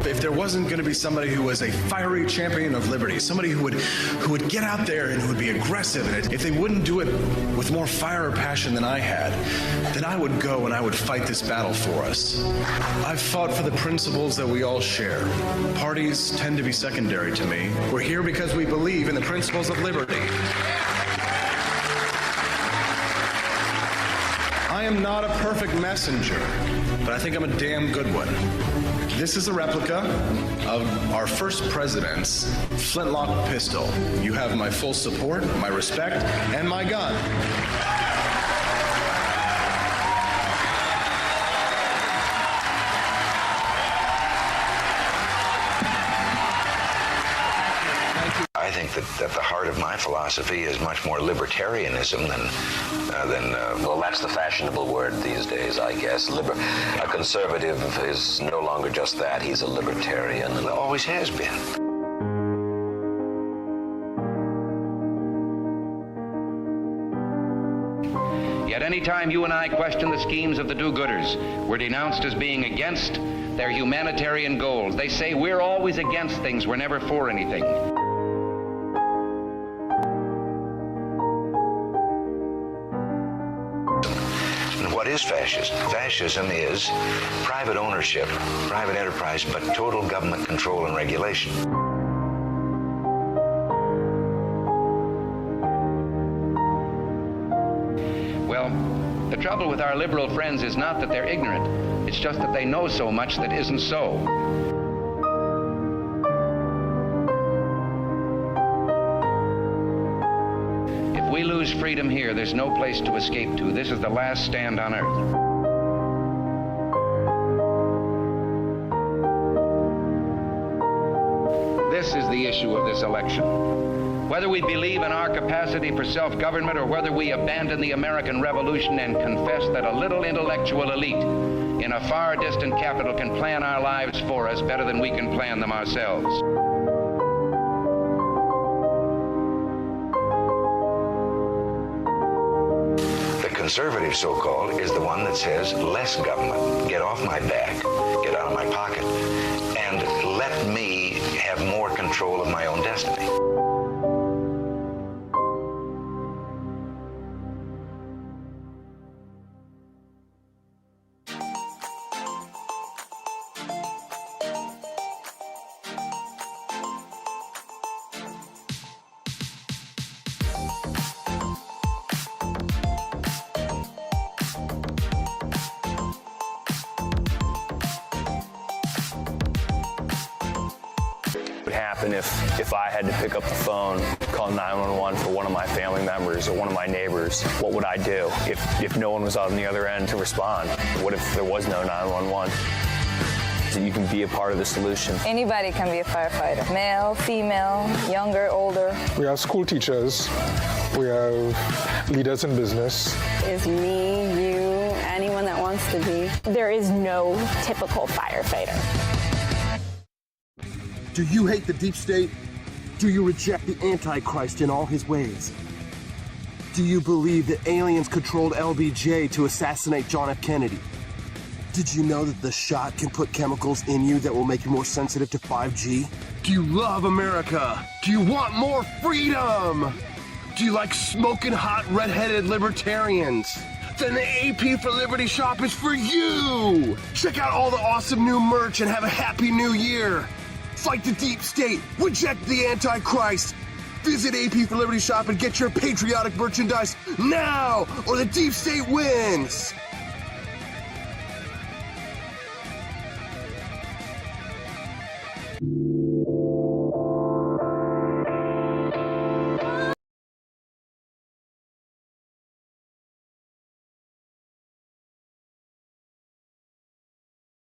If there wasn't going to be somebody who was a fiery champion of liberty, somebody who would get out there and who would be aggressive, and if they wouldn't do it with more fire or passion than I had, then I would go and I would fight this battle for us. I've fought for the principles that we all share. Parties tend to be secondary to me. We're here because we believe in the principles of liberty. I am not a perfect messenger, but I think I'm a damn good one. This is a replica of our first president's flintlock pistol. You have my full support, my respect, and my gun. I think that the heart of my philosophy is much more libertarianism than well, that's the fashionable word these days, I guess. A conservative is no longer just that. He's a libertarian and always has been. Yet any time you and I question the schemes of the do-gooders, we're denounced as being against their humanitarian goals. They say we're always against things, we're never for anything. What is fascism? Fascism is private ownership, private enterprise, but total government control and regulation. Well, the trouble with our liberal friends is not that they're ignorant. It's just that they know so much that isn't so. If we lose freedom here, there's no place to escape to. This is the last stand on earth. This is the issue of this election. Whether we believe in our capacity for self-government or whether we abandon the American Revolution and confess that a little intellectual elite in a far distant capital can plan our lives for us better than we can plan them ourselves. Conservative, so-called, is the one that says less government, get off my back, get out of my pocket, and let me have more control of my own destiny. Happen if I had to pick up the phone, call 911 for one of my family members or one of my neighbors, what would I do if no one was on the other end to respond? What if there was no 911? So you can be a part of the solution. Anybody can be a firefighter. Male, female, younger, older. We have school teachers. We have leaders in business. Is me, you, anyone that wants to be. There is no typical firefighter. Do you hate the deep state? Do you reject the Antichrist in all his ways? Do you believe that aliens controlled LBJ to assassinate John F. Kennedy? Did you know that the shot can put chemicals in you that will make you more sensitive to 5G? Do you love America? Do you want more freedom? Do you like smoking hot red-headed libertarians? Then the AP for Liberty shop is for you! Check out all the awesome new merch and have a happy new year! Fight the deep state! Reject the Antichrist! Visit AP for Liberty shop and get your patriotic merchandise now, or the deep state wins!